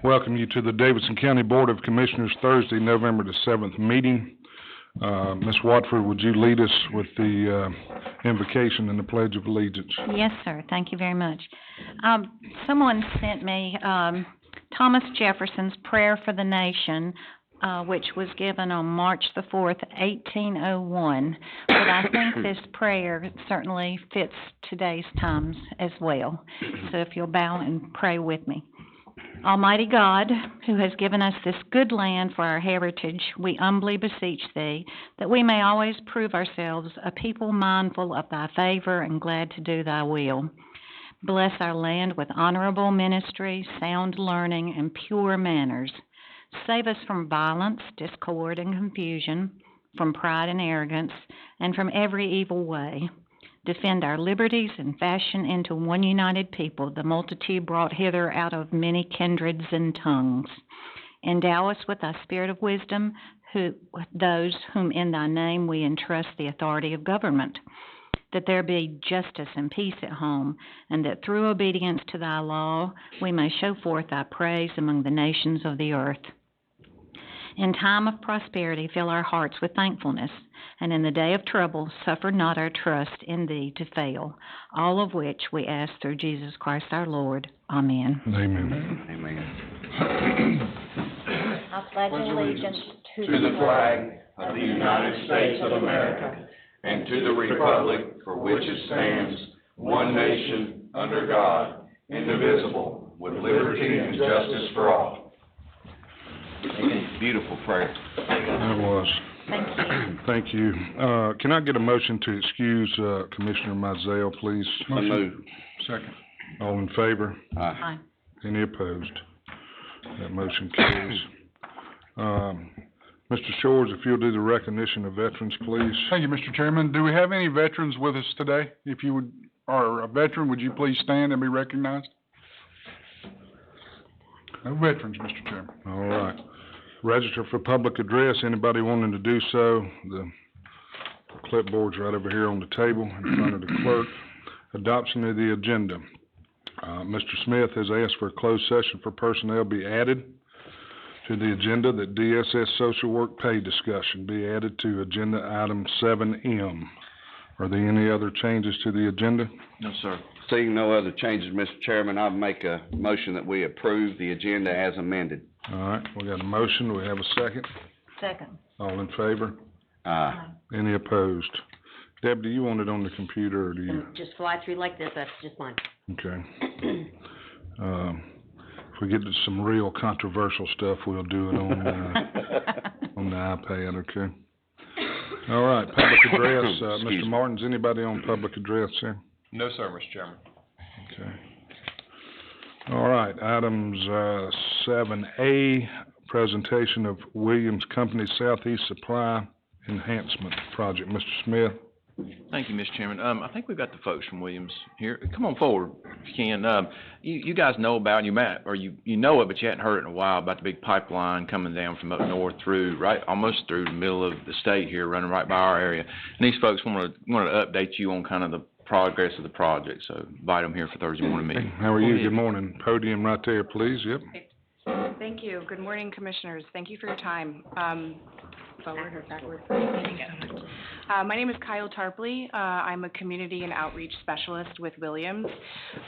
Welcome you to the Davidson County Board of Commissioners Thursday, November the 7th meeting. Ms. Watford, would you lead us with the invocation and the Pledge of Allegiance? Yes, sir. Thank you very much. Someone sent me Thomas Jefferson's Prayer for the Nation, which was given on March the 4th, 1801. But I think this prayer certainly fits today's times as well. So if you'll bow and pray with me. Almighty God, who has given us this good land for our heritage, we humbly beseech thee that we may always prove ourselves a people mindful of thy favor and glad to do thy will. Bless our land with honorable ministry, sound learning, and pure manners. Save us from violence, discord, and confusion, from pride and arrogance, and from every evil way. Defend our liberties and fashion into one united people the multitude brought hither out of many kindreds and tongues. Endow us with thy spirit of wisdom, those whom in thy name we entrust the authority of government, that there be justice and peace at home, and that through obedience to thy law we may show forth thy praise among the nations of the earth. In time of prosperity, fill our hearts with thankfulness, and in the day of trouble, suffer not our trust in thee to fail, all of which we ask through Jesus Christ our Lord. Amen. Amen. Amen. I pledge allegiance to the flag of the United States of America and to the republic for which it stands, one nation, under God, indivisible, with liberty and justice for all. Beautiful prayer. That was. Thank you. Thank you. Can I get a motion to excuse Commissioner Mizell, please? Motion. Second. All in favor? Aye. Any opposed? That motion carries. Mr. Shores, if you'll do the recognition of veterans, please. Thank you, Mr. Chairman. Do we have any veterans with us today? If you are a veteran, would you please stand and be recognized? No veterans, Mr. Chairman. All right. Register for public address. Anybody wanting to do so? The clipboard's right over here on the table in front of the clerk. Adoption of the agenda. Mr. Smith has asked for a closed session for personnel be added to the agenda, that DSS social work pay discussion be added to agenda item 7M. Are there any other changes to the agenda? No, sir. Seeing no other changes, Mr. Chairman, I'll make a motion that we approve the agenda as amended. All right, we got a motion. Do we have a second? Second. All in favor? Aye. Any opposed? Deb, do you want it on the computer, or do you? Just fly through like this, that's just fine. Okay. If we get to some real controversial stuff, we'll do it on on the iPad, okay? All right, public address. Mr. Martins, anybody on public address here? No, sir, Mr. Chairman. Okay. All right, items 7A, presentation of Williams Company Southeast Supply Enhancement Project. Mr. Smith. Thank you, Mr. Chairman. I think we've got the folks from Williams here. Come on forward if you can. You guys know about, you know it, but you hadn't heard it in a while, about the big pipeline coming down from up north through, right, almost through the middle of the state here, running right by our area. And these folks wanted to update you on kind of the progress of the project, so invite them here for Thursday morning meeting. How are you? Good morning. Podium right there, please. Yep. Thank you. Good morning, Commissioners. Thank you for your time. Forward or backward? My name is Kyle Tarpley. I'm a community and outreach specialist with Williams,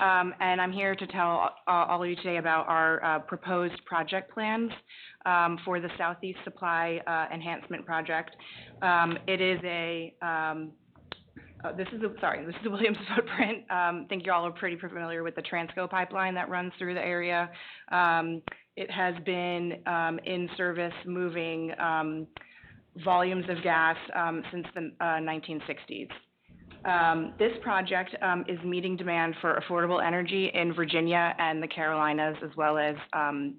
and I'm here to tell all of you today about our proposed project plans for the Southeast Supply Enhancement Project. It is a this is the Williams footprint. I think you all are pretty familiar with the Transco pipeline that runs through the area. It has been in service moving volumes of gas since the 1960s. This project is meeting demand for affordable energy in Virginia and the Carolinas, as well as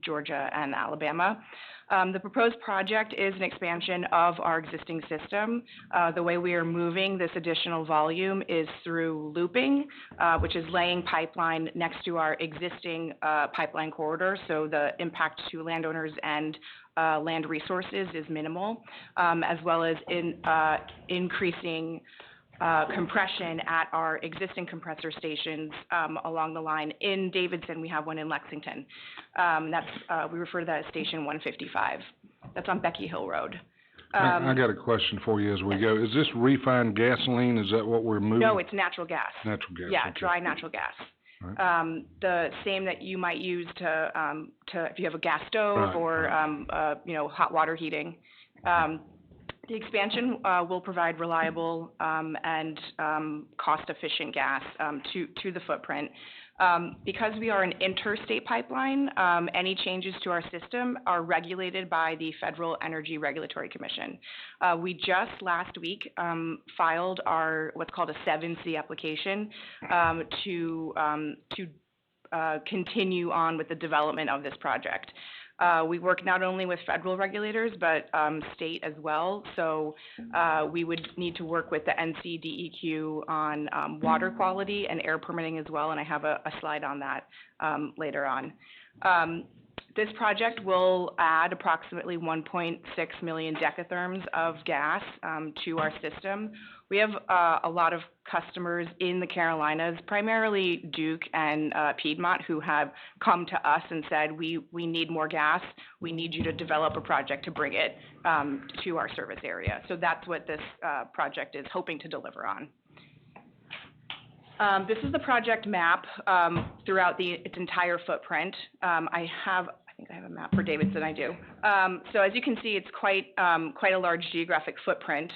Georgia and Alabama. The proposed project is an expansion of our existing system. The way we are moving this additional volume is through looping, which is laying pipeline next to our existing pipeline corridor, so the impact to landowners and land resources is minimal, as well as increasing compression at our existing compressor stations, along the line. In Davidson, we have one in Lexington. We refer to that as Station 155. That's on Becky Hill Road. I got a question for you as we go. Is this refined gasoline? Is that what we're moving? No, it's natural gas. Natural gas. Yeah, okay. dry natural gas. Right. The same that you might use to if you have a gas stove Right, or, hot water heating. The expansion will provide reliable and cost-efficient gas to the footprint. Because we are an interstate pipeline, any changes to our system are regulated by the Federal Energy Regulatory Commission. We just last week filed our what's called a 7C application to continue on with the development of this project. We work not only with federal regulators, but state as well. So we would need to work with the NCDEQ on water quality and air permitting as well, and I have a slide on that later on. This project will add approximately 1.6 million decatherms of gas to our system. We have a lot of customers in the Carolinas, primarily Duke and Piedmont, who have come to us and said, we need more gas. We need you to develop a project to bring it to our service area. So that's what this project is hoping to deliver on. This is the project map throughout its entire footprint. I think I have a map for Davidson, I do. So as you can see, it's quite a large geographic footprint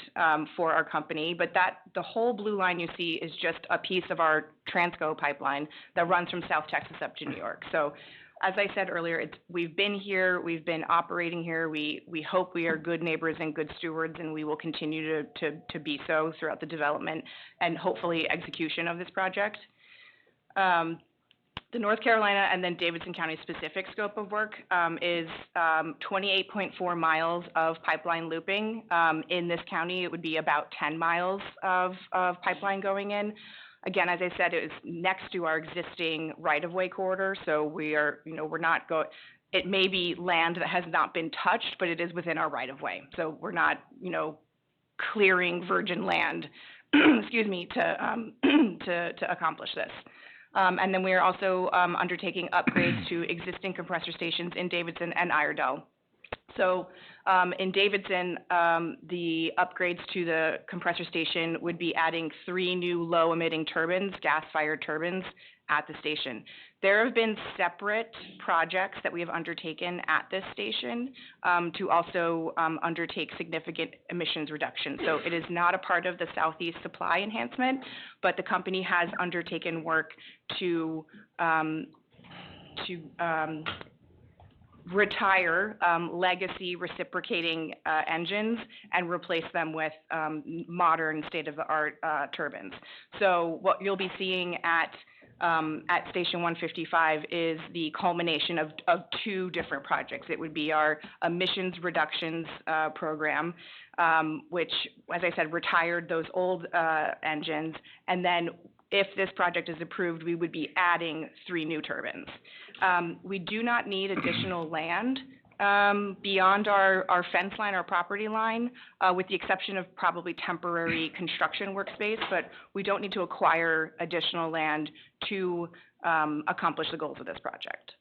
for our company, but the whole blue line you see is just a piece of our Transco pipeline that runs from South Texas up to New York. So as I said earlier, we've been here, we've been operating here, we hope we are good neighbors and good stewards, and we will continue to be so throughout the development and hopefully execution of this project. The North Carolina and then Davidson County specific scope of work is 28.4 miles of pipeline looping. In this county, it would be about 10 miles of pipeline going in. Again, as I said, it is next to our existing right-of-way corridor, so we're not it may be land that has not been touched, but it is within our right-of-way. So we're not, clearing virgin land, excuse me, to accomplish this. And then we are also undertaking upgrades to existing compressor stations in Davidson and Iredell. So in Davidson, the upgrades to the compressor station would be adding 3 new low-emitting turbines, gas-fired turbines, at the station. There have been separate projects that we have undertaken at this station to also undertake significant emissions reduction. So it is not a part of the Southeast Supply Enhancement, but the company has undertaken work to retire legacy reciprocating engines and replace them with modern state-of-the-art turbines. So what you'll be seeing at Station 155 is the culmination of 2 different projects. It would be our emissions reductions program, which, as I said, retired those old engines, and then if this project is approved, we would be adding 3 new turbines. We do not need additional land beyond our fence line, our property line, with the exception of probably temporary construction workspace, but we don't need to acquire additional land to accomplish the goals of this project.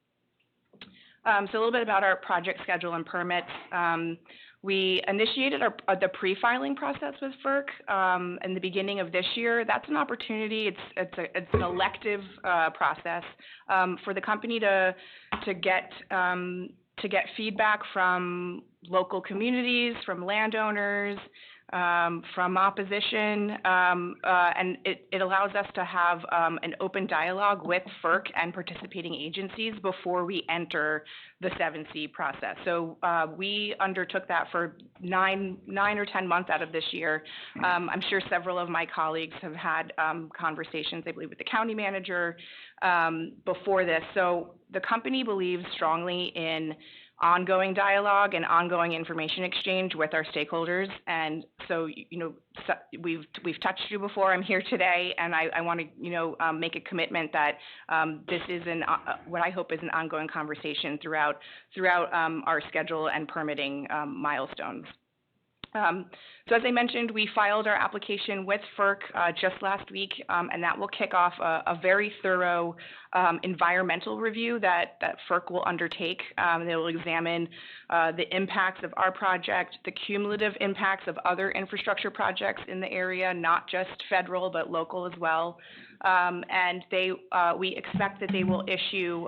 So a little bit about our project schedule and permits. We initiated the pre-filing process with FERC in the beginning of this year. That's an opportunity. It's an elective process for the company to get feedback from local communities, from landowners, from opposition, and it allows us to have an open dialogue with FERC and participating agencies before we enter the 7C process. So we undertook that for 9 or 10 months out of this year. I'm sure several of my colleagues have had conversations, I believe, with the county manager before this. So the company believes strongly in ongoing dialogue and ongoing information exchange with our stakeholders. And so, we've touched you before. I'm here today, and I want to, make a commitment that this is what I hope is an ongoing conversation throughout our schedule and permitting milestones. So as I mentioned, we filed our application with FERC just last week, and that will kick off a very thorough environmental review that FERC will undertake. They will examine the impacts of our project, the cumulative impacts of other infrastructure projects in the area, not just federal, but local as well. And we expect that they will issue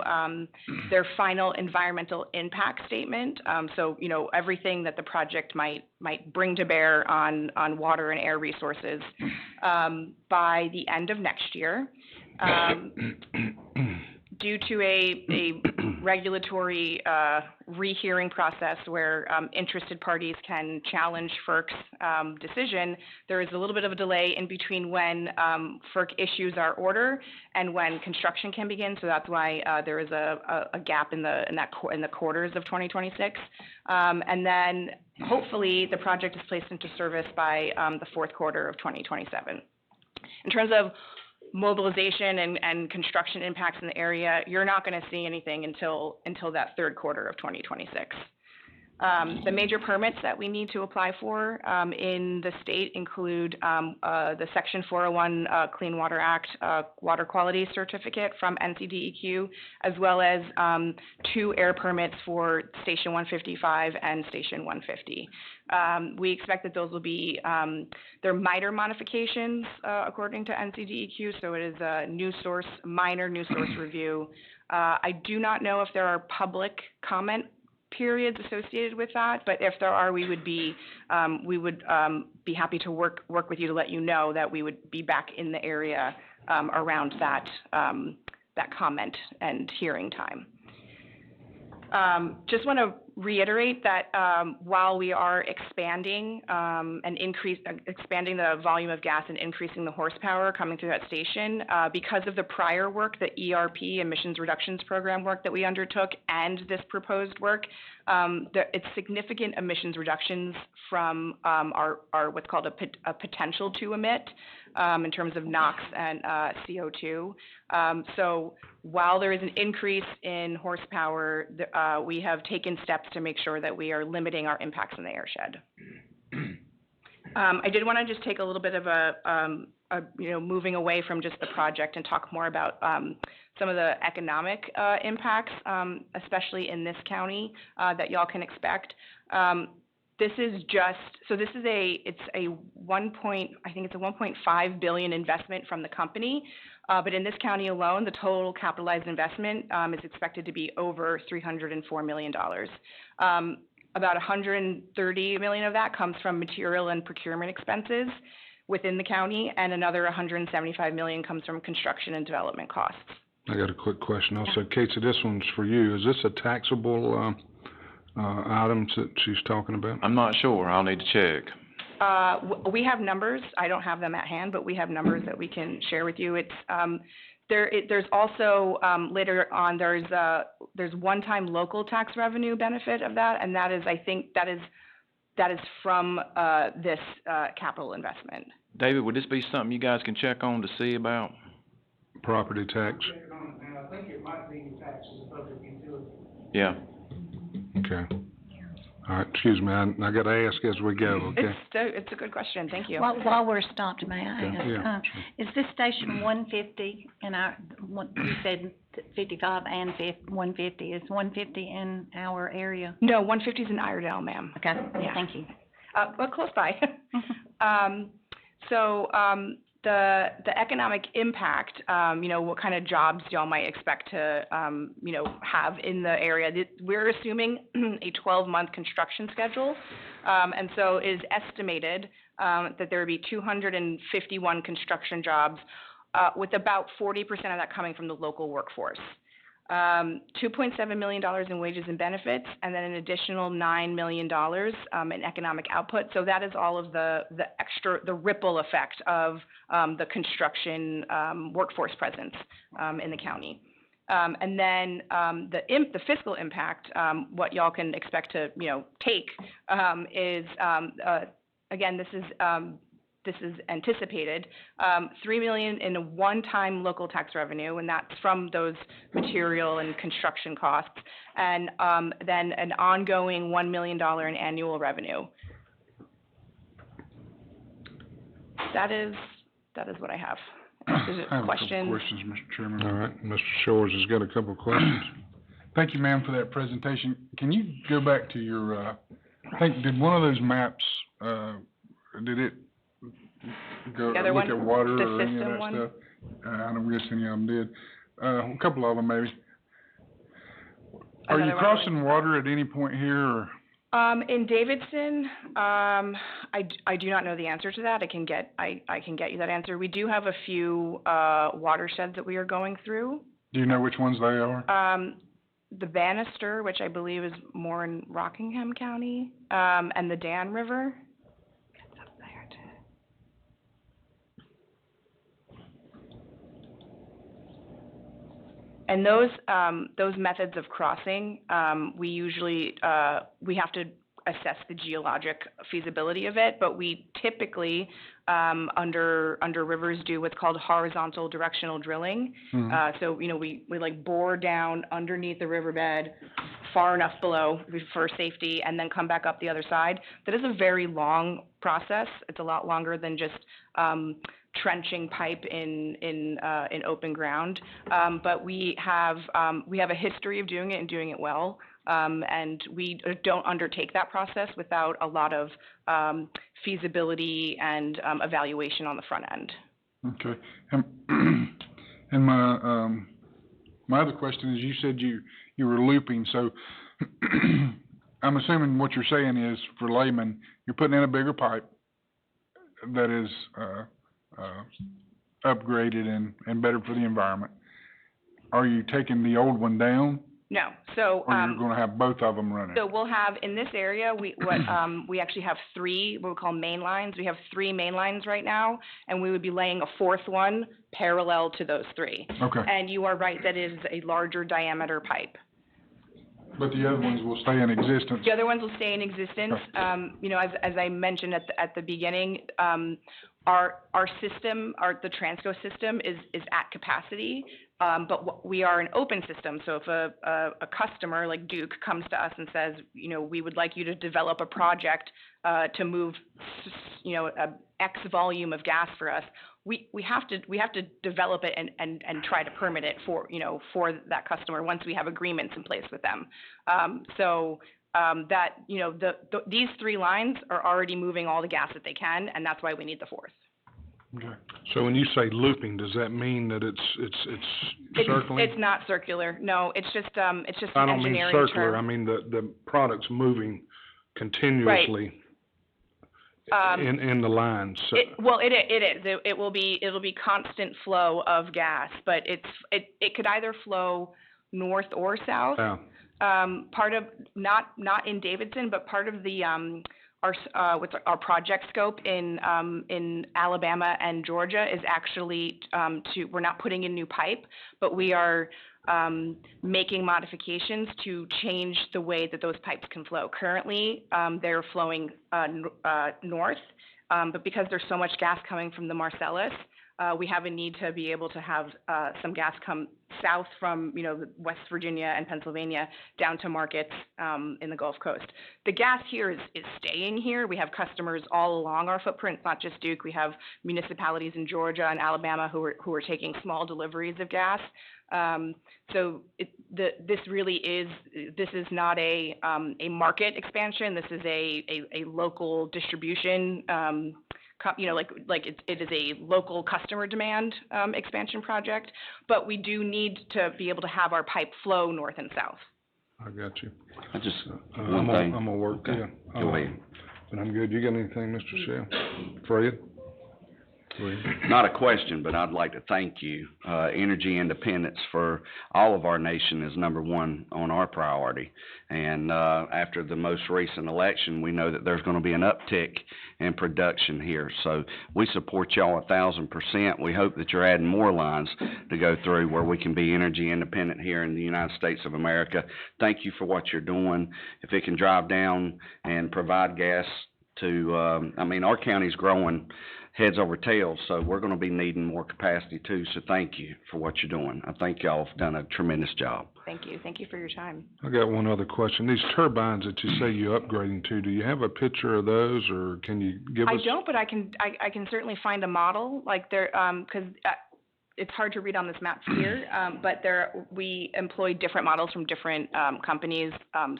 their final environmental impact statement. So, you know, everything that the project might bring to bear on water and air resources by the end of next year. Due to a regulatory rehearing process where interested parties can challenge FERC's decision, there is a little bit of a delay in between when FERC issues our order and when construction can begin. So that's why there is a gap in the quarters of 2026. And then hopefully the project is placed into service by the fourth quarter of 2027. In terms of mobilization and construction impacts in the area, you're not going to see anything until that third quarter of 2026. The major permits that we need to apply for in the state include the Section 401 Clean Water Act Water Quality Certificate from NCDEQ, as well as 2 air permits for Station 155 and Station 150. We expect that those will be, they're minor modifications according to NCDEQ, so it is a minor new source review. I do not know if there are public comment periods associated with that, but if there are, we would be happy to work with you to let you know that we would be back in the area around that comment and hearing time. Just want to reiterate that while we are expanding expanding the volume of gas and increasing the horsepower coming through that station, because of the prior work, the ERP, Emissions Reductions Program work that we undertook, and this proposed work, it's significant emissions reductions from our what's called a potential to emit in terms of NOx and CO2. So while there is an increase in horsepower, we have taken steps to make sure that we are limiting our impacts in the airshed. I did want to just take a little bit of moving away from just the project and talk more about some of the economic impacts, especially in this county, that y'all can expect. This is a $1.5 billion investment from the company, but in this county alone, the total capitalized investment is expected to be over $304 million. About $130 million of that comes from material and procurement expenses within the county, and another $175 million comes from construction and development costs. I got a quick question also. Casey, this one's for you. Is this a taxable items that she's talking about? I'm not sure. I'll need to check. We have numbers. I don't have them at hand, but we have numbers that we can share with you. It's there's also later on there's one-time local tax revenue benefit of that, and that is, I think that is from this capital investment. David, would this be something you guys can check on to see about? Property tax? And I think it might be taxed as a public utility. Yeah. Okay. All right, excuse me, I got to ask as we go, okay? It's a good question. Thank you. While we're stopped, may I ask? Yeah, Is this station 150 in you said 55 and 150, is 150 in our area? No, 150 is in Iredell, ma'am. Okay, Yeah. thank you. Well, close by. The economic impact, what kind of jobs y'all might expect to, have in the area. We're assuming a 12-month construction schedule, and so it is estimated that there would be 251 construction jobs, with about 40% of that coming from the local workforce. $2.7 million in wages and benefits, and then an additional $9 million in economic output. So that is all of the ripple effect of the construction workforce presence in the county. And then the fiscal impact, what y'all can expect to take is again, this is anticipated, $3 million in a one-time local tax revenue, and that's from those material and construction costs, and then an ongoing $1 million in annual revenue. That is what I have. Is it I have a couple questions? questions, Mr. Chairman. All right, Mr. Shores has got a couple of questions. Thank you, ma'am, for that presentation. Can you go back to your, I think, did one of those maps, did it go The other look one? at water The or any of system that one? stuff? I don't guess any of them did. A couple of them maybe. Are you Another one? crossing water at any point here, or? In Davidson, I do not know the answer to that. I can get you that answer. We do have a few, watersheds that we are going through. Do you know which ones they are? The Bannister, which I believe is more in Rockingham County, and the Dan River. It's up there too. And those methods of crossing, we usually, we have to assess the geologic feasibility of it, but we typically, under rivers do what's called horizontal directional drilling. So, you know, we like bore down underneath the riverbed far enough below for safety and then come back up the other side. That is a very long process. It's a lot longer than just, trenching pipe in open ground. But we have a history of doing it and doing it well. And we don't undertake that process without a lot of feasibility and evaluation on the front end. Okay. And my other question is, you said you were looping, so I'm assuming what you're saying is, for laymen, you're putting in a bigger pipe that is upgraded and better for the environment. Are you taking the old one down? No, so, Or you're gonna have both of them running? so we'll have, in this area, we actually have three, what we call main lines. We have 3 main lines right now, and we would be laying a 4th one parallel to those 3. Okay. And you are right, that is a larger diameter pipe. But the other ones will stay in existence? The other ones will stay in existence. You know, as I mentioned at the beginning, our system, the Transco system is at capacity, but we are an open system. So if a customer like Duke comes to us and says, you know, we would like you to develop a project to move, you know, X volume of gas for us, we have to develop it and try to permit it for that customer once we have agreements in place with them. That, you know, these 3 lines are already moving all the gas that they can, and that's why we need the 4th. Okay. So when you say looping, does that mean that it's circling? It's not circular. No, it's just an I don't mean engineering term. circular, I mean the product's moving continuously in the lines. So It is. It will be constant flow of gas, but it could either flow north or south. Part of, not in Davidson, but part of the, our project scope in Alabama and Georgia is actually, we're not putting in new pipe, but we are, making modifications to change the way that those pipes can flow. Currently, they're flowing, north, but because there's so much gas coming from the Marcellus, we have a need to be able to have some gas come south from, you know, West Virginia and Pennsylvania down to markets in the Gulf Coast. The gas here is staying here. We have customers all along our footprint. It's not just Duke. We have municipalities in Georgia and Alabama who are taking small deliveries of gas. So this is not a market expansion. This is a local distribution. You know, like it is a local customer demand expansion project, but we do need to be able to have our pipe flow north and south. I got you. I just, I'm one thing. gonna work, Okay. yeah. Go ahead. But I'm good. You got anything, Mr. Shell? Fred? Not a question, but I'd like to thank you. Energy independence for all of our nation is number one on our priority. And after the most recent election, we know that there's going to be an uptick in production here. So we support y'all 1,000%. We hope that you're adding more lines to go through where we can be energy independent here in the United States of America. Thank you for what you're doing. If it can drive down and provide gas I mean, our county's growing heads over tails, so we're gonna be needing more capacity too, so thank you for what you're doing. I think y'all have done a tremendous job. Thank you. Thank you for your time. I got one other question. These turbines that you say you're upgrading to, do you have a picture of those, or can you give us? I don't, but I can certainly find a model, like there, 'cause, it's hard to read on this map here, but we employ different models from different, companies.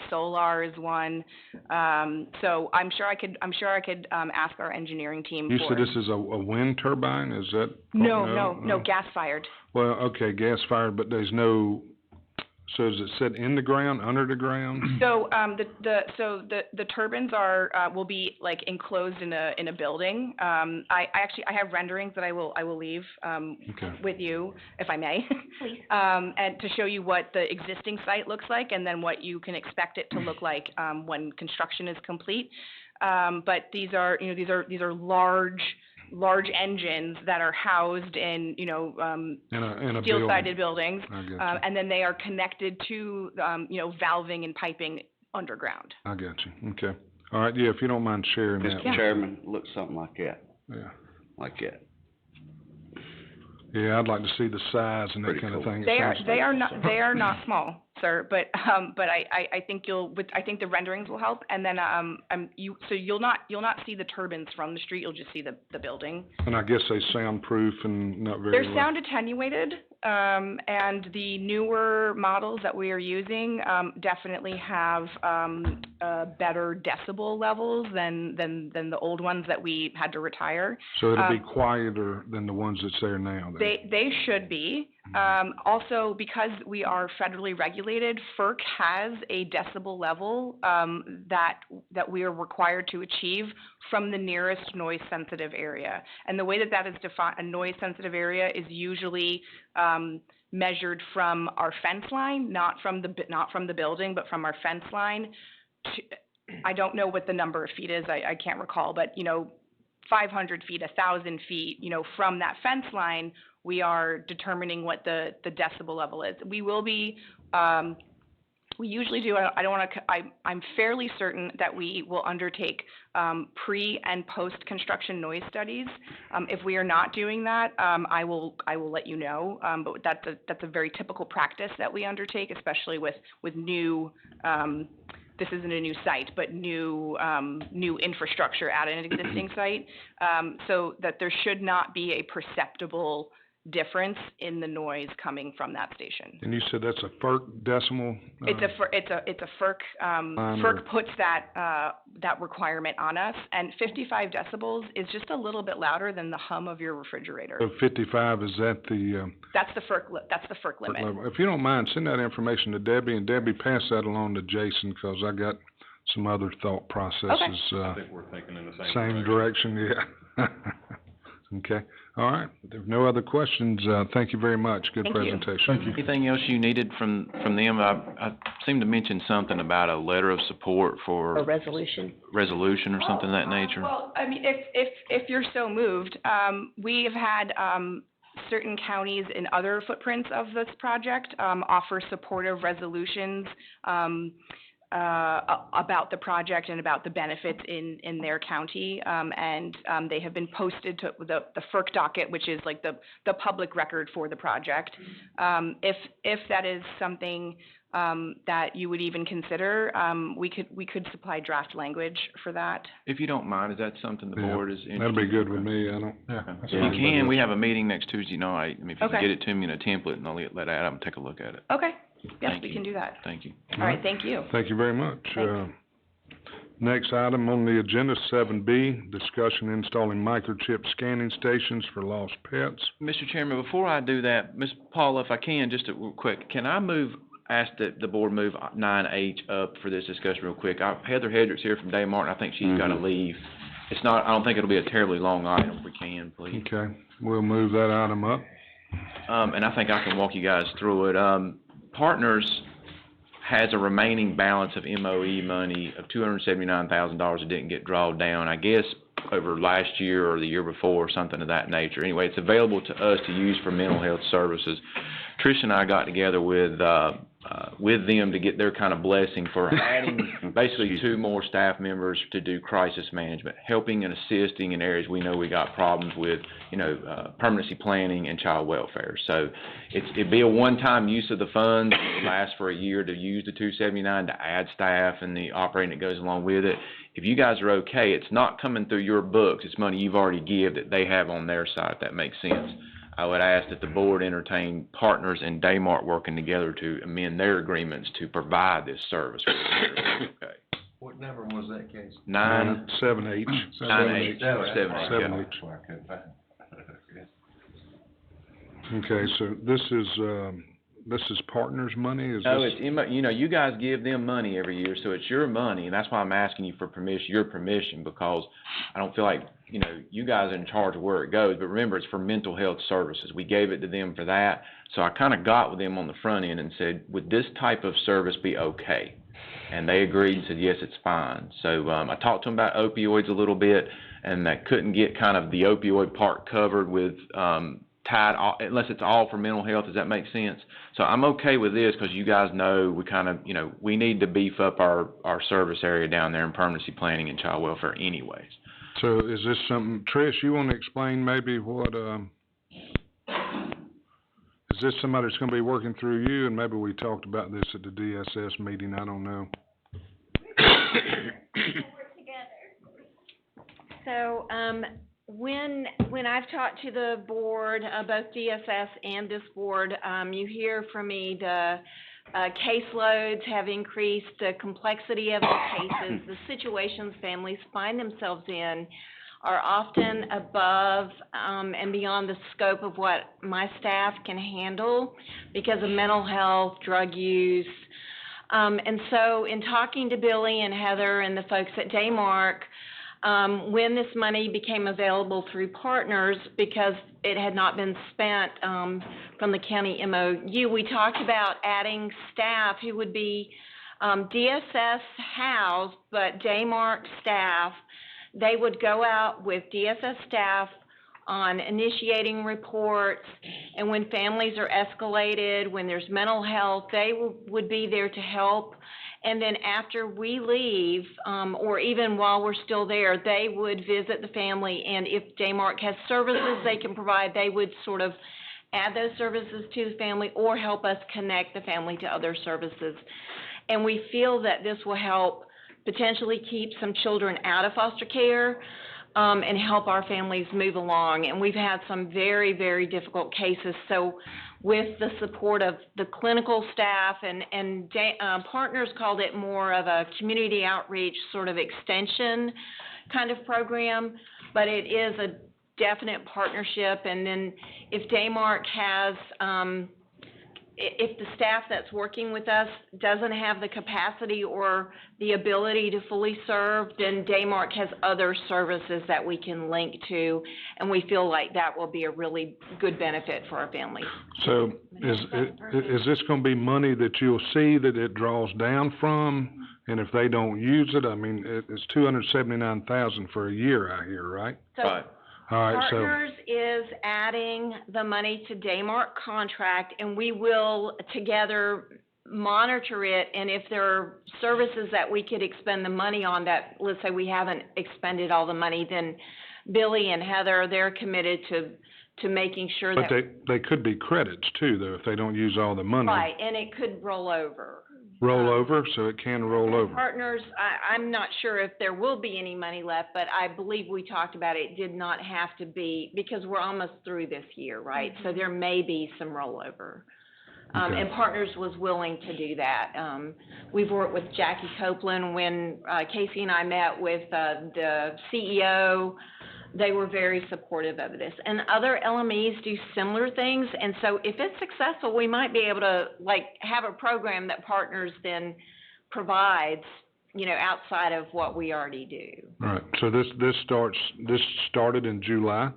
Solar is one. So I'm sure I could, ask our engineering team You for. said this is a wind turbine, is that? No, gas fired. Well, okay, gas fired, but there's no, so is it set in the ground, under the ground? So, the turbines will be like enclosed in a building. I have renderings that I will leave, Okay. with you, if I may. Please. And to show you what the existing site looks like and then what you can expect it to look like, when construction is complete. But these are large engines that are housed in, In a building. steel-sided buildings. I get you. And then they are connected to, valving and piping underground. I got you, okay. All right, yeah, if you don't mind sharing that. Mr. Chairman, looks something like that, Yeah, like that. yeah, I'd like to see the size and that Pretty kind of cool. thing. It They sounds like- are not small, sir, but I think I think the renderings will help, and then, you'll not see the turbines from the street, you'll just see the building. And I guess they soundproof and not very They're loud. sound attenuated, and the newer models that we are using, definitely have, better decibel levels than the old ones that we had to retire. So it'll be quieter than the ones that's there now, then? They should be. Also, because we are federally regulated, FERC has a decibel level, that we are required to achieve from the nearest noise-sensitive area. And the way that is defined, a noise-sensitive area is usually, measured from our fence line, not from the building, but from our fence line. I don't know what the number of feet is, I can't recall, but, 500 feet, 1,000 feet, from that fence line, we are determining what the decibel level is. We will be, we usually do, I'm fairly certain that we will undertake, pre and post-construction noise studies. If we are not doing that, I will let you know, but that's a very typical practice that we undertake, especially with new, this isn't a new site, but new infrastructure at an existing site, so that there should not be a perceptible difference in the noise coming from that station. And you said that's a FERC decimal? It's a FERC, FERC puts that requirement on us, and 55 decibels is just a little bit louder than the hum of your refrigerator. So 55, is that the, That's the FERC limit. level? If you don't mind, send that information to Debbie, and Debbie, pass that along to Jason, because I got some other thought processes. I think we're thinking in the Same direction, yeah. Okay, all right. If there are no other questions, thank you very much. Good Thank you. presentation. Thank you. Anything else you needed from them? I seemed to mention something about a letter of support A for resolution. resolution or something of that nature. Well, I mean, if you're so moved, we have had, certain counties in other footprints of this project, offer supportive resolutions, about the project and about the benefits in their county, and they have been posted to the FERC docket, which is like the public record for the project. If that is something that you would even consider, we could supply draft language for that. If you don't mind, is that something the Yeah, board is interested? That'll be good with me, I don't. Yeah, that's If you fine. can, we have a meeting next Tuesday night. I mean, if you can Okay. get it to me in a template, and I'll let Adam take a look at it. Okay, yes, Thank we you. can do that. Thank you. All right, thank you. Thank you very much. Thanks. Next item on the agenda, 7B, discussion installing microchip scanning stations for lost pets. Mr. Chairman, before I do that, Ms. Paula, if I can, just real quick, can I ask that the board move 9H up for this discussion real quick? Heather Hedrick's here from Dave Martin. I think she's gotta leave. It's not, I don't think it'll be a terribly long item, if we can, please. Okay, we'll move that item up. And I think I can walk you guys through it. Partners has a remaining balance of MOE money of $279,000 that didn't get drawn down, I guess, over last year or the year before, or something of that nature. Anyway, it's available to us to use for mental health services. Trish and I got together with with them to get their kind of blessing for adding basically 2 more staff members to do crisis management, helping and assisting in areas we know we got problems with, permanency planning and child welfare. So it'd be a one-time use of the funds. It would last for a year to use the 279 to add staff and the operating that goes along with it. If you guys are okay, it's not coming through your books. It's money you've already give that they have on their side, if that makes sense. I would ask that the board entertain Partners and Daymart working together to amend their agreements to provide this service. Okay. What number was that case? 7H. 9H. 7H. 7H. I couldn't find it. Okay, so this is Partners' money, is No, this? you guys give them money every year, so it's your money, and that's why I'm asking you for your permission, because I don't feel like, you guys are in charge of where it goes, but remember, it's for mental health services. We gave it to them for that, so I kind of got with them on the front end and said, would this type of service be okay? And they agreed and said, yes, it's fine. So, I talked to them about opioids a little bit, and that couldn't get kind of the opioid part covered with, unless it's all for mental health. Does that make sense? So I'm okay with this because you guys know we kind of, we need to beef up our service area down there in permanency planning and child welfare anyways. So is this something, Trish, you want to explain maybe what, is this somebody that's going to be working through you? And maybe we talked about this at the DSS meeting, I don't know. So, when I've talked to the board, both DSS and this board, you hear from me the caseloads have increased, the complexity of the cases, the situations families find themselves in are often above and beyond the scope of what my staff can handle because of mental health, drug use. And so in talking to Billy and Heather and the folks at Daymart, when this money became available through Partners, because it had not been spent from the county MOU, we talked about adding staff who would be DSS housed, but Daymart staff. They would go out with DSS staff on initiating reports, and when families are escalated, when there's mental health, they would be there to help. And then after we leave, or even while we're still there, they would visit the family, and if Daymart has services they can provide, they would sort of add those services to the family or help us connect the family to other services. And we feel that this will help potentially keep some children out of foster care, and help our families move along. And we've had some very, very difficult cases. So with the support of the clinical staff and Partners called it more of a community outreach sort of extension kind of program, but it is a definite partnership. And then if Daymart has, if the staff that's working with us doesn't have the capacity or the ability to fully serve, then Daymart has other services that we can link to, and we feel like that will be a really good benefit for our families. So is this going to be money that you'll see that it draws down from? And if they don't use it, I mean, it's $279,000 for a year out here, right? So Right. All right, so. Partners is adding the money to Daymart contract, and we will together monitor it, and if there are services that we could expend the money on that, let's say we haven't expended all the money, then Billy and Heather, they're committed to making sure that. But they could be credits too, though, if they don't use all the money. Right, and it could roll over. Roll over, so it can roll over. Partners, I'm not sure if there will be any money left, but I believe we talked about it did not have to be, because we're almost through this year, right? So there may be some rollover. Okay. And Partners was willing to do that. We've worked with Jackie Copeland when Casey and I met with the CEO. They were very supportive of this. And other LMEs do similar things, and so if it's successful, we might be able to, have a program that Partners then provides, outside of what we already do. All right, so this started in July?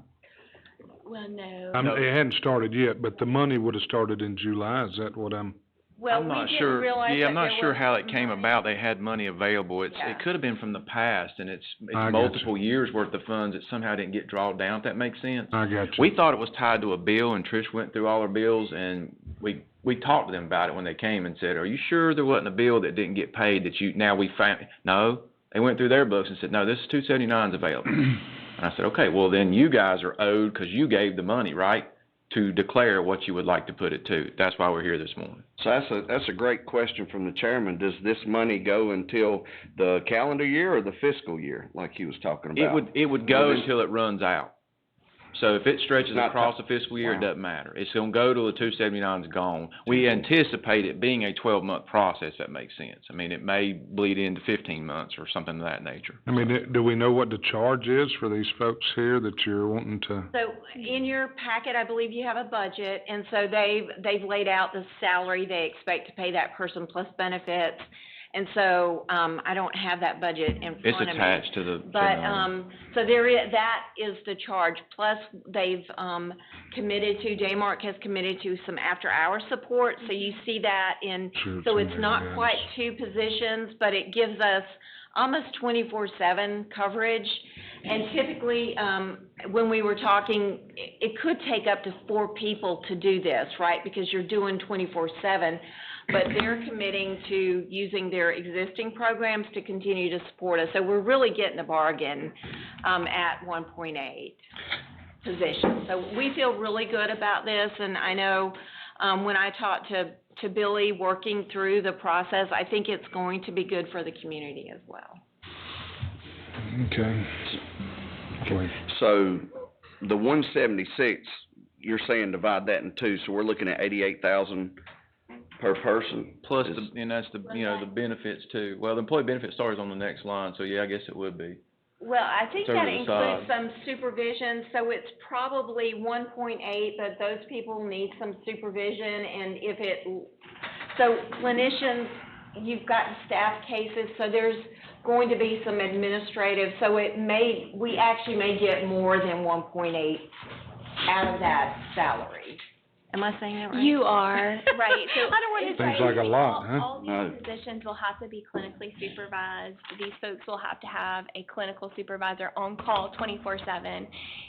Well, no. It hadn't started yet, but the money would have started in July, is that what I'm not sure. Yeah, I'm not sure how it came money. about. They had money available. It could have been from the past, and it's I got multiple years worth of funds that somehow didn't get drawn down, if that makes sense. I got you. We thought it was tied to a bill, and Trish went through all her bills, and we we talked to them about it when they came and said, are you sure there wasn't a bill that didn't get paid that now we found? No. They went through their books and said, no, this 279 is available. And I said, okay, well then you guys are owed because you gave the money, right, to declare what you would like to put it to. That's why we're here this morning. So that's a great question from the chairman. Does this money go until the calendar year or the fiscal year, like he was talking about? It would go until it runs out. So if it stretches Not across the fiscal year, it wow. doesn't matter. It's gonna go till the 279 is gone. We anticipate it being a 12-month process, that makes sense. I mean, it may bleed into 15 months or something of that nature. I mean, do we know what the charge is for these folks here that you're wanting to? So in your packet, I believe you have a budget, and so they've laid out the salary they expect to pay that person plus benefits. And so, I don't have that budget in front of me. It's attached to the. But, so that is the charge, plus they've, committed to, Daymark has committed to some after-hour support, so you see that in, Sure, so it's it's in not there, quite 2 positions, but it gives us almost 24/7 coverage. And typically, when we were talking, it could take up to 4 people to do this, right? Because you're doing 24/7. But they're committing to using their existing programs to continue to support us. So we're really getting a bargain at 1.8 positions. So we feel really good about this, and I know when I talked to Billy working through the process, I think it's going to be good for the community as well. Okay. Go ahead. So the 176, you're saying divide that in 2, so we're looking at 88,000 per person? Plus, and that's the, the benefits too. Well, the employee benefit starts on the next line, so yeah, I guess it would be. Well, I think that Service includes side. some supervision, so it's probably 1.8, but those people need some supervision, and so clinicians, you've got staff cases, so there's going to be some administrative, so we actually may get more than 1.8 out of that salary. Am I saying that right? You are, right, so. I don't want to Seems say like a lot, huh? All No. these positions will have to be clinically supervised. These folks will have to have a clinical supervisor on call 24/7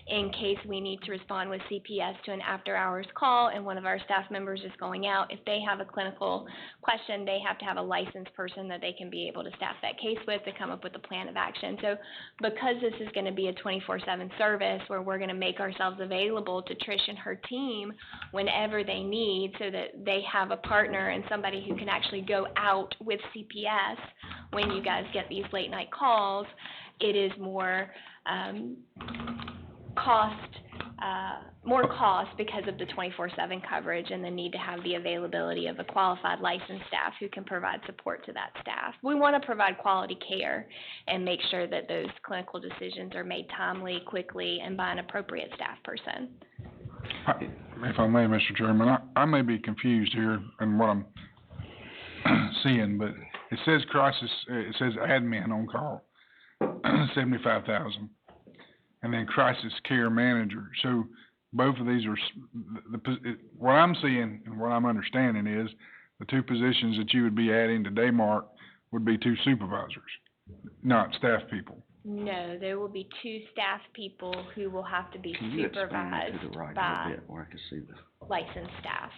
in case we need to respond with CPS to an after-hours call and one of our staff members is going out. If they have a clinical question, they have to have a licensed person that they can be able to staff that case with to come up with a plan of action. So because this is going to be a 24/7 service where we're going to make ourselves available to Trish and her team whenever they need, so that they have a partner and somebody who can actually go out with CPS when you guys get these late night calls, it is more cost because of the 24/7 coverage and the need to have the availability of a qualified licensed staff who can provide support to that staff. We want to provide quality care and make sure that those clinical decisions are made timely, quickly, and by an appropriate staff person. If I may, Mr. Chairman, I may be confused here in what I'm seeing, but it says it says admin on call, 75,000, and then crisis care manager. So both of these are, what I'm seeing and what I'm understanding is the 2 positions that you would be adding to Daymark would be 2 supervisors, not staff people. No, there will be 2 staff people who will have to be Can you expand that to the supervised right a by little bit where I can see this? licensed staff.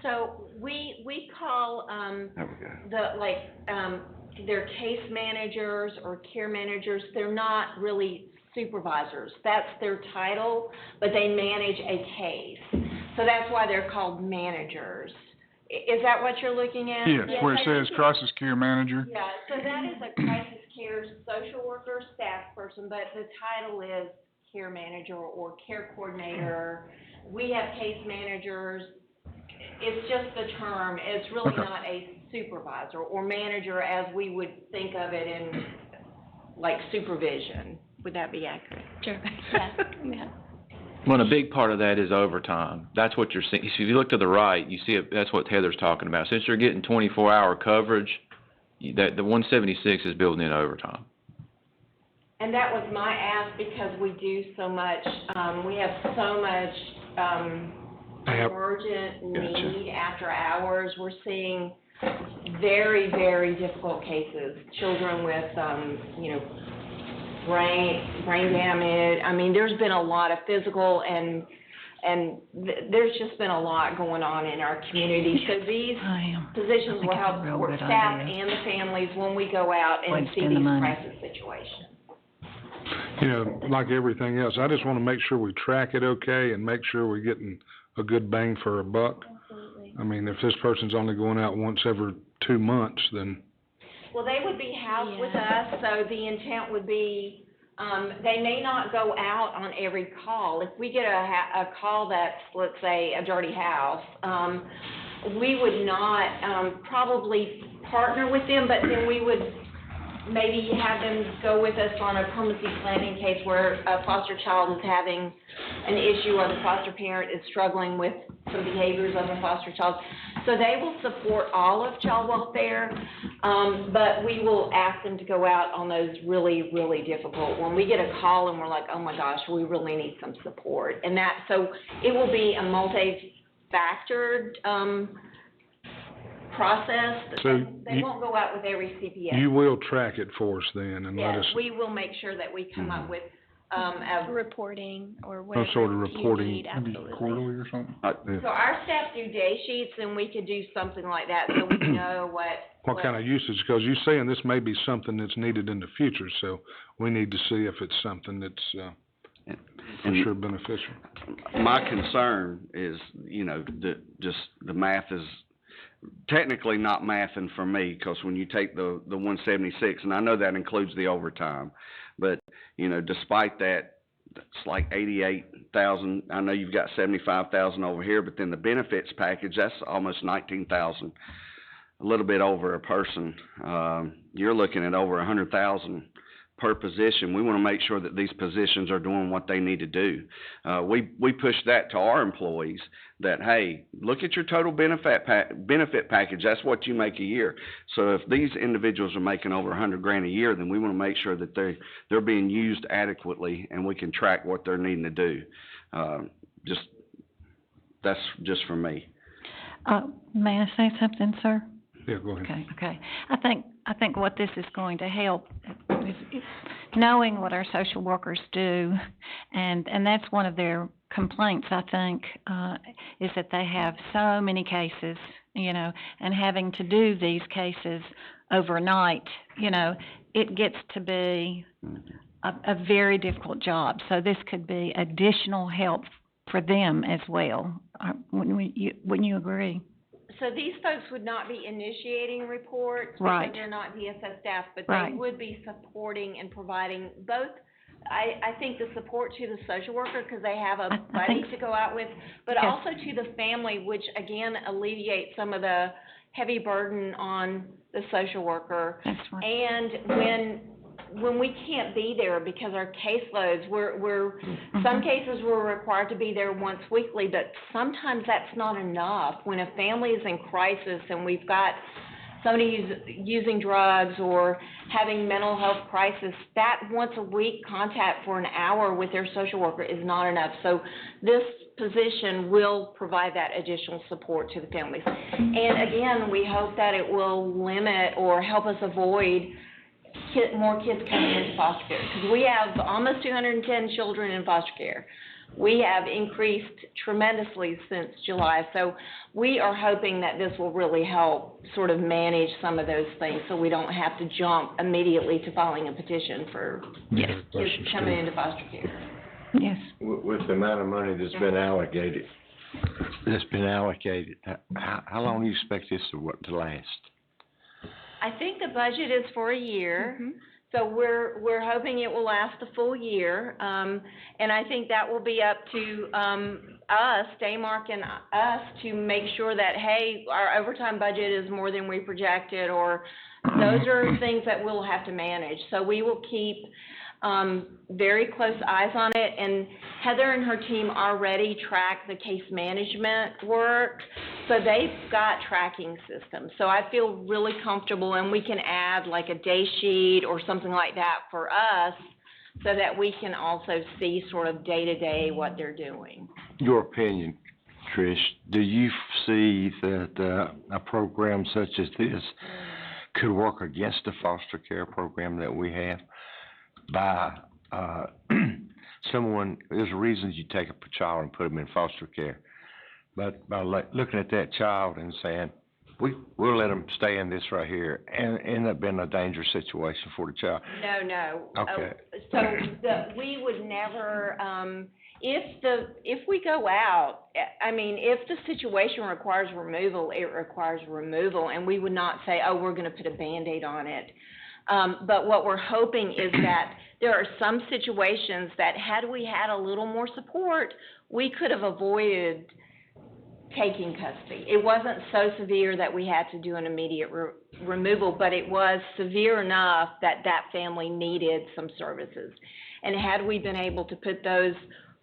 So we call, There we go. they're case managers or care managers. They're not really supervisors. That's their title, but they manage a case. So that's why they're called managers. Is that what you're looking at? Yes, where it says crisis care manager. Yeah, so that is a crisis care social worker, staff person, but the title is care manager or care coordinator. We have case managers. It's just the term. It's really Okay. not a supervisor or manager as we would think of it in, like, supervision. Would that be accurate? Sure. Yes, yeah. Well, a big part of that is overtime. That's what you're seeing. If you look to the right, you see it, that's what Heather's talking about. Since you're getting 24-hour coverage, that the 176 is building in overtime. And that was my ask because we do so much, we have so much, emergent need after hours. We're seeing very, very difficult cases, children with, brain damage. I mean, there's been a lot of physical and And there's just been a lot going on in our community. So these positions will help support staff and the families when we go out and see these crisis situations. Yeah, like everything else, I just wanna make sure we track it okay and make sure we're getting a good bang for our buck. Absolutely. I mean, if this person's only going out once every 2 months, then, Well, they would be housed with us, so the intent would be, they may not go out on every call. If we get a call that's, let's say, a dirty house, we would not, probably partner with them, but then we would maybe have them go with us on a permanency planning case where a foster child is having an issue or the foster parent is struggling with some behaviors of a foster child. So they will support all of child welfare, but we will ask them to go out on those really, really difficult. When we get a call and we're like, oh my gosh, we really need some support. And so it will be a multi-factored, process. So They won't go out with every CPS. you will track it for us then and let Yes, us, we will make sure that we come up with, a Reporting or whatever sort of you reporting. need, Maybe absolutely. quarterly or something? So our staff do day sheets, and we could do something like that, so we know what kind of usage, because you're saying this may be something that's needed in the future, so we need to see if it's something that's, for sure beneficial. My concern is, just the math is technically not mathing for me, because when you take the 176, and I know that includes the overtime, but, despite that, it's like 88,000. I know you've got 75,000 over here, but then the benefits package, that's almost 19,000, a little bit over a person. You're looking at over 100,000 per position. We want to make sure that these positions are doing what they need to do. We push that to our employees that, hey, look at your total benefit package. That's what you make a year. So if these individuals are making over $100,000 a year, then we want to make sure that they're being used adequately and we can track what they're needing to do. That's just for me. May I say something, sir? Yeah, go ahead. Okay. I think what this is going to help is knowing what our social workers do, and that's one of their complaints, I think, is that they have so many cases, and having to do these cases overnight, it gets to be a very difficult job. So this could be additional help for them as well. Wouldn't you agree? So these folks would not be initiating reports Right. because they're not DSS staff, but Right. they would be supporting and providing both. I think the support to the social worker because they have a I buddy think to go out with, but Yes. also to the family, which again alleviates some of the heavy burden on the social worker. That's right. And when we can't be there because our caseloads, some cases we're required to be there once weekly, but sometimes that's not enough. When a family is in crisis and we've got somebody who's using drugs or having mental health crisis, that once a week contact for an hour with their social worker is not enough. So this position will provide that additional support to the families. And again, we hope that it will limit or help us avoid more kids coming into foster care, because we have almost 210 children in foster care. We have increased tremendously since July, so we are hoping that this will really help sort of manage some of those things so we don't have to jump immediately to filing a petition for kids coming into foster care. Yes. With the amount of money that's been allocated, how long do you expect this to last? I think the budget is for a year, so we're hoping it will last the full year. And I think that will be up to us, Daymark and us, to make sure that, hey, our overtime budget is more than we projected, or those are things that we'll have to manage. So we will keep very close eyes on it, and Heather and her team already track the case management work, so they've got tracking systems. So I feel really comfortable, and we can add like a day sheet or something like that for us so that we can also see sort of day-to-day what they're doing. Your opinion, Trish, do you see that a program such as this could work against the foster care program that we have by there's reasons you take a child and put them in foster care. But by looking at that child and saying, we'll let them stay in this right here, and end up being a dangerous situation for the child. No. Okay. We would never, if we go out, if the situation requires removal, it requires removal, and we would not say, oh, we're gonna put a Band-Aid on it. But what we're hoping is that there are some situations that had we had a little more support, we could have avoided taking custody. It wasn't so severe that we had to do an immediate removal, but it was severe enough that that family needed some services. And had we been able to put those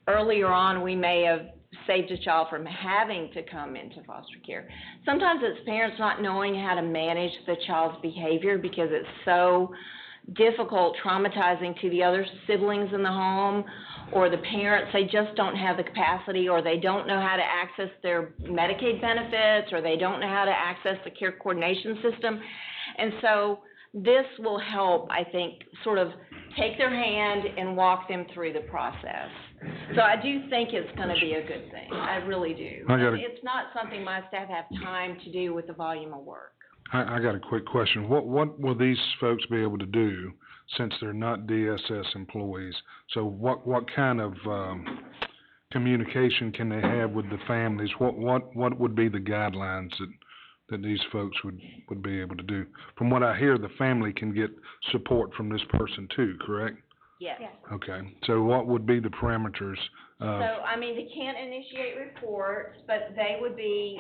earlier on, we may have saved a child from having to come into foster care. Sometimes it's parents not knowing how to manage the child's behavior because it's so difficult, traumatizing to the other siblings in the home, or the parents, they just don't have the capacity, or they don't know how to access their Medicaid benefits, or they don't know how to access the care coordination system. And so this will help, I think, sort of take their hand and walk them through the process. So I do think it's going to be a good thing. I really do. It's not something my staff have time to do with the volume of work. I got a quick question. What will these folks be able to do since they're not DSS employees? So what kind of communication can they have with the families? What would be the guidelines that these folks would be able to do? From what I hear, the family can get support from this person too, correct? Yes. Okay. So what would be the parameters? They can't initiate reports, but they would be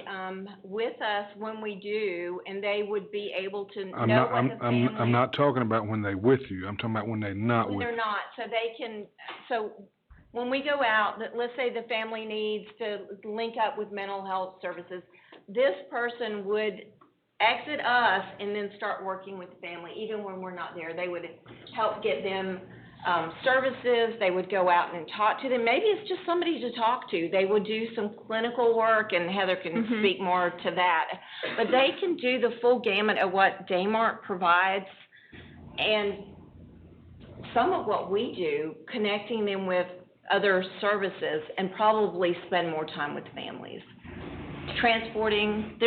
with us when we do, and they would be able to know what the family... I'm not talking about when they're with you. I'm talking about when they're not with you. When they're not. So when we go out, let's say the family needs to link up with mental health services, this person would exit us and then start working with the family, even when we're not there. They would help get them services. They would go out and talk to them. Maybe it's just somebody to talk to. They would do some clinical work, and Heather can speak more to that. But they can do the full gamut of what Daymart provides, and some of what we do, connecting them with other services, and probably spend more time with families. Transporting,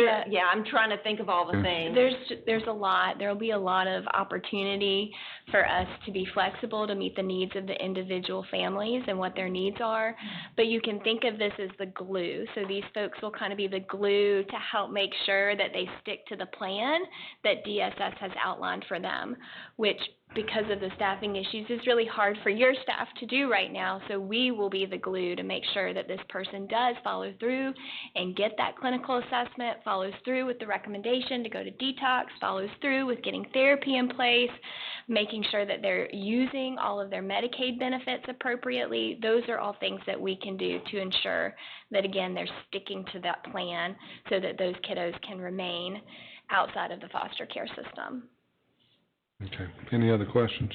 I'm trying to think of all the things. There's a lot. There'll be a lot of opportunity for us to be flexible to meet the needs of the individual families and what their needs are. But you can think of this as the glue. So these folks will kind of be the glue to help make sure that they stick to the plan that DSS has outlined for them, which, because of the staffing issues, is really hard for your staff to do right now. So we will be the glue to make sure that this person does follow through and get that clinical assessment, follows through with the recommendation to go to detox, follows through with getting therapy in place, making sure that they're using all of their Medicaid benefits appropriately. Those are all things that we can do to ensure that, again, they're sticking to that plan so that those kiddos can remain outside of the foster care system. Okay. Any other questions?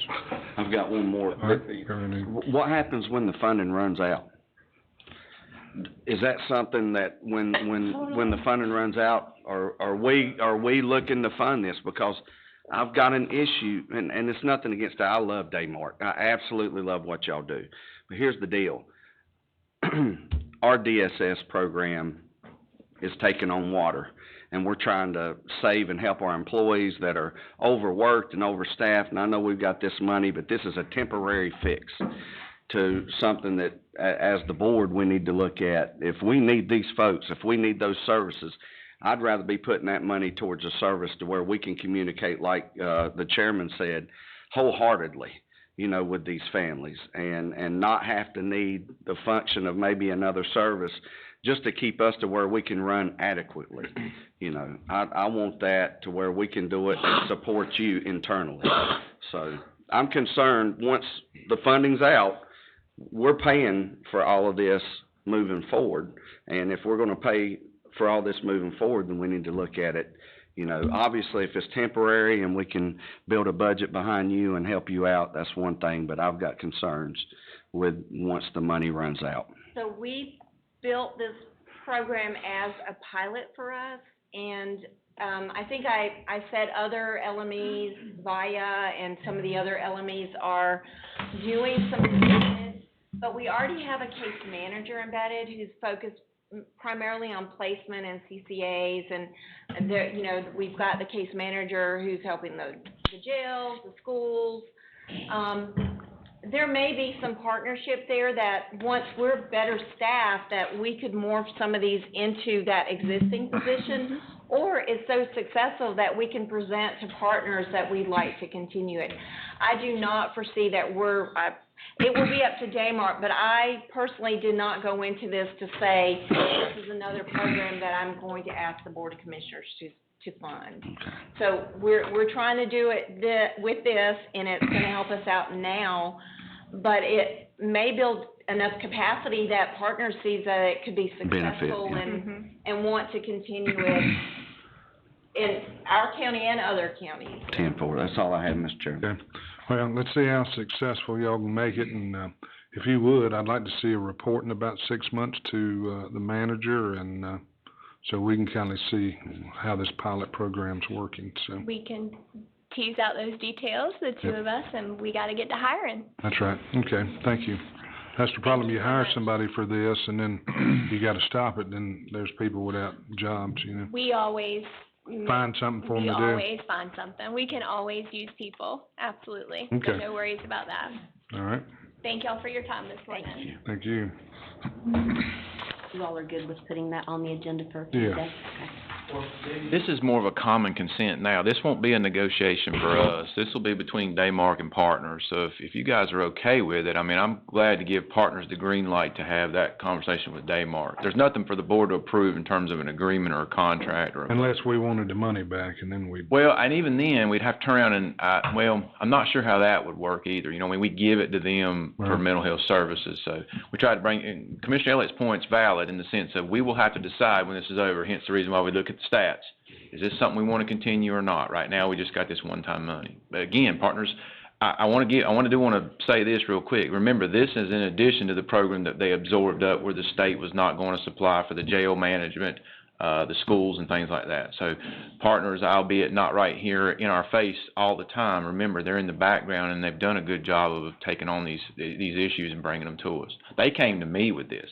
I've got one more. All right. What happens when the funding runs out? Is that something that when the funding runs out, are we looking to fund this? Because I've got an issue, and it's nothing against that. I love Daymart. I absolutely love what y'all do. But here's the deal. Our DSS program is taking on water, and we're trying to save and help our employees that are overworked and overstaffed. And I know we've got this money, but this is a temporary fix to something that, as the board, we need to look at. If we need these folks, if we need those services, I'd rather be putting that money towards a service to where we can communicate, like the chairman said, wholeheartedly, with these families, and not have to need the function of maybe another service just to keep us to where we can run adequately. I want that to where we can do it and support you internally. So I'm concerned once the funding's out, we're paying for all of this moving forward. And if we're going to pay for all this moving forward, then we need to look at it. Obviously, if it's temporary and we can build a budget behind you and help you out, that's one thing. But I've got concerns with once the money runs out. So we built this program as a pilot for us, and I think I said other LMEs, VIA, and some of the other LMEs are doing some assessment, but we already have a case manager embedded who's focused primarily on placement and CCAs, and there, you know, we've got the case manager who's helping the jails, the schools. There may be some partnership there that once we're better staffed, that we could morph some of these into that existing position, or it's so successful that we can present to partners that we'd like to continue it. I do not foresee that it will be up to Daymark, but I personally did not go into this to say, this is another program that I'm going to ask the Board of Commissioners to fund. So we're trying to do it with this, and it's gonna help us out now, but it may build enough capacity that partners sees that it could be successful and want to continue it in our county and other counties. 10-4, that's all I have, Mr. Chairman. Okay. Well, let's see how successful y'all can make it, and, if you would, I'd like to see a report in about 6 months to, the manager, and, so we can kinda see how this pilot program's working, so. We can tease out those details, the two of us, and we gotta get to hiring. That's right, okay, thank you. That's the problem, you hire somebody for this, and then you gotta stop it, then there's people without jobs, you know. We always Find something for them We to do. always find something. We can always use people, absolutely. Okay. So no worries about that. All right, Thank y'all for your time this morning. thank you. You all are good with putting that on the agenda for Yeah. Tuesday? Okay. This is more of a common consent now. This won't be a negotiation for us. This will be between Daymark and partners. So if you guys are okay with it, I mean, I'm glad to give partners the green light to have that conversation with Daymark. There's nothing for the board to approve in terms of an agreement or a contract or a... Unless we wanted the money back, and then we'd. Well, and even then, we'd have to turn around and, I'm not sure how that would work either. You know, I mean, we give it to them for Right. mental health services. So we try to bring, and Commissioner Elliott's point's valid in the sense of we will have to decide when this is over, hence the reason why we look at the stats. Is this something we want to continue or not? Right now, we just got this one-time money. But again, partners, I want to say this real quick. Remember, this is in addition to the program that they absorbed up where the state was not going to supply for the jail management, the schools and things like that. So partners, albeit not right here in our face all the time, remember, they're in the background and they've done a good job of taking on these issues and bringing them to us. They came to me with this.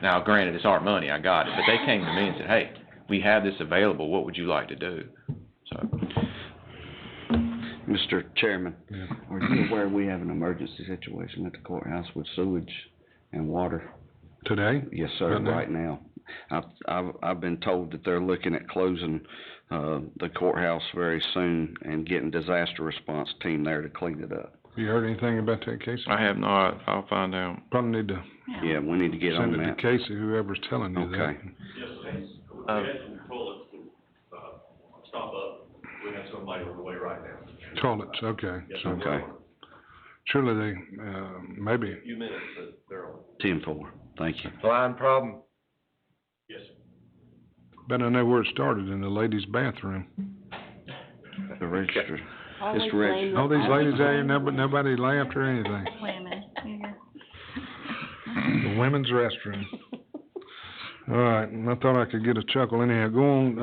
Now, granted, it's our money, I got it, but they came to me and said, hey, we have this available, what would you like to do? So. Mr. Chairman, Yeah. are you aware we have an emergency situation at the courthouse with sewage and water? Today? Yes, sir, Right now? right now. I've been told that they're looking at closing, the courthouse very soon and getting disaster response team there to clean it up. You heard anything about that, Casey? I have not. I'll find out. Probably need to Yeah, we need to get on send it to that. Casey, whoever's telling you that. Okay. Um, Stop up, we have somebody on the way right now. Toilets, okay. So Okay. surely they, maybe, A few minutes, they're on. 10-4, thank you. Line problem? Yes, sir. bet I know where it started, in the ladies' bathroom. The register. Always It's registered. blame All these always ladies out here, blame nobody laughed or anything. Women, yeah. The women's restroom. All right, I thought I could get a chuckle anyhow. Go on,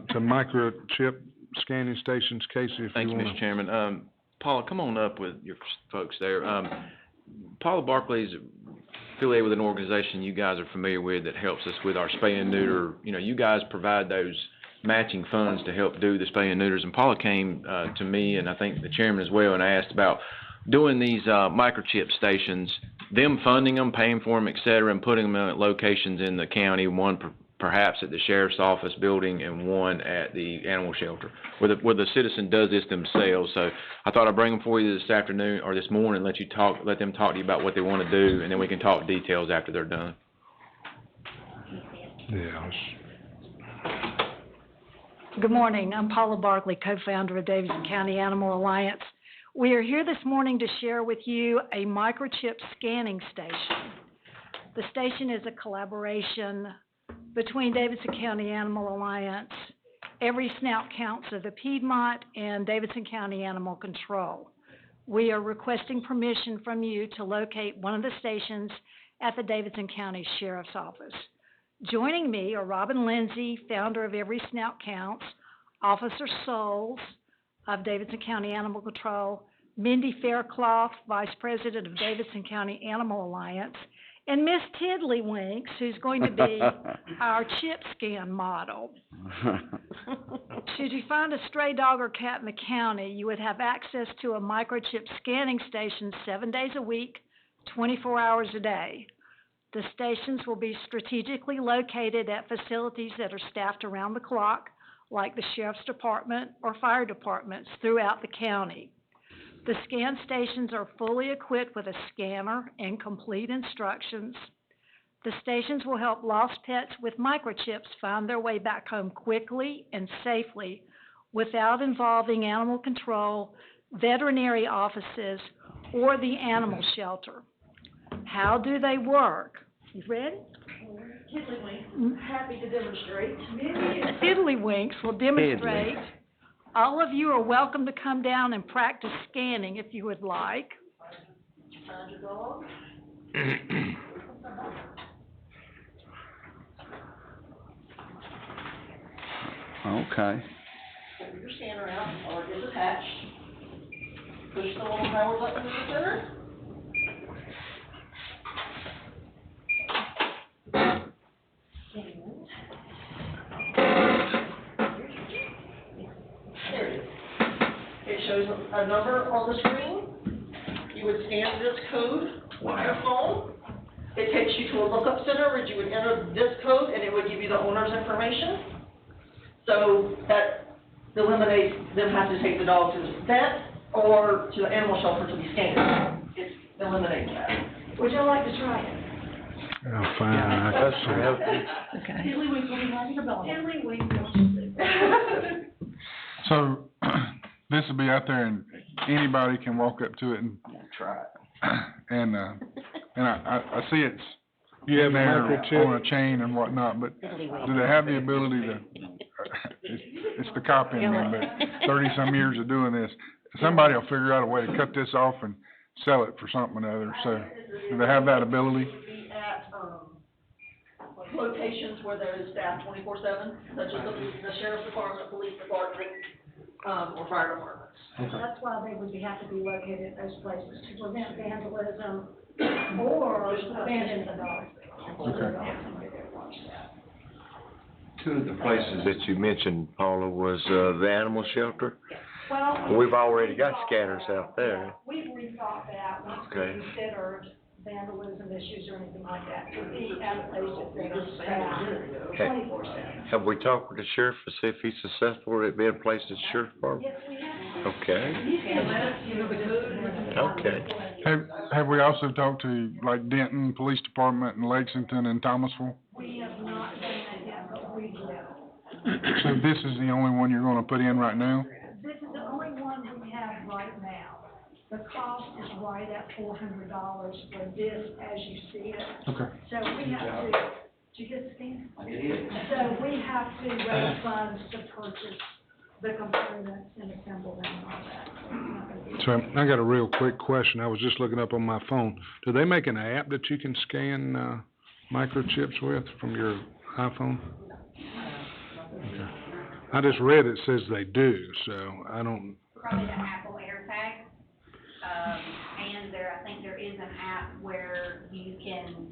to microchip scanning stations, Casey, if Thank you you, wanna. Mr. Chairman. Paula, come on up with your folks there. Paula Barkley's affiliated with an organization you guys are familiar with that helps us with our spay and neuter. You know, you guys provide those matching funds to help do the spay and neuters. And Paula came to me, and I think the chairman as well, and asked about doing these microchip stations, them funding them, paying for them, et cetera, and putting them at locations in the county, one perhaps at the sheriff's office building and one at the animal shelter, where the citizen does this themselves. So I thought I'd bring them for you this afternoon or this morning, let them talk to you about what they want to do, and then we can talk details after they're done. Yeah, Good morning. I'm Paula Barkley, co-founder of Davidson County Animal Alliance. We are here this morning to share with you a microchip scanning station. The station is a collaboration between Davidson County Animal Alliance, Every Snout Counts of the Piedmont, and Davidson County Animal Control. We are requesting permission from you to locate one of the stations at the Davidson County Sheriff's Office. Joining me are Robin Lindsay, founder of Every Snout Counts, Officer Souls of Davidson County Animal Control, Mindy Faircloth, Vice President of Davidson County Animal Alliance, and Miss Tiddlywinks, who's going to be our chip scan model. Should you find a stray dog or cat in the county, you would have access to a microchip scanning station 7 days a week, 24 hours a day. The stations will be strategically located at facilities that are staffed around the clock, like the Sheriff's Department or fire departments throughout the county. The scan stations are fully equipped with a scanner and complete instructions. The stations will help lost pets with microchips find their way back home quickly and safely without involving animal control, veterinary offices, or the animal shelter. How do they work? You ready? Tiddlywinks, happy to demonstrate. Tiddlywinks will demonstrate. All of you are welcome to come down and practice scanning if you would like. Find your dog. Okay. Pull your scanner out, or it is attached. Push the little power button in the center. There it is. It shows a number on the screen. You would scan this code with your phone. It takes you to a lookup center where you would enter this code and it would give you the owner's information. So that eliminates them having to take the dog to the vet or to the animal shelter to be scanned. It eliminates that. Would you like to try it? Oh, fine. Okay. Tiddlywinks will be happy to belong. Tiddlywinks. So, this will be out there and anybody can walk up to it and, Try it. and I see it's You have in a there microchip? on a chain and whatnot, but do they have the ability to, it's the cop in me, but 30-some years of doing this, somebody will figure out a way to cut this off and sell it for something or other, so, do they have that ability? Be at, locations where there is staff 24/7, such as the sheriff's department, police department, or fire departments. That's why they would have to be located at those places to prevent vandalism or abandon the dogs. Two of the places that you mentioned, Paula, was, the animal shelter. Well, We've already got scanners out there. we've rethought that once we Okay. considered vandalism issues or anything like that, to be at a place that is staffed Okay. 24/7. Have we talked with the sheriff to see if he's successful at being placed at the sheriff's department? Yes, we have. Okay, You can let us, the code. okay. Have we also talked to, like, Denton Police Department and Lexington and Thomasville? We have not done that yet, but we will. So this is the only one you're gonna put in right now? This is the only one we have right now. The cost is right at $400 for this as you see it. Okay. So we have to, did you get the scan? So we have to raise funds to purchase the components and assemble them and all that. So it's not gonna be- So I got a real quick question. I was just looking up on my phone. Do they make an app that you can scan, microchips with from your iPhone? Okay. I just read it says they do, so I don't, Probably the Apple AirTag. And I think there is an app where you can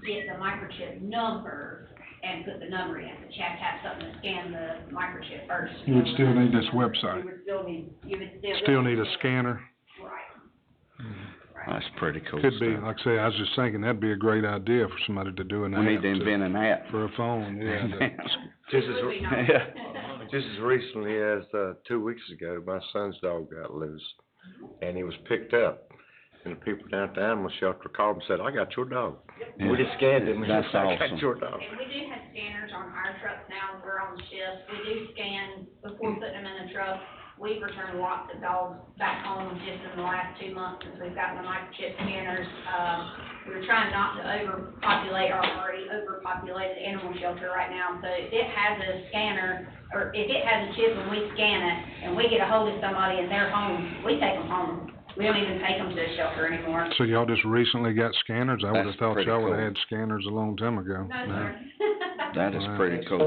get the microchip number and put the number in, but you have to have something to scan the microchip first. You would still need this website. You would still need a scanner. Right. That's pretty cool Could be, stuff. like I say, I was just thinking that'd be a great idea for somebody to do an app. We need to invent an app. For a phone, yeah. Just as, yeah, just as recently as, 2 weeks ago, my son's dog got loose, and he was picked up. And the people down at the animal shelter called and said, "I got your dog." Yeah. We just scanned him, and That's said, "I awesome. got your dog." And we do have scanners on our trucks now, when we're on shift. We do scan before putting them in the truck. We've returned lots of dogs back home just in the last 2 months since we've gotten the microchip scanners. We're trying not to overpopulate our already overpopulated animal shelter right now. So if it has a scanner, or if it has a chip and we scan it, and we get a hold of somebody in their home, we take them home. We don't even take them to the shelter anymore. So y'all just recently got scanners? I would've That's thought pretty y'all would've cool. had scanners a long time ago. No, sir. That is Wow. pretty cool.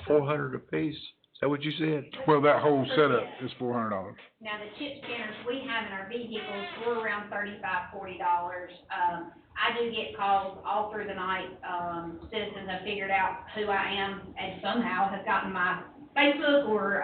400 apiece. Is that what you said? Well, that whole setup is $400. Now, the chip scanners we have in our vehicles, we're around $35, $40. I do get calls all through the night. Citizens have figured out who I am and somehow have gotten my Facebook or,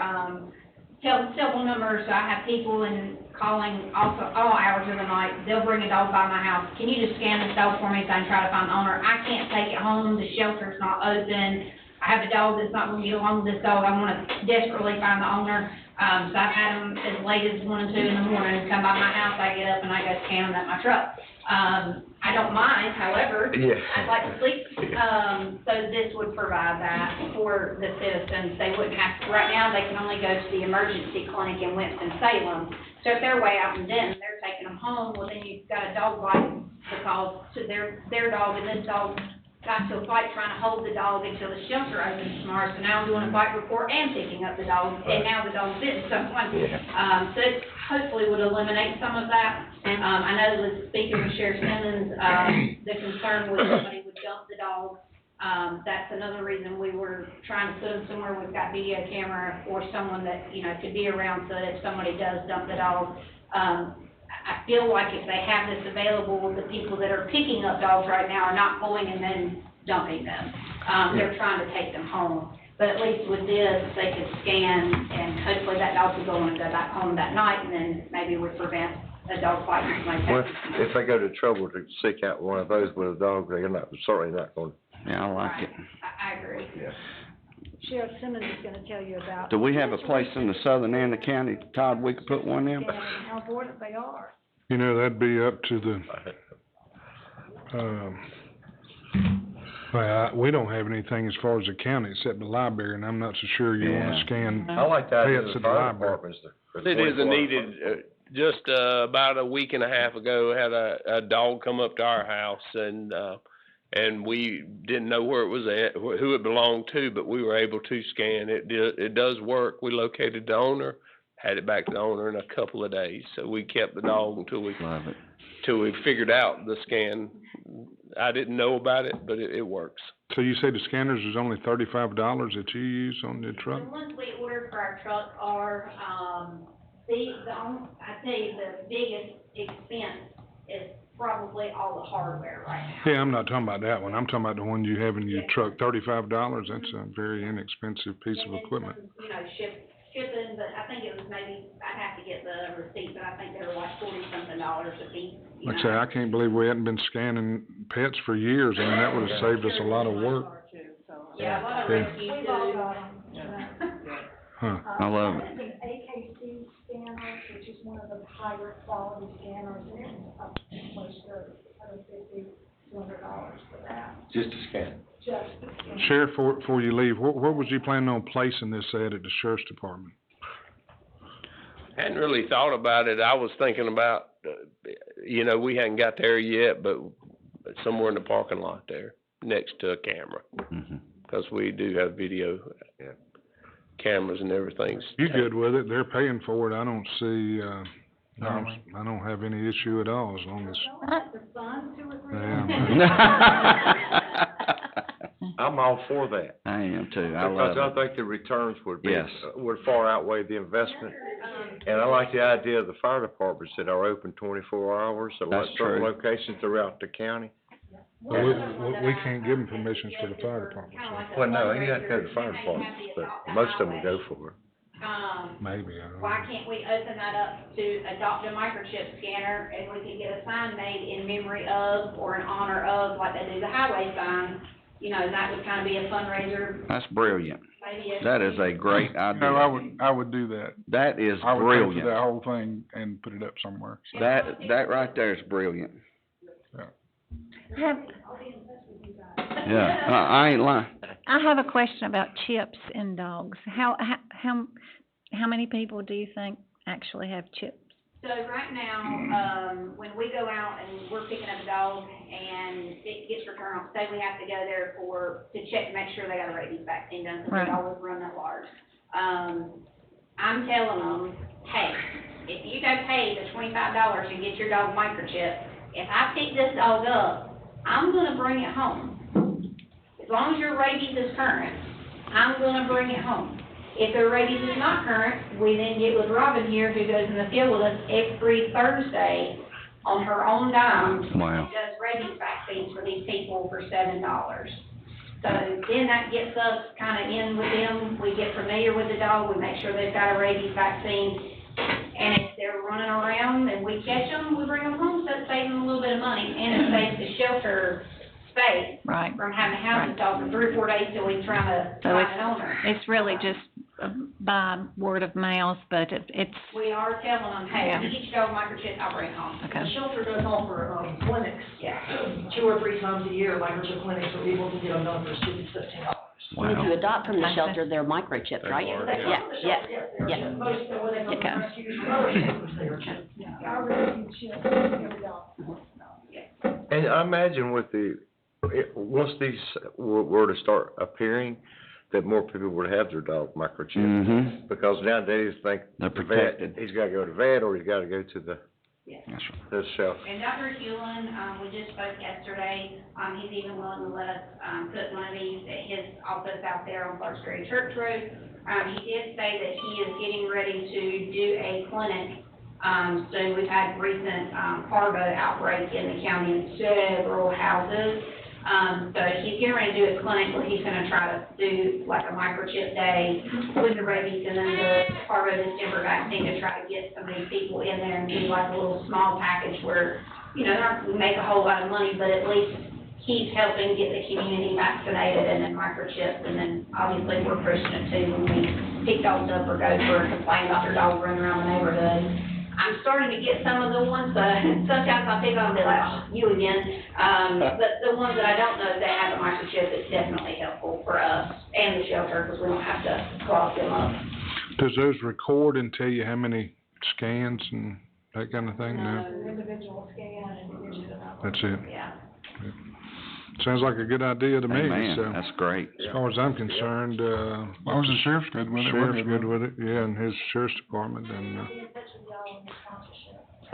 cell numbers. So I have people calling also all hours of the night. They'll bring a dog by my house. Can you just scan this dog for me so I can try to find the owner? I can't take it home. The shelter's not open. I have a dog that's not gonna get along with this dog. I wanna desperately find the owner. So I've had them as late as 1 and 2 in the morning come by my house. I get up and I go scan them at my truck. I don't mind, however, I'd like to sleep. So this would provide that for the citizens. They wouldn't have to, right now, they can only go to the emergency clinic in Winston-Salem. So if they're way out in Denton, they're taking them home, well, then you've got a dog bite because to their dog, and this dog got to a fight trying to hold the dog until the shelter opens tomorrow. So now I'm doing a fight report and picking up the dog, and now the dog's bitten someone. So it hopefully would eliminate some of that. I know with speaking with Sheriff Simmons, the concern was somebody would dump the dog. That's another reason we were trying to put them somewhere we've got video camera or someone that, you know, could be around so that if somebody does dump the dog, I feel like if they have this available, the people that are picking up dogs right now are not going and then dumping them. They're trying to take them home. But at least with this, they could scan and hopefully that dog could go and go back home that night and then maybe would prevent a dog fight or something like Well, that. if they go to trouble to seek out one of those with a dog, they're certainly not gonna. Yeah, I like Right. it. I agree. Yeah. Sheriff Simmons is gonna tell you about. Do we have a place in the southern end of the county, Todd, we could put one in? And how important they are. You know, that'd be up to the, we don't have anything as far as the county except the library, and I'm not so sure you wanna Yeah. scan I like that idea of pets the at the fire library. departments. It isn't needed. Just, about a week and a half ago, had a dog come up to our house and we didn't know where it was at, who it belonged to, but we were able to scan. It does work. We located the owner, had it back to the owner in a couple of days. So we kept the dog until we figured out the scan. I didn't know about it, but it works. So you say the scanners is only $35 that you use on your truck? The ones we ordered for our truck are, I tell you, the biggest expense is probably all the hardware right now. Yeah, I'm not talking about that one. I'm talking about the one you have in your truck, $35. That's a very inexpensive piece of equipment. You know, shipping, but I think it was maybe, I'd have to get the receipt, but I think they were like $40-something a piece. Like I say, I can't believe we hadn't been scanning pets for years. I mean, that would've saved us a lot of work. Yeah, a lot of Yeah. rescue We've all too. got them. Huh. I love it. It's an AKC scanner, which is one of the higher quality scanners, and it's up close to $150, $200 for that, Just a scan. just the scanner. Sheriff, before you leave, where was you planning on placing this at the sheriff's department? Hadn't really thought about it. I was thinking about, we hadn't got there yet, but somewhere in the parking lot there, next to a camera. Mm-hmm. Because we do have video cameras and everything. You good with it? They're paying for it. I don't see, I don't have any issue at all as long as, The fun to agree. yeah. I'm all for that. I am too, I love Because it. I think the returns would be, Yes. would far outweigh the investment. And I like the idea of the fire departments that are open 24 hours, so That's like certain true. locations throughout the county. Well, we can't give them permissions for the fire department, so Well, no, you have to go to the fire departments, but most of them will go for it. maybe, I don't know. Why can't we open that up to adopt a microchip scanner and we can get a sign made in memory of or in honor of, like they do the highway sign? You know, that would kind of be a fundraiser, That's brilliant. maybe a. That is a great idea. No, I would do that. That is I would pay for brilliant. that whole thing and put it up somewhere. So, That right there is brilliant. Yeah, I ain't lying. I have a question about chips in dogs. How many people do you think actually have chips? So right now, when we go out and we're picking up a dog and it gets returned, say we have to go there to check to make sure they got a rabies vaccine done, because Right. we always run that large. I'm telling them, hey, if you go pay the $25 and get your dog microchip, if I pick this dog up, I'm gonna bring it home. As long as your rabies is current, I'm gonna bring it home. If their rabies is not current, we then get with Robin here, who goes in the field with us every Thursday on her own dime. Wow. And does rabies vaccines for these people for $7. So then that gets us kind of in with them. We get familiar with the dog, we make sure they've got a rabies vaccine. And if they're running around and we catch them, we bring them home, so it saves them a little bit of money. And it saves the shelter space Right. from having to house the dog for 3 or 4 days till we try to So find an owner. it's really just by word of mouth, but it's, We are telling them, hey, Yeah. each dog microchip, I'll bring it home. okay. The shelter does offer, clinics, Yeah. 2 or 3 times a year, microchip clinics are able to get them done for $15. Wow. If you adopt from the Okay. shelter, they're microchipped, right? They are, They Yeah, come from the yeah, shelter, yes, yeah. they're most, when they come Okay. from rescues from other shelters, they are chipped. Yeah, I really do chip every dog. And I imagine with once these were to start appearing, that more people would have their dog microchipped. Mm-hmm. Because nowadays, think They're the vet, protected. he's gotta go to vet, or he's gotta go to the Yes. That's right. the shelter. And Dr. Hewlin, we just spoke yesterday, he's even willing to let us, put one of these at his office out there on Clark Street Church Road. He did say that he is getting ready to do a clinic, soon. We've had recent, parvo outbreak in the county in several houses. So he's getting ready to do a clinic where he's gonna try to do like a microchip day with the rabies and then the parvo distemper vaccine to try to get some of these people in there and do like a little small package where, you know, they're not gonna make a whole lot of money, but at least he's helping get the community vaccinated and then microchipped, and then obviously we're pushing it too when we pick dogs up or go for a complaint about their dog running around the neighborhood. I'm starting to get some of the ones, but sometimes I pick on them and be like, oh, you again. But the ones that I don't know that have a microchip, it's definitely helpful for us and the shelter, because we don't have to clog them up. Does those record and tell you how many scans and that kind of thing? No? Individual scan and it gives you the number. That's it. Yeah. Sounds like a good idea to me, Man, so. that's great. As far as I'm concerned, As long as the sheriff's good with it, we're sheriff's good with it, yeah, and his sheriff's department, and,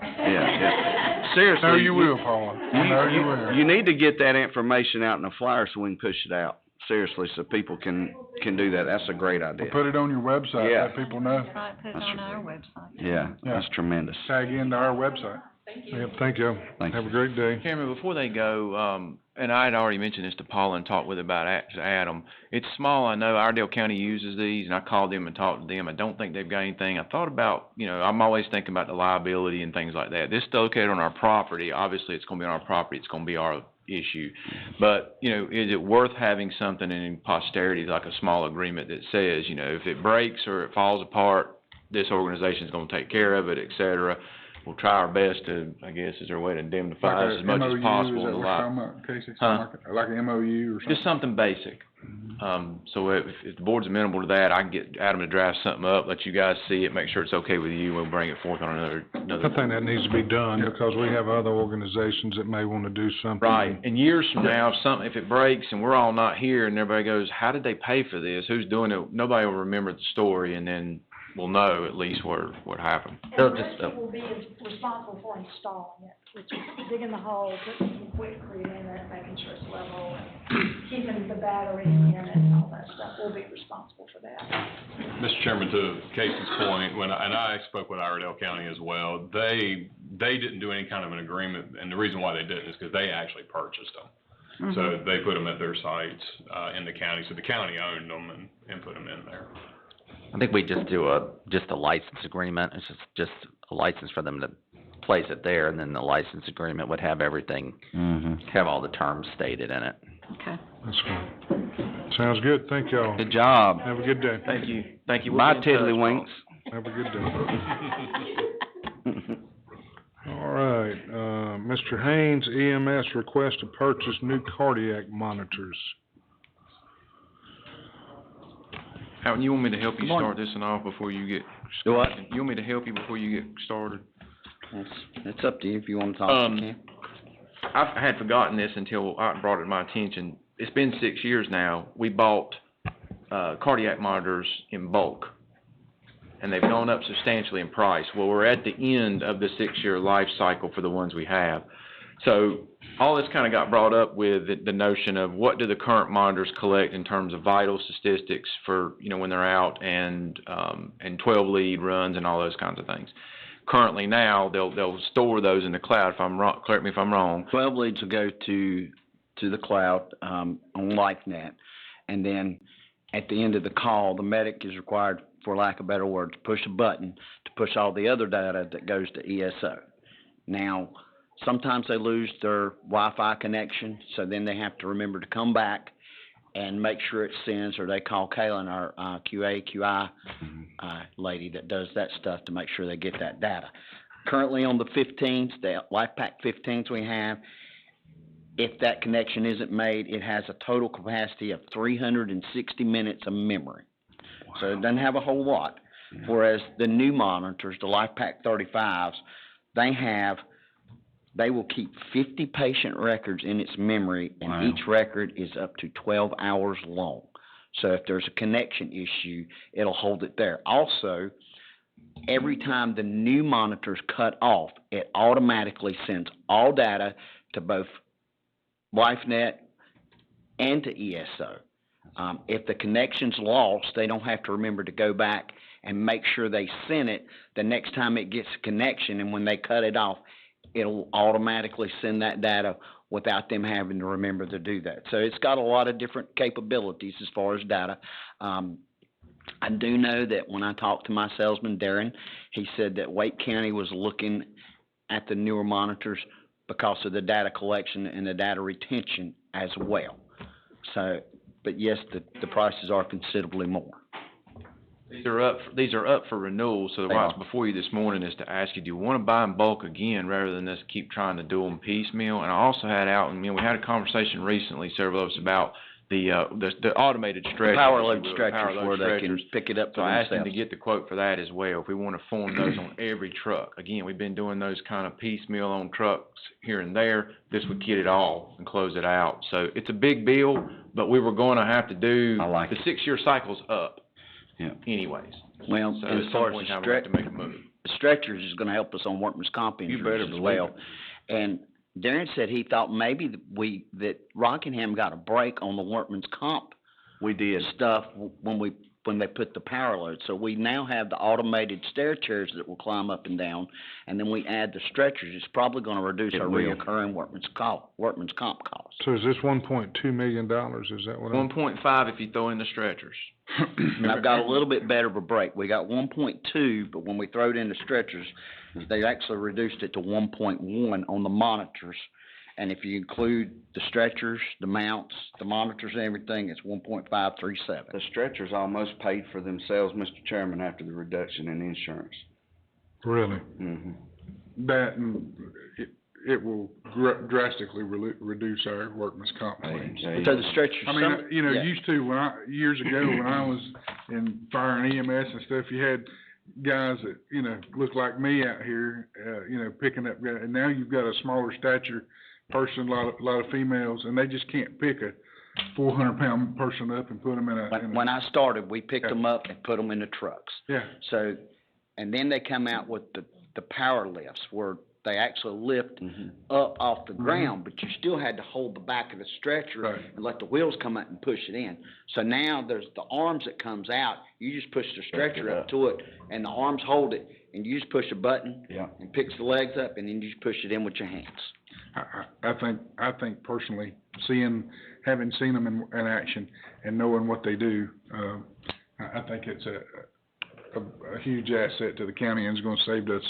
Yeah. Seriously. No, you will, Paula. No, you will. You need to get that information out in a flyer so we can push it out. Seriously, so people can do that. That's a great Or idea. put it on your website, Yeah. let people know. Right, put it That's on right. our website. Yeah, Yeah. that's tremendous. Tag into our website. yep, thank you. Thank Have you. a great day. Cameron, before they go, and I had already mentioned this to Paula and talked with about Adam. It's small, I know Iredell County uses these, and I called them and talked to them. I don't think they've got anything. I thought about, you know, I'm always thinking about the liability and things like that. This is located on our property. Obviously, it's gonna be on our property. It's gonna be our issue. But, you know, is it worth having something in posterity, like a small agreement that says, you know, if it breaks or it falls apart, this organization's gonna take care of it, et cetera. We'll try our best to, I guess, is there a way to indemnify us as much as possible in the life. Casey? Huh? Like an MOU or something? Just something basic. So if the board's amenable to that, I can get Adam to draft something up, let you guys see it, make sure it's okay with you, we'll bring it forth on another. I think that needs to be done, because we have other organizations that may wanna do something. Right, and years from now, if it breaks and we're all not here and everybody goes, how did they pay for this? Who's doing it? Nobody will remember the story, and then we'll know at least what happened. And the rescue will be responsible for installing it, which is digging the hole, putting some quickcrete in it, making sure it's level, and keeping the battery in it and all that stuff. We'll be responsible for that. Mr. Chairman, to Casey's point, and I spoke with Iredell County as well, they didn't do any kind of an agreement, and the reason why they didn't is because they actually purchased them. So they put them at their sites, in the county, so the county owned them and put them in there. I think we just do a license agreement. It's just a license for them to place it there, and then the license agreement would have everything, have all the terms stated in it. Okay. That's fine. Sounds good, thank y'all. Good job. Have a good day. Thank you. Thank you. Bye, tiddlywinks. Have a good day. All right, Mr. Haynes, EMS request to purchase new cardiac monitors. Howard, you want me to help you Good morning. start this and off before you get? Do what? You want me to help you before you get started? It's up to you. If you wanna talk, you can. I had forgotten this until Art brought it to my attention. It's been 6 years now. We bought, cardiac monitors in bulk, and they've gone up substantially in price. Well, we're at the end of the 6-year life cycle for the ones we have. So, all this kinda got brought up with the notion of what do the current monitors collect in terms of vital statistics for, when they're out and 12 lead runs and all those kinds of things. Currently now, they'll store those in the cloud, if I'm wrong, correct me if I'm wrong. 12 leads will go to the cloud, on LifeNet. And then at the end of the call, the medic is required, for lack of better words, to push a button to push all the other data that goes to ESO. Now, sometimes they lose their Wi-Fi connection, so then they have to remember to come back and make sure it sends, or they call Kaylin, our QA, lady that does that stuff to make sure they get that data. Currently on the 15s, the LifePak 15s we have, if that connection isn't made, it has a total capacity of 360 minutes of memory. Wow. So it doesn't have a whole lot. Yeah. Whereas the new monitors, the LifePak 35s, they will keep 50 patient records in its memory, and wow. Each record is up to 12 hours long. So if there's a connection issue, it'll hold it there. Also, every time the new monitor's cut off, it automatically sends all data to both LifeNet and to ESO. If the connection's lost, they don't have to remember to go back and make sure they send it the next time it gets a connection, and when they cut it off, it'll automatically send that data without them having to remember to do that. So it's got a lot of different capabilities as far as data. I do know that when I talked to my salesman, Darren, he said that Wake County was looking at the newer monitors because of the data collection and the data retention as well. So, but yes, the prices are considerably more. These are up for renewal, so what's before you this morning is to ask you, do you want to buy in bulk again rather than just keep trying to do them piecemeal? And I also had out, and we had a conversation recently, several of us, about the automated stretchers. Power load stretchers where they can pick it up for themselves. So I asked them to get the quote for that as well, if we want to form those on every truck. Again, we've been doing those kind of piecemeal on trucks here and there. This would kit it all and close it out. So it's a big bill, but we were going to have to do, the 6-year cycle's up. Yeah. Anyways. Well, so as far as the stretchers is going to help us on workman's comp injuries as well. And Darren said he thought maybe that Rockingham got a break on the workman's comp. We did stuff when they put the power load. So we now have the automated stair chairs that will climb up and down, and then we add the stretchers. It's probably going to reduce our reoccurring workman's comp costs. So is this $1.2 million? Is that what? 1.5 if you throw in the stretchers. And I've got a little bit better of a break. We got 1.2, but when we throw it in the stretchers, they actually reduced it to 1.1 on the monitors. And if you include the stretchers, the mounts, the monitors and everything, it's 1.537. The stretchers almost paid for themselves, Mr. Chairman, after the reduction in insurance. Really? Mm-hmm. That, and it will drastically reduce our workman's comp claims. So the stretchers. I mean, used to, years ago when I was in fire and EMS and stuff, you had guys that, look like me out here, picking up, and now you've got a smaller stature person, a lot of females, and they just can't pick a 400-pound person up and put them in a... When I started, we picked them up and put them in the trucks. Yeah. So, and then they come out with the power lifts where they actually lift up off the ground, but you still had to hold the back of the stretcher and let the wheels come out and push it in. So now there's the arms that comes out. You just push the stretcher up to it, and the arms hold it, and you just push a button and picks the legs up, and then you just push it in with your hands. I think personally, having seen them in action and knowing what they do, I think it's a huge asset to the county, and it's going to save us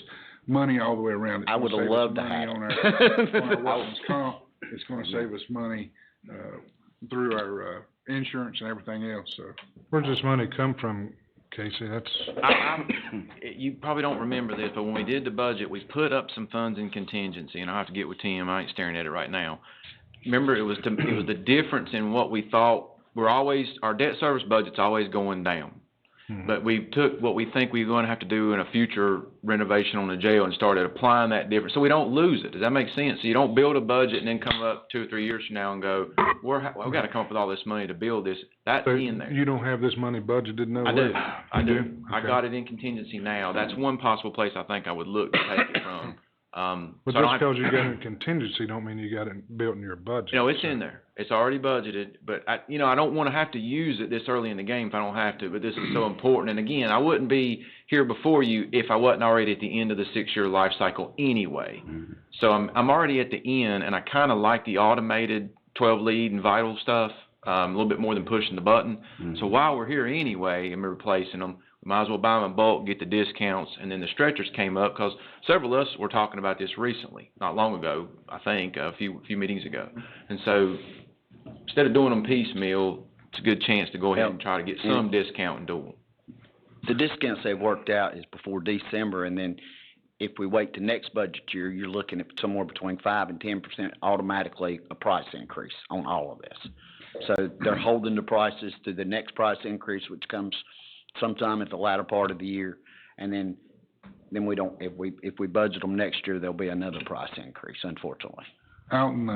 money all the way around. I would have loved to have on our workman's comp. It's going to save us money through our insurance and everything else. So, where does this money come from, Casey? You probably don't remember this, but when we did the budget, we put up some funds in contingency, and I have to get with Tim. I ain't staring at it right now. Remember, it was the difference in what we thought. Our debt service budget's always going down. But we took what we think we're going to have to do in a future renovation on the jail and started applying that difference, so we don't lose it. Does that make sense? So you don't build a budget and then come up 2 or 3 years from now and go, we've got to come up with all this money to build this. That's in there. You don't have this money budgeted nowhere? I do. Okay. I got it in contingency now. That's one possible place I think I would look to take it from. But so I don't just have- because you got it in contingency don't mean you got it built in your budget. You know, it's in there. It's already budgeted, but I don't wanna have to use it this early in the game if I don't have to, but this is so important. And again, I wouldn't be here before you if I wasn't already at the end of the 6-year life cycle anyway. So I'm already at the end, and I kinda like the automated 12 lead and vital stuff, a little bit more than pushing the button. So while we're here anyway, and we're replacing them, we might as well buy them in bulk, get the discounts, and then the stretchers came up, cause several of us were talking about this recently, not long ago, I think, a few meetings ago. And so, instead of doing them piecemeal, it's a good chance to go ahead and try to get some discount and do them. The discounts they've worked out is before December, and then if we wait to next budget year, you're looking at somewhere between 5 and 10% automatically a price increase on all of this. So they're holding the prices to the next price increase, which comes sometime at the latter part of the year, and then we don't, if we budget them next year, there'll be another price increase, unfortunately. Alton,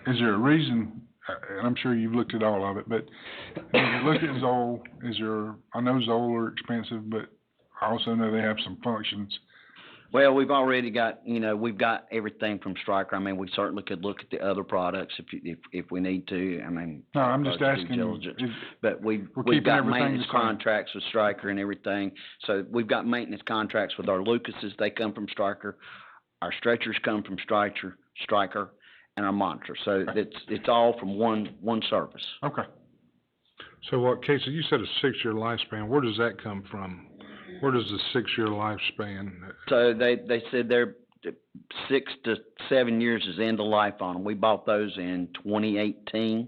is there a reason, and I'm sure you've looked at all of it, but when you look at Zoll, I know Zoll are expensive, but I also know they have some functions. Well, we've already got, we've got everything from Stryker. I mean, we certainly could look at the other products if we need to. I mean, No, I'm just asking, but we've keeping got everything maintenance the same. contracts with Stryker and everything. So we've got maintenance contracts with our Lucases. They come from Stryker. Our stretchers come from Stryker, and our monitors. So it's all from one service. Okay. So what, Casey, you said a 6-year lifespan. Where does that come from? Where does the 6-year lifespan? So they said they're 6 to 7 years is end of life on them. We bought those in 2018.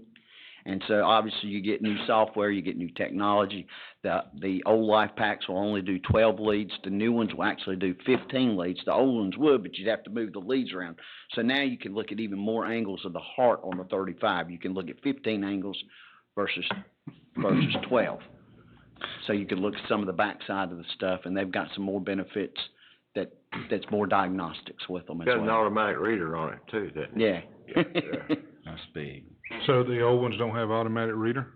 And so obviously you get new software, you get new technology. The old life packs will only do 12 leads. The new ones will actually do 15 leads. The old ones would, but you'd have to move the leads around. So now you can look at even more angles of the heart on the 35. You can look at 15 angles versus 12. So you can look at some of the backside of the stuff, and they've got some more benefits that's more diagnostics with them as well. Got an automatic reader on it too, doesn't it? Yeah. That's big. So the old ones don't have automatic reader?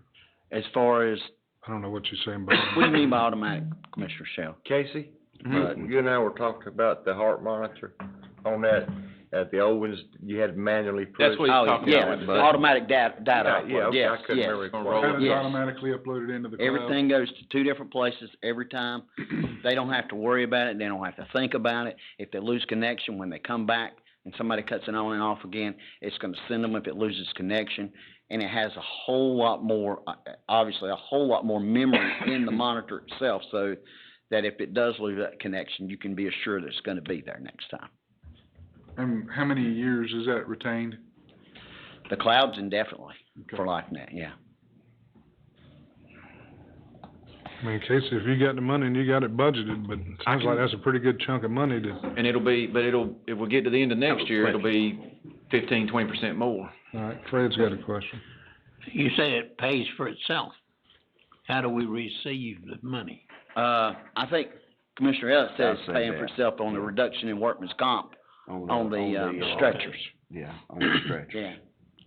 As far as, I don't know what you're saying about what do you mean by automatic, Commissioner Shell? Casey, you and I were talking about the heart monitor on that. At the old ones, you had to manually put. That's what he's talking about. Yeah, automatic data upload. Yeah, okay, Yes, I couldn't yes. remember. That is Yes. automatically uploaded into the cloud. Everything goes to 2 different places every time. They don't have to worry about it. They don't have to think about it. If they lose connection, when they come back and somebody cuts it on and off again, it's going to send them if it loses connection. And it has a whole lot more, obviously, a whole lot more memory in the monitor itself, so that if it does lose that connection, you can be assured that it's going to be there next time. And how many years is that retained? The cloud's indefinitely for LifeNet, yeah. I mean, Casey, if you got the money and you got it budgeted, but it sounds like that's a pretty good chunk of money to. And if we get to the end of next year, it'll be 15-20% more. All right, Fred's got a question. You say it pays for itself. How do we receive the money? I think Commissioner Ellis says I'll it's say paying for that. itself on the reduction in workman's comp on the stretchers. Yeah, on the stretcher. Yeah.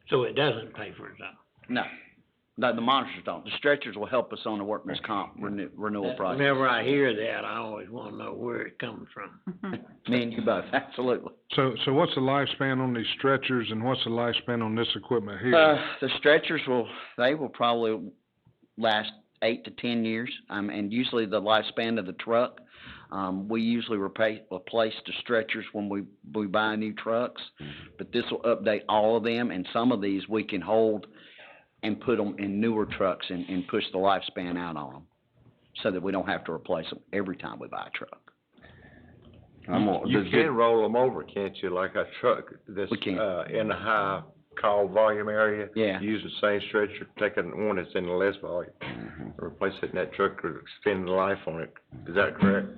So it doesn't pay for itself? No, the monitors don't. The stretchers will help us on the workman's comp renewal process. Whenever I hear that, I always want to know where it comes from. Me and you both, absolutely. So what's the lifespan on these stretchers and what's the lifespan on this equipment here? The stretchers will probably last 8 to 10 years, and usually the lifespan of the truck. We usually replace the stretchers when we buy new trucks, but this will update all of them, and some of these we can hold and put them in newer trucks and push the lifespan out on them, so that we don't have to replace them every time we buy a truck. You can roll them over, can't you, like a truck that's, We can. In the high call volume area? Yeah. Use the same stretcher, take one that's in the less volume, replace it in that truck or extend the life on it. Is that correct?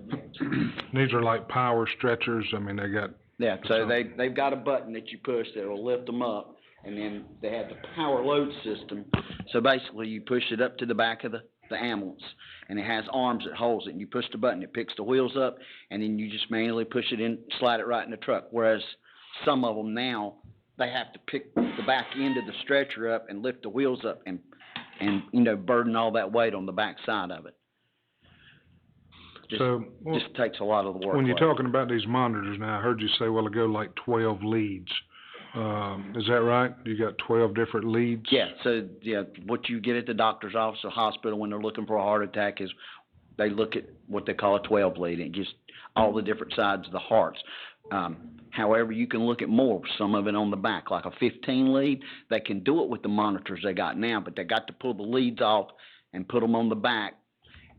These are like power stretchers. I mean, they got. Yeah, so they've got a button that you push that will lift them up, and then they have the power load system. So basically, you push it up to the back of the ambulance, and it has arms that holds it, and you push the button, it picks the wheels up, and then you just manually push it in, slide it right in the truck. Whereas some of them now, they have to pick the back end of the stretcher up and lift the wheels up and burden all that weight on the back side of it. So, Just takes a lot of the work. when you're talking about these monitors now, I heard you say a while ago like 12 leads. Is that right? You got 12 different leads? Yeah, so, what you get at the doctor's office or hospital when they're looking for a heart attack is they look at what they call a 12 lead, and it gives all the different sides of the hearts. However, you can look at more, some of it on the back, like a 15 lead. They can do it with the monitors they got now, but they got to pull the leads off and put them on the back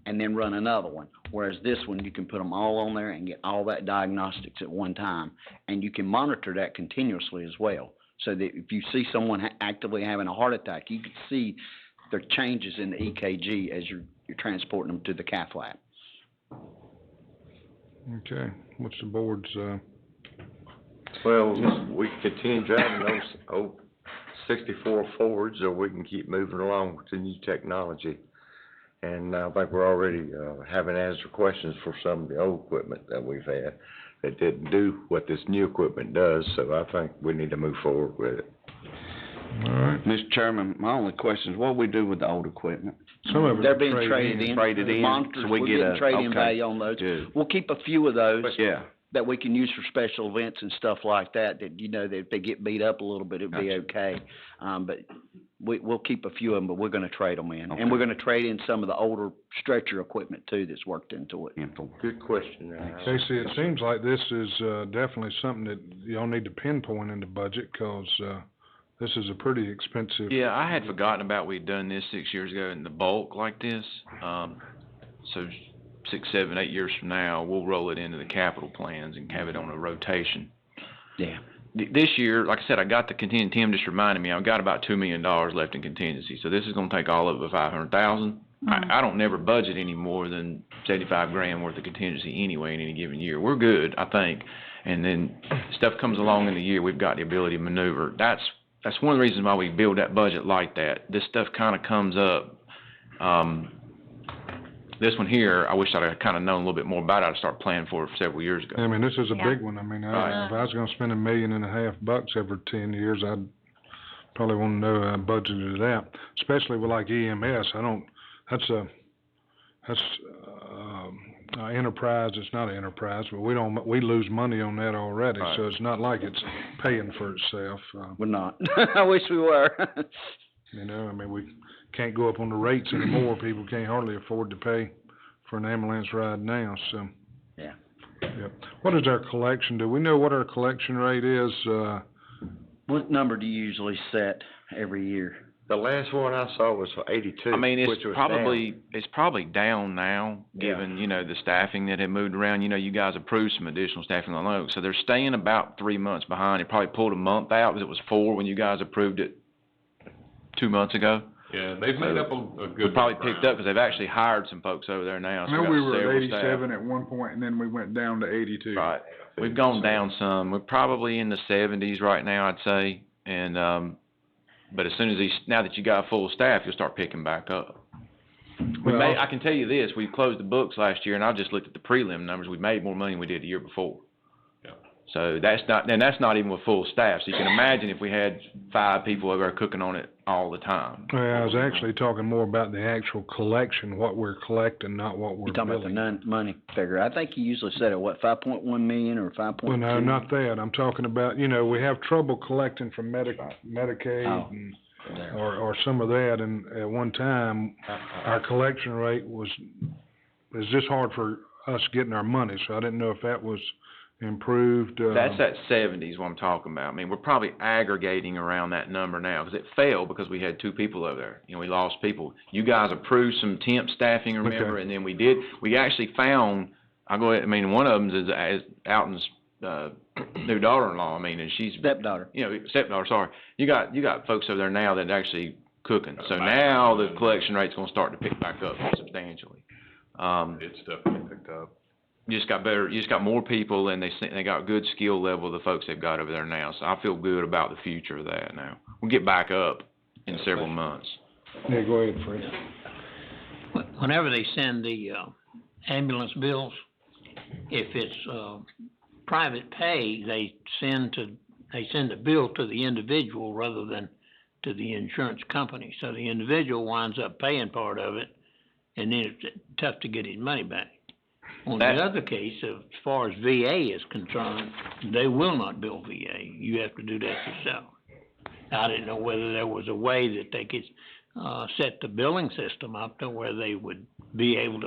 and then run another one. Whereas this one, you can put them all on there and get all that diagnostics at one time, and you can monitor that continuously as well. So that if you see someone actively having a heart attack, you can see their changes in the EKG as you're transporting them to the cath lab. Okay, what's the board's, Well, we can continue driving those old 64 Fords, or we can keep moving along with the new technology. And I think we're already, having answered questions for some of the old equipment that we've had that didn't do what this new equipment does, so I think we need to move forward with it. all right? Mr. Chairman, my only question is, what do we do with the old equipment? Some of it They're are being traded in. Traded in, Monitors, so we we're get getting a, trade-in okay. value on those. Good. We'll keep a few of those Yeah. that we can use for special events and stuff like that, that, that if they get beat up a little bit, it'd be okay. But we'll keep a few of them, but we're gonna trade them in. Okay. And we're gonna trade in some of the older stretcher equipment too that's worked into it. Good question. Casey, it seems like this is, definitely something that y'all need to pinpoint in the budget, 'cause, this is a pretty expensive. Yeah, I had forgotten about we'd done this 6 years ago in the bulk like this. So 6, 7, 8 years from now, we'll roll it into the capital plans and have it on a rotation. Yeah. This year, like I said, I got the contingency. Tim just reminded me, I've got about $2 million left in contingency. So this is gonna take all of the 500,000. I don't never budget any more than 75 grand worth of contingency anyway in any given year. We're good, I think. And then stuff comes along in the year, we've got the ability to maneuver. That's one of the reasons why we build that budget like that. This stuff kinda comes up. This one here, I wish I'd have kinda known a little bit more about it. I'd started planning for it several years ago. I mean, this is a Yeah. big one. I mean, Right. if I was gonna spend $1.5 million every 10 years, I'd probably wanna know I budgeted that, especially with like EMS. That's enterprise. It's not an enterprise, but we lose money on that already. Right. So it's not like it's paying for itself. We're not. I wish we were. You know, I mean, we can't go up on the rates anymore. People can't hardly afford to pay for an ambulance ride now, so. Yeah. Yep. What is our collection? Do we know what our collection rate is? What number do you usually set every year? The last one I saw was 82, I mean, which was down. it's probably down now, given, the staffing that had moved around. You guys approved some additional staffing on loan. So they're staying about 3 months behind. It probably pulled a month out because it was 4 when you guys approved it 2 months ago. Yeah, they've made up a good. We probably picked up because they've actually hired some folks over there now. I So know got we were at several staff. 87 at one point, and then we went down to 82. Right. We've gone down some. We're probably in the 70s right now, I'd say. And, but as soon as now that you got full staff, you'll start picking back up. I can tell you this, we closed the books last year, and I just looked at the prelim numbers. We made more money than we did the year before. Yeah. So that's not even with full staff. So you can imagine if we had 5 people over there cooking on it all the time. Well, I was actually talking more about the actual collection, what we're collecting, not what we're You're talking billing. about the money figure. I think you usually set it, 5.1 million or 5.2? Well, no, not that. I'm talking about, we have trouble collecting from Medicaid Oh. and, or some of that, and at one time, our collection rate it's just hard for us getting our money, so I didn't know if that was improved. That's at 70s what I'm talking about. I mean, we're probably aggregating around that number now because it fell because we had 2 people over there. We lost people. You guys approved some temp staffing, remember? Okay. And then we actually found, one of them is Alton's new daughter-in-law, and she's Stepdaughter. Stepdaughter, sorry. You got folks over there now that are actually cooking. So now the collection rate's gonna start to pick back up substantially. It's definitely picked up. You just got more people, and they got good skill level of the folks they've got over there now. So I feel good about the future of that now. We'll get back up in several months. Yeah, go ahead, Fred. Whenever they send the, ambulance bills, if it's, private pay, they send the bill to the individual rather than to the insurance company. So the individual winds up paying part of it, and then it's tough to get his money back. On the other case, as far as VA is concerned, they will not bill VA. You have to do that yourself. I didn't know whether there was a way that they could, set the billing system up to where they would be able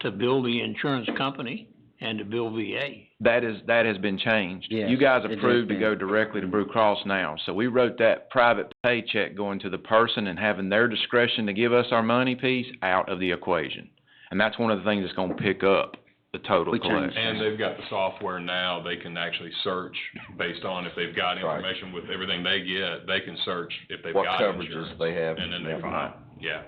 to bill the insurance company and to bill VA. That has been changed. Yes, You guys it has approved to been. go directly to Blue Cross now, so we wrote that private paycheck going to the person and having their discretion to give us our money piece out of the equation. And that's one of the things that's gonna pick up the total collection. And they've got the software now, they can actually search based on if they've got Right. information with everything they get, they can search if they've What got coverages insurance. they have. And then they find, yeah.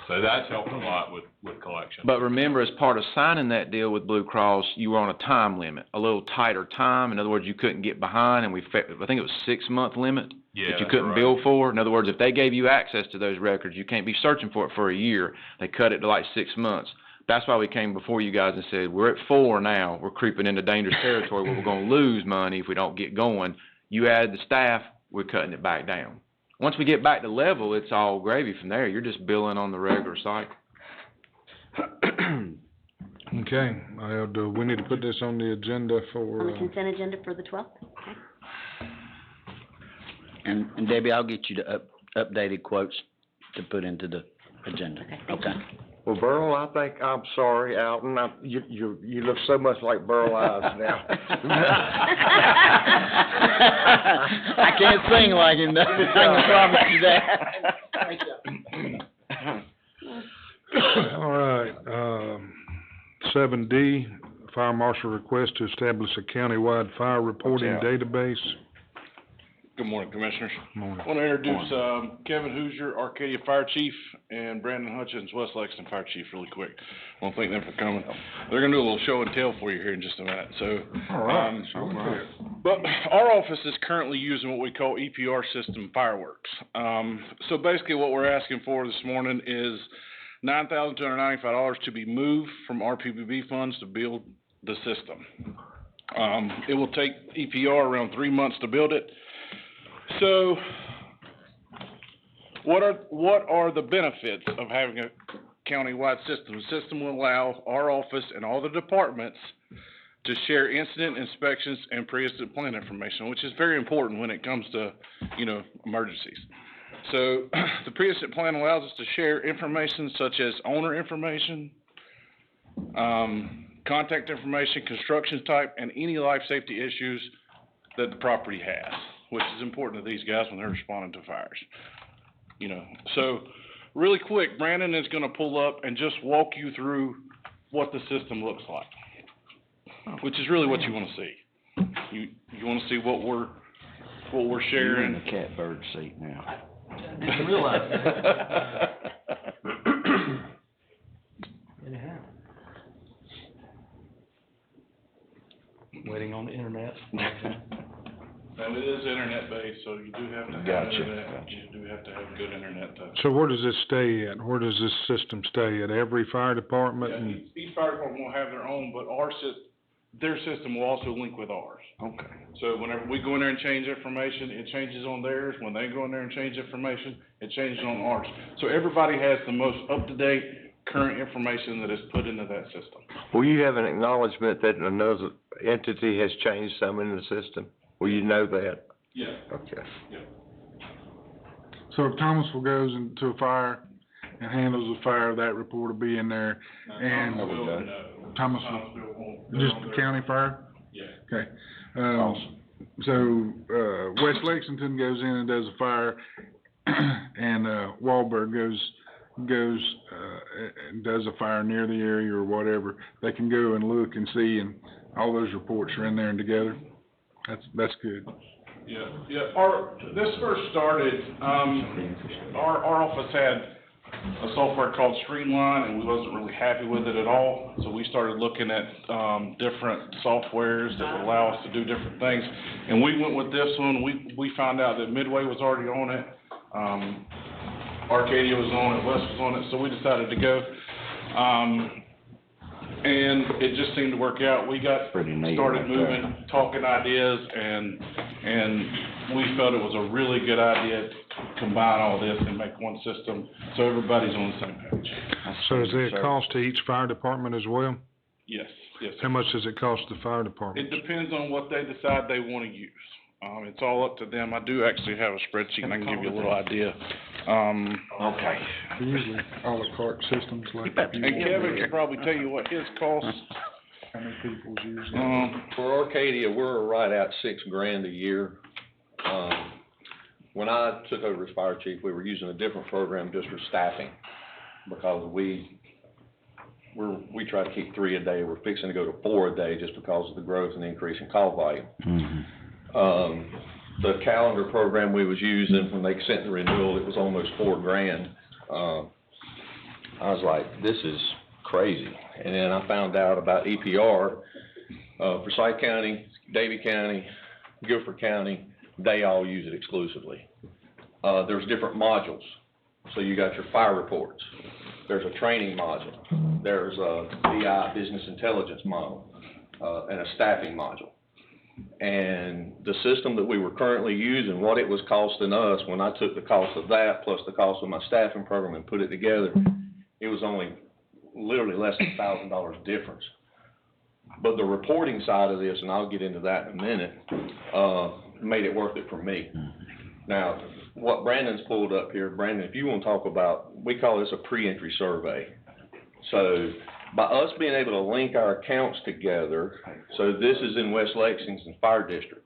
So that's helped a lot with collection. But remember, as part of signing that deal with Blue Cross, you were on a time limit, a little tighter time. In other words, you couldn't get behind, and I think it was 6-month limit Yeah, that you that's couldn't right. bill for. In other words, if they gave you access to those records, you can't be searching for it for a year. They cut it to like 6 months. That's why we came before you guys and said, we're at 4 now, we're creeping into dangerous territory where we're gonna lose money if we don't get going. You add the staff, we're cutting it back down. Once we get back to level, it's all gravy from there. You're just billing on the regular cycle. Okay, do we need to put this on the agenda for, On the consent agenda for the 12th? And Debbie, I'll get you the updated quotes to put into the agenda. Okay. Well, Burl, I think, I'm sorry, Alton, you look so much like Burl Ives now. I can't sing like him, though. I can promise you that. all right, 7D, Fire Marshal request to establish a countywide fire reporting out. database. Good morning, Commissioners. Morning. I want to introduce Kevin Hoosier, Arcadia Fire Chief, and Brandon Hutchins, West Lexington Fire Chief, really quick. I want to thank them for coming. They're going to do a little show and tell for you here in just a minute. So, but our office is currently using what we call EPR system fireworks. So basically what we're asking for this morning is $9,295 to be moved from RPBB funds to build the system. It will take EPR around 3 months to build it. So, what are the benefits of having a countywide system? The system will allow our office and all the departments to share incident inspections and pre-incident plan information, which is very important when it comes to, emergencies. So, the pre-incident plan allows us to share information such as owner information, contact information, construction type, and any life safety issues that the property has, which is important to these guys when they're responding to fires. So really quick, Brandon is gonna pull up and just walk you through what the system looks like, which is really what you wanna see. You wanna see what we're You're in sharing. the catbird seat now. I didn't realize Waiting on the internet. And it is internet-based, so you do have to have Gotcha, internet. You do have to have good internet to. So where does this stay at? Where does this system stay at? Every fire department? Yeah, And each fire department will have their own, but their system will also link with ours. Okay. So whenever we go in there and change information, it changes on theirs. When they go in there and change information, it changes on ours. So everybody has the most up-to-date, current information that is put into that system. Will you have an acknowledgement that another entity has changed something in the system? Will you know that? Yeah. Okay. Yeah. So if Thomasville goes into a fire and handles a fire, that report will be in there, and Thomasville, just the county fire? Yeah. Okay. So, West Lexington goes in and does a fire, and, Wahlberg goes, and does a fire near the area or whatever. They can go and look and see, and all those reports are in there and together. That's good. Yeah. This first started, our office had a software called Streamline, and we wasn't really happy with it at all. So we started looking at, different softwares that would allow us to do different things. And we went with this one. We found out that Midway was already on it. Arcadia was on it, West was on it, so we decided to go. And it just seemed to work out. We got started moving, talking ideas, and we felt it was a really good idea to combine all this and make one system so everybody's on the same page. so is there a cost to each fire department as well? Yes, yes, sir. How much does it cost the fire department? It depends on what they decide they wanna use. It's all up to them. I do actually have a spreadsheet, and I can give you a little idea. Okay. They're usually a la carte systems like. And Kevin can probably tell you what his costs. How many people's using For Arcadia, we're right at $6,000 a year. When I took over as fire chief, we were using a different program just for staffing, because we try to keep 3 a day. We're fixing to go to 4 a day just because of the growth and increase in call volume. The calendar program we was using, when they sent the renewal, it was almost $4,000. I was like, this is crazy. And then I found out about EPR, Forsyth County, Davie County, Guilford County, they all use it exclusively. There's different modules. So you got your fire reports. There's a training module. There's a BI, business intelligence model, and a staffing module. And the system that we were currently using, what it was costing us, when I took the cost of that plus the cost of my staffing program and put it together, it was only literally less than $1,000 difference. But the reporting side of this, and I'll get into that in a minute, made it worth it for me. Now, what Brandon's pulled up here, Brandon, if you want to talk about, we call this a pre-entry survey. So by us being able to link our accounts together, so this is in West Lexington Fire District.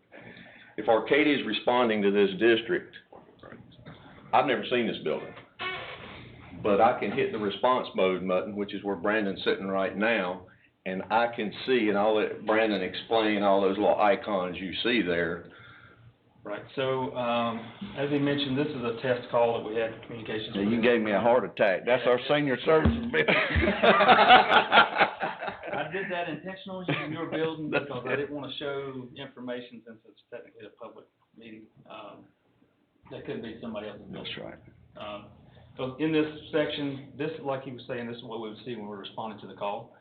If Arcadia is responding to this district, I've never seen this building, but I can hit the response mode button, which is where Brandon's sitting right now, and I can see, and I'll let Brandon explain all those little icons you see there. Right, so, as he mentioned, this is a test call that we had communications with. You gave me a heart attack. That's our senior services bill. I did that intentionally in your building because I didn't want to show information since it's technically a public meeting. That could be somebody else's building. That's right. So in this section, this, like he was saying, this is what we would see when we're responding to the call.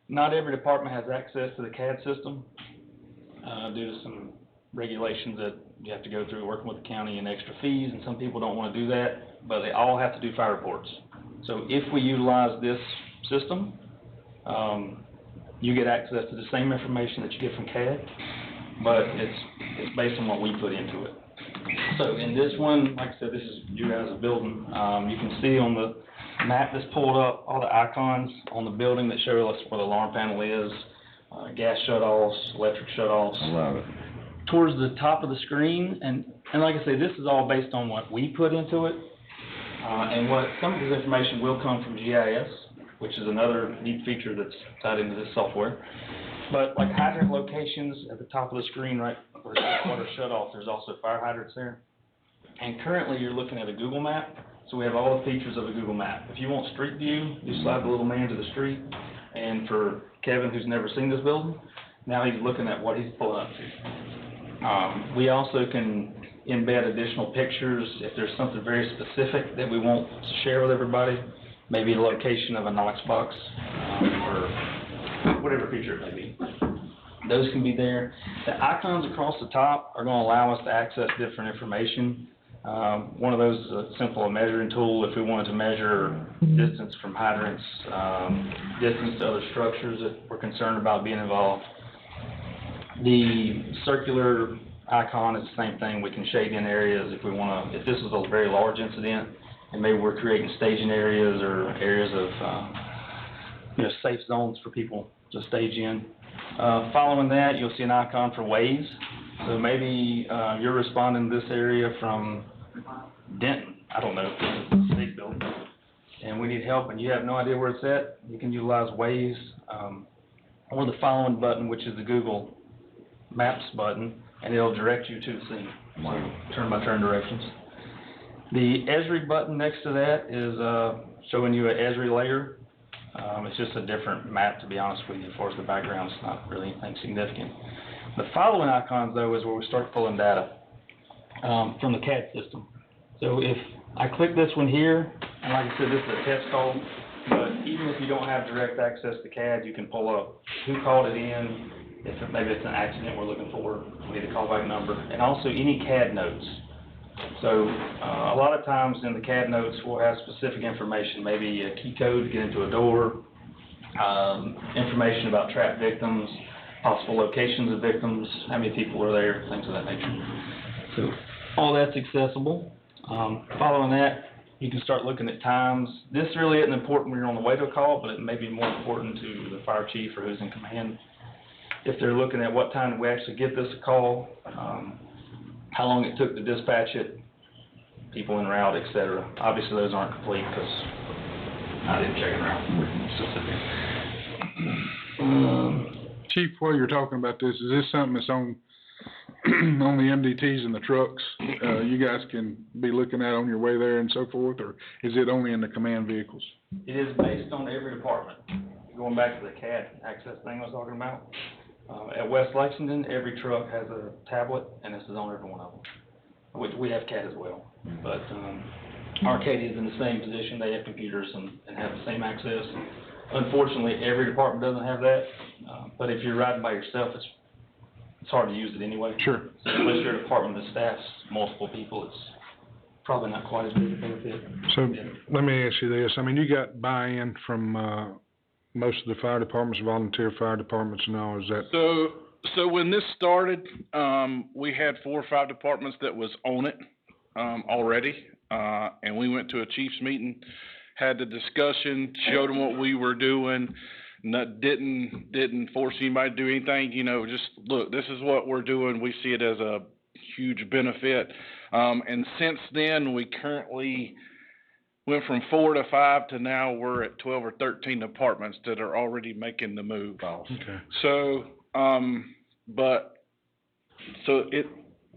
Not every department has access to the CAD system, due to some regulations that you have to go through working with the county and extra fees, and some people don't want to do that, but they all have to do fire reports. So if we utilize this system, you get access to the same information that you get from CAD, but it's based on what we put into it. So in this one, like I said, this is you guys' building. You can see on the map that's pulled up all the icons on the building that show us where the alarm panel is, gas shutoffs, electric shutoffs. I love it. Towards the top of the screen, and like I say, this is all based on what we put into it, and what some of this information will come from GIS, which is another neat feature that's tied into this software. But like hydrant locations at the top of the screen, right where the water shut off, there's also fire hydrants there. And currently you're looking at a Google map, so we have all the features of a Google map. If you want street view, you slide the little man to the street, and for Kevin, who's never seen this building, now he's looking at what he's pulling up to. We also can embed additional pictures if there's something very specific that we want to share with everybody, maybe the location of a Knox box, or whatever feature it may be. Those can be there. The icons across the top are going to allow us to access different information. One of those is a simple measuring tool if we wanted to measure distance from hydrants, distance to other structures that we're concerned about being involved. The circular icon is the same thing. We can shade in areas if we want to, if this is a very large incident, and maybe we're creating staging areas or areas of, safe zones for people to stage in. Following that, you'll see an icon for ways. So maybe you're responding to this area from Denton, I don't know, it's a big building, and we need help and you have no idea where it's at, you can utilize Waze, or the following button, which is the Google Maps button, and it'll direct you to the scene. Wow. So turn-by-turn directions. The Esri button next to that is showing you an Esri layer. It's just a different map, to be honest with you. As far as the background, it's not really anything significant. The following icons, though, is where we start pulling data from the CAD system. So if I click this one here, and like I said, this is a test call, but even if you don't have direct access to CAD, you can pull up who called it in, if maybe it's an accident we're looking for, we need a callback number, and also any CAD notes. So a lot of times in the CAD notes we'll have specific information, maybe a key code to get into a door, information about trapped victims, possible locations of victims, how many people are there, things of that nature. So all that's accessible. Following that, you can start looking at times. This really isn't important when you're on the way to a call, but it may be more important to the fire chief or who's in command. If they're looking at what time did we actually get this call, how long it took to dispatch it, people en route, et cetera. Obviously, those aren't complete because I didn't check en route. Chief, while you're talking about this, is this something that's on, on the MDTs and the trucks, you guys can be looking at on your way there and so forth, or is it only in the command vehicles? It is based on every department. Going back to the CAD access thing I was talking about, at West Lexington, every truck has a tablet, and this is on every one of them. We have CAD as well, but Arcadia is in the same position. They have computers and have the same access. Unfortunately, every department doesn't have that, but if you're riding by yourself, it's hard to use it anyway. Sure. So unless you're a department that staffs multiple people, it's probably not quite as big a benefit. So, let me ask you this, I mean, you got buy-in from, most of the fire departments, volunteer fire departments and all, is that? So when this started, we had 4 or 5 departments that was on it, already. And we went to a chief's meeting, had the discussion, showed them what we were doing, didn't force anybody to do anything, you know, just, look, this is what we're doing, we see it as a huge benefit. And since then, we currently went from 4 to 5 to now we're at 12 or 13 departments that are already making the move. Okay. So,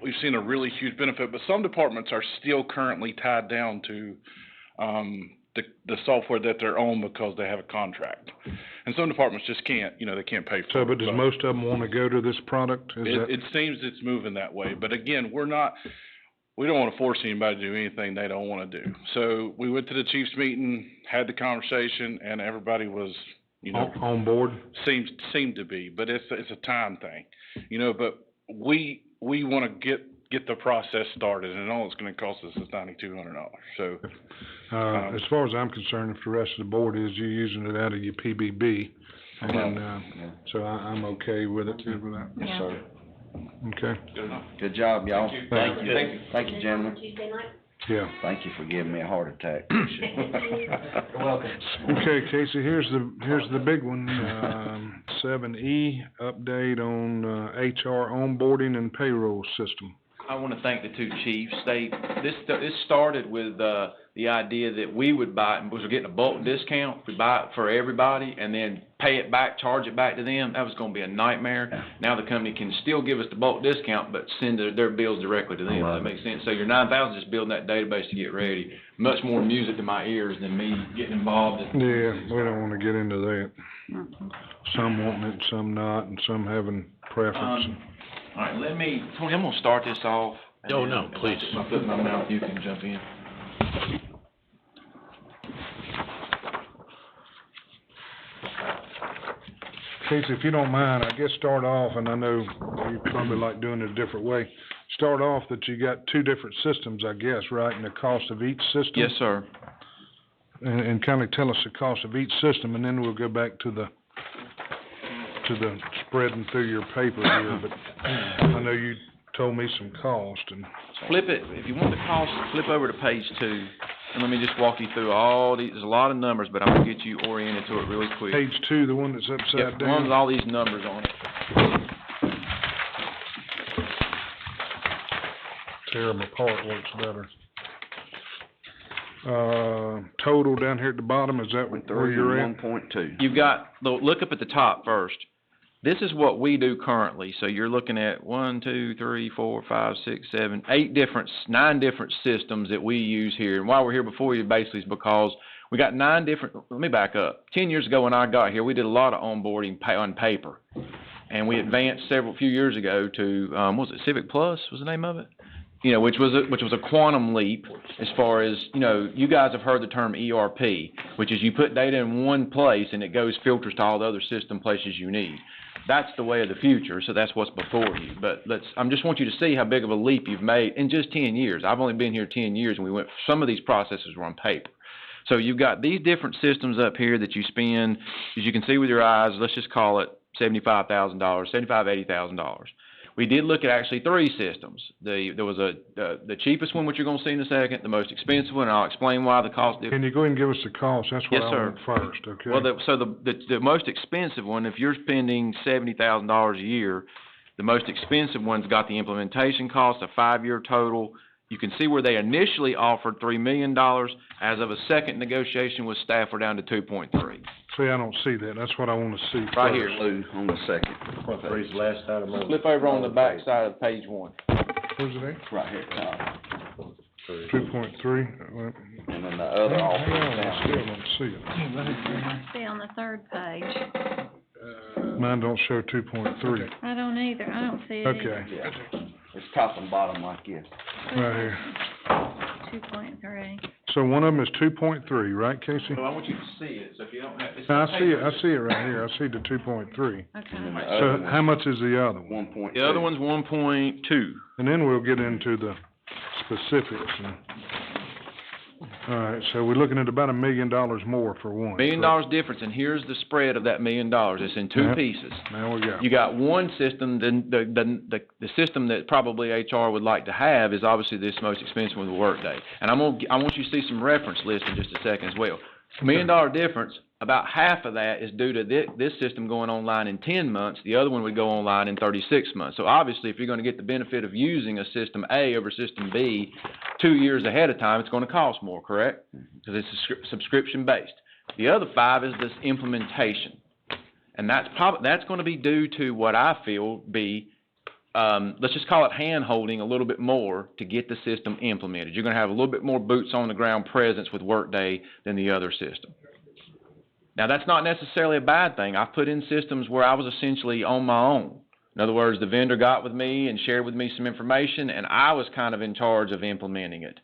we've seen a really huge benefit, but some departments are still currently tied down to, the software that they're on because they have a contract. And some departments just can't, you know, they can't pay for it. So, but does most of them wanna go to this product? It seems it's moving that way, but again, we don't wanna force anybody to do anything they don't wanna do. So, we went to the chief's meeting, had the conversation, and everybody was, you know. On board? Seemed to be, but it's a time thing, you know, but we wanna get the process started, and all it's gonna cost us is $9,200, so. As far as I'm concerned, if the rest of the board is, you're using it out of your PBB, and, so I'm okay with it. Good with that. Yes, sir. Okay. Good enough. Good job, y'all. Thank you. Thank you, gentlemen. Tuesday night? Yeah. Thank you for giving me a heart attack. You're welcome. Okay, Casey, here's the big one, 7E, update on, HR onboarding and payroll system. I want to thank the 2 chiefs. This started with, the idea that we would buy it, was getting a bulk discount, we buy it for everybody, and then pay it back, charge it back to them. That was gonna be a nightmare. Now the company can still give us the bulk discount, but send their bills directly to them. That makes sense. So your 9,000 is just building that database to get ready. Much more music to my ears than me getting involved in. Yeah, we don't wanna get into that. Some wanting it, some not, and some having preference. All right, Tony, I'm gonna start this off. Oh, no, please. If I put my mouth, you can jump in. Casey, if you don't mind, I guess start off, and I know you probably like doing it a different way. Start off that you got 2 different systems, I guess, right, and the cost of each system? Yes, sir. And kind of tell us the cost of each system, and then we'll go back to the spreading through your paper here, but I know you told me some cost and. Flip it, if you want the cost, flip over to page 2, and let me just walk you through all these, there's a lot of numbers, but I'm gonna get you oriented to it really quick. Page 2, the one that's upside Yep, the down? one with all these numbers on it. Tear them apart works better. Total down here at the bottom, is that where you're at? 1.2. You've got, look up at the top first. This is what we do currently, so you're looking at 1, 2, 3, 4, 5, 6, 7, 9 different systems that we use here. And why we're here before you basically is because we got 9 different, let me back up. 10 years ago when I got here, we did a lot of onboarding on paper. And we advanced few years ago to, what was it, Civic Plus was the name of it? You know, which was a quantum leap as far as, you know, you guys have heard the term ERP, which is you put data in one place and it goes filters to all the other system places you need. That's the way of the future, so that's what's before you. But I just want you to see how big of a leap you've made in just 10 years. I've only been here 10 years, and some of these processes were on paper. So you've got these different systems up here that you spend, as you can see with your eyes, let's just call it $75,000, $80,000. We did look at actually 3 systems. There was the cheapest one, which you're gonna see in a second, the most expensive one, and I'll explain why the cost difference. Can you go ahead and give us the cost? That's what Yes, I sir. want first, okay? Well, the most expensive one, if you're spending $70,000 a year, the most expensive one's got the implementation cost, a 5-year total. You can see where they initially offered $3 million. As of a second negotiation with staff, we're down to 2.3. See, I don't see that. That's what I want to see first. Right here. Lou, on the second. Three's the last item on. Flip over on the back side of page 1. Where's it at? Right here, top. 2.3. And then the other offer Hang on, is I down still here. don't see it. See on the 3rd page. Mine don't show 2.3. I don't either. I don't see it either. Okay, Yeah, it's top and bottom like this. right here. 2.3. So one of them is 2.3, right, Casey? Well, I want you to see it, so if you don't have. I see it right here. I see the 2.3. Okay. So how much is the other one? 1.2. The other one's 1.2. And then we'll get into the specifics. All right, so we're looking at about $1 million more for one. $1 million difference, and here's the spread of that $1 million. It's in 2 Yep. pieces. Now we go. You got one system, then the system that probably HR would like to have is obviously this most expensive one, the Workday. And I want you to see some reference lists in just a second as well. $1 million difference, about half of that is due to this system going online in 10 months. The other one would go online in 36 months. So obviously, if you're gonna get the benefit of using a system A over system B 2 years ahead of time, it's gonna cost more, correct? Because it's subscription based. The other 5 is this implementation. And that's gonna be due to what I feel be, let's just call it hand-holding a little bit more to get the system implemented. You're gonna have a little bit more boots on the ground presence with Workday than the other system. Now, that's not necessarily a bad thing. I've put in systems where I was essentially on my own. In other words, the vendor got with me and shared with me some information, and I was kind of in charge of implementing it.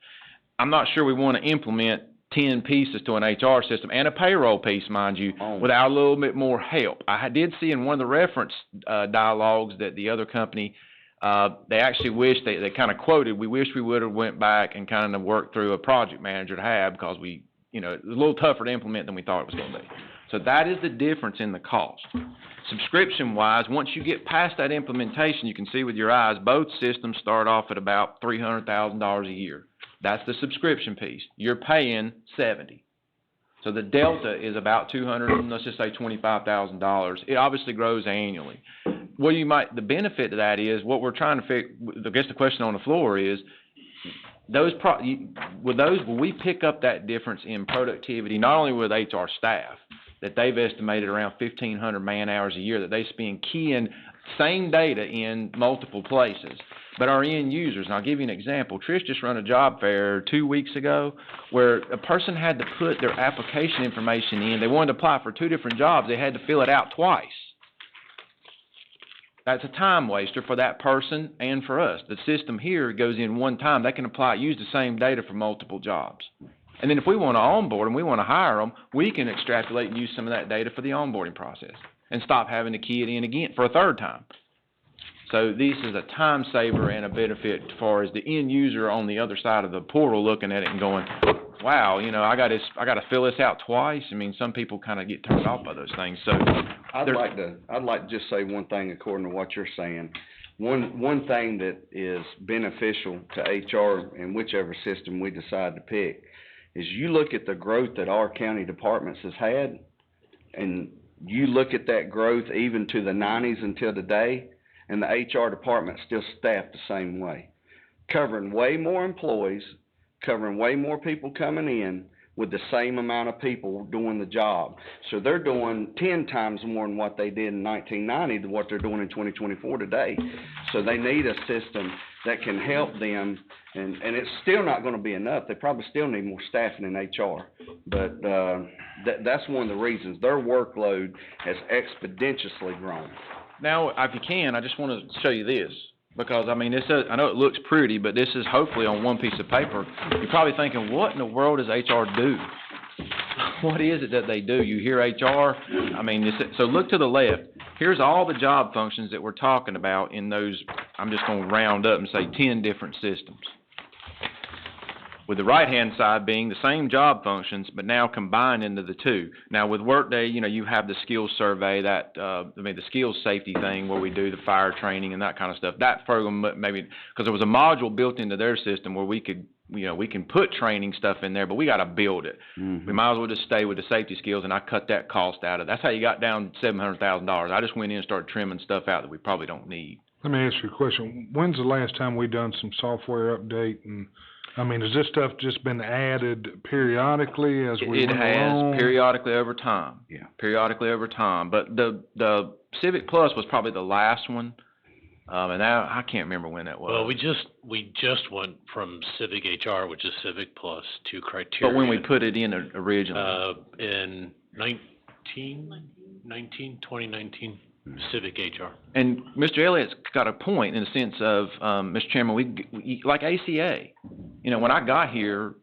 I'm not sure we want to implement 10 pieces to an HR system, and a payroll piece, mind you, without a little bit more help. I did see in one of the reference dialogues that the other company, they actually wished, they kind of quoted, we wish we would have went back and kind of worked through a project manager to have, because it was a little tougher to implement than we thought it was going to be. So that is the difference in the cost. Subscription-wise, once you get past that implementation, you can see with your eyes, both systems start off at about $300,000 a year. That's the subscription piece. You're paying $70,000. So the delta is about let's just say $25,000. It obviously grows annually. The benefit to that is, what we're trying to I guess the question on the floor is, will we pick up that difference in productivity, not only with HR staff, that they've estimated around 1,500 man-hours a year that they spend keying same data in multiple places, but our end users, and I'll give you an example. Trish just ran a job fair 2 weeks ago where a person had to put their application information in. They wanted to apply for 2 different jobs. They had to fill it out twice. That's a time waster for that person and for us. The system here goes in one time. They can use the same data for multiple jobs. And then if we want to onboard them, we want to hire them, we can extrapolate and use some of that data for the onboarding process and stop having to key it in again for a 3rd time. So this is a time saver and a benefit as far as the end user on the other side of the portal looking at it and going, wow, I got to fill this out twice. I mean, some people kind of get turned off by those things. So I'd like to just say one thing according to what you're saying. One thing that is beneficial to HR in whichever system we decide to pick is you look at the growth that our county departments has had, and you look at that growth even to the 90s until today, and the HR department still staffed the same way, covering way more employees, covering way more people coming in with the same amount of people doing the job. So they're doing 10 times more than what they did in 1990 to what they're doing in 2024 today. So they need a system that can help them, and it's still not going to be enough. They probably still need more staffing in HR, but that's one of the reasons. Their workload has exponentially grown. now, if you can, I just want to show you this. Because, I mean, I know it looks pretty, but this is hopefully on one piece of paper. You're probably thinking, what in the world does HR do? What is it that they do? You hear HR, I mean, so look to the left. Here's all the job functions that we're talking about in those, I'm just going to round up and say 10 different systems. with the right-hand side being the same job functions, but now combined into the two. Now, with Workday, you have the skills survey, the skills safety thing where we do the fire training and that kind of stuff. That program maybe, because there was a module built into their system where we could, we can put training stuff in there, but we gotta build it. We might as well just stay with the safety skills, and I cut that cost out of it. That's how you got down $700,000. I just went in and started trimming stuff out that we probably don't need. Let me ask you a question. When's the last time we done some software update? And, has this stuff just been added periodically as we went along? It has, periodically over time. Yeah. Periodically over time. But the Civic Plus was probably the last one. And now, I can't remember when that was. Well, we just went from Civic HR, which is Civic Plus, to Criteria. But when we put it in originally? In 2019. Civic HR. And Mr. Elliott's got a point in the sense of, Mr. Chairman, we like ACA. When I got here,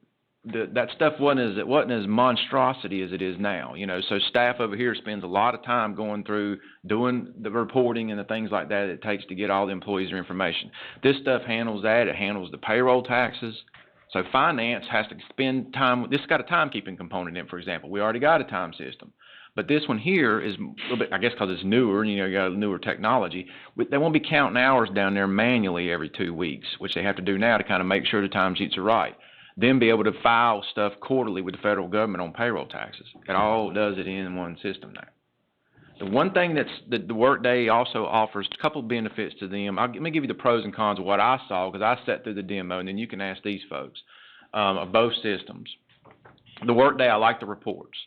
that stuff wasn't as monstrosity as it is now. So staff over here spends a lot of time going through, doing the reporting and the things like that it takes to get all the employees their information. This stuff handles that. It handles the payroll taxes. So finance has to spend time. This has got a timekeeping component in it, for example. We already got a time system. But this one here is a little bit, I guess, because it's newer, and you got newer technology. They won't be counting hours down there manually every 2 weeks, which they have to do now to kind of make sure the timesheets are right. Then be able to file stuff quarterly with the federal government on payroll taxes. It all does it in one system now. The one thing that the Workday also offers, a couple of benefits to them. Let me give you the pros and cons of what I saw, because I sat through the demo, and then you can ask these folks of both systems. The Workday, I like the reports.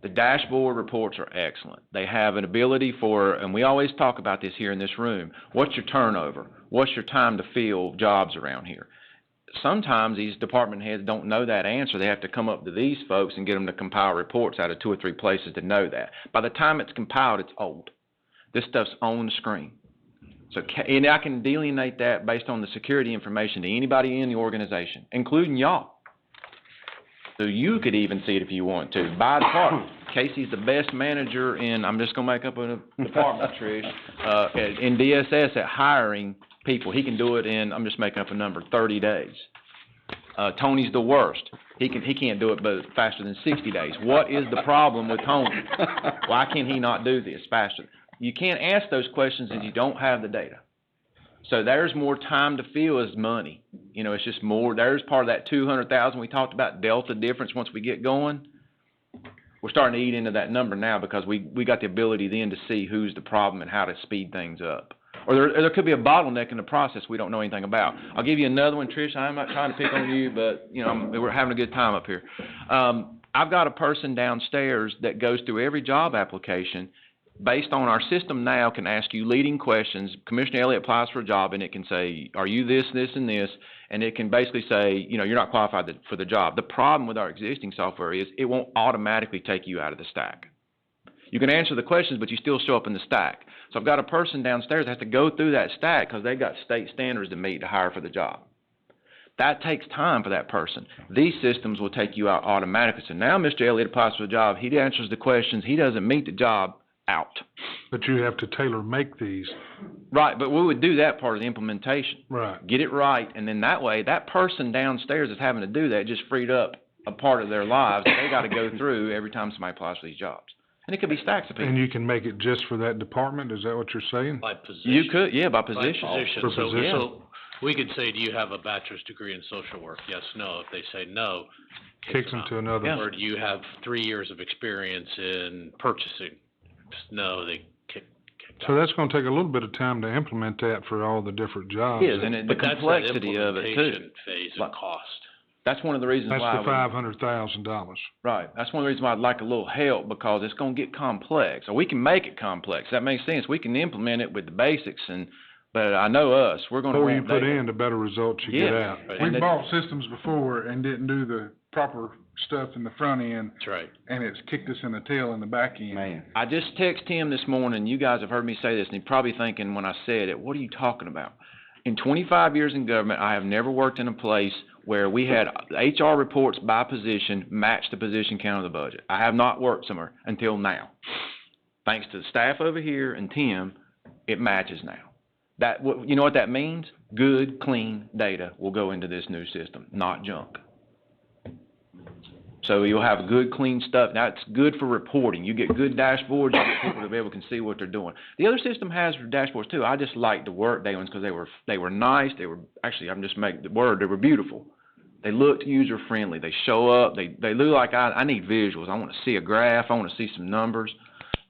The dashboard reports are excellent. They have an ability and we always talk about this here in this room, what's your turnover? What's your time to fill jobs around here? Sometimes these department heads don't know that answer. They have to come up to these folks and get them to compile reports out of 2 or 3 places to know that. By the time it's compiled, it's old. This stuff's on the screen. So, and I can delineate that based on the security information to anybody in the organization, including y'all. So you could even see it if you want to. By department. Casey's the best manager I'm just going to make up a department, Trish, in DSS at hiring people. He can do it in, I'm just making up a number, 30 days. Tony's the worst. He can't do it but faster than 60 days. What is the problem with Tony? Why can he not do this faster? You can't ask those questions if you don't have the data. So there's more time to fill as money. It's just more. There's part of that 200,000 we talked about, delta difference once we get going. We're starting to eat into that number now because we got the ability then to see who's the problem and how to speed things up. Or there could be a bottleneck in the process we don't know anything about. I'll give you another one, Trish. I'm not trying to pick on you, but we're having a good time up here. I've got a person downstairs that goes through every job application. Based on our system now, can ask you leading questions. Commissioner Elliott applies for a job, and it can say, are you this, this, and this? And it can basically say, you're not qualified for the job. The problem with our existing software is it won't automatically take you out of the stack. You can answer the questions, but you still show up in the stack. So I've got a person downstairs that has to go through that stack because they've got state standards to meet to hire for the job. That takes time for that person. These systems will take you out automatically. So now Mr. Elliott applies for the job. He answers the questions. He doesn't meet the job. Out. But you have to tailor make these. Right, but we would do that part of the implementation. Right. Get it right, and then that way, that person downstairs that's having to do that just freed up a part of their lives that they got to go through every time somebody applies for these jobs. And it could be stacks of people. And you can make it just for that department? Is that what you're saying? By position. You could, yeah, by position. By position. For position. So we could say, do you have a bachelor's degree in social work? Yes, no. If they say no, kicks them to another. Or do you have 3 years of experience in purchasing? No, they kick So that's going to take a little bit of time to implement that for all the different jobs. It is, and the complexity of it too. Phase of cost. That's one of the reasons why. That's the $500,000. Right. That's one of the reasons why I'd like a little help, because it's going to get complex. Or we can make it complex. That makes sense. We can implement it with the basics, but I know us. We're going to. The more you put in, the better results you get out. Right. We bought systems before and didn't do the proper stuff in the front end. That's right. And it's kicked us in the tail in the back end. Man. I just texted him this morning. You guys have heard me say this, and he's probably thinking when I said it, what are you talking about? In 25 years in government, I have never worked in a place where we had HR reports by position match the position count of the budget. I have not worked somewhere until now. Thanks to the staff over here and Tim, it matches now. You know what that means? Good, clean data will go into this new system, not junk. So you'll have good, clean stuff. Now, it's good for reporting. You get good dashboards, you get people to be able to see what they're doing. The other system has dashboards too. I just like the Workday ones because they were nice. They were, actually, I'm just making the word, they were beautiful. They looked user-friendly. They show up. They look like I need visuals. I want to see a graph. I want to see some numbers.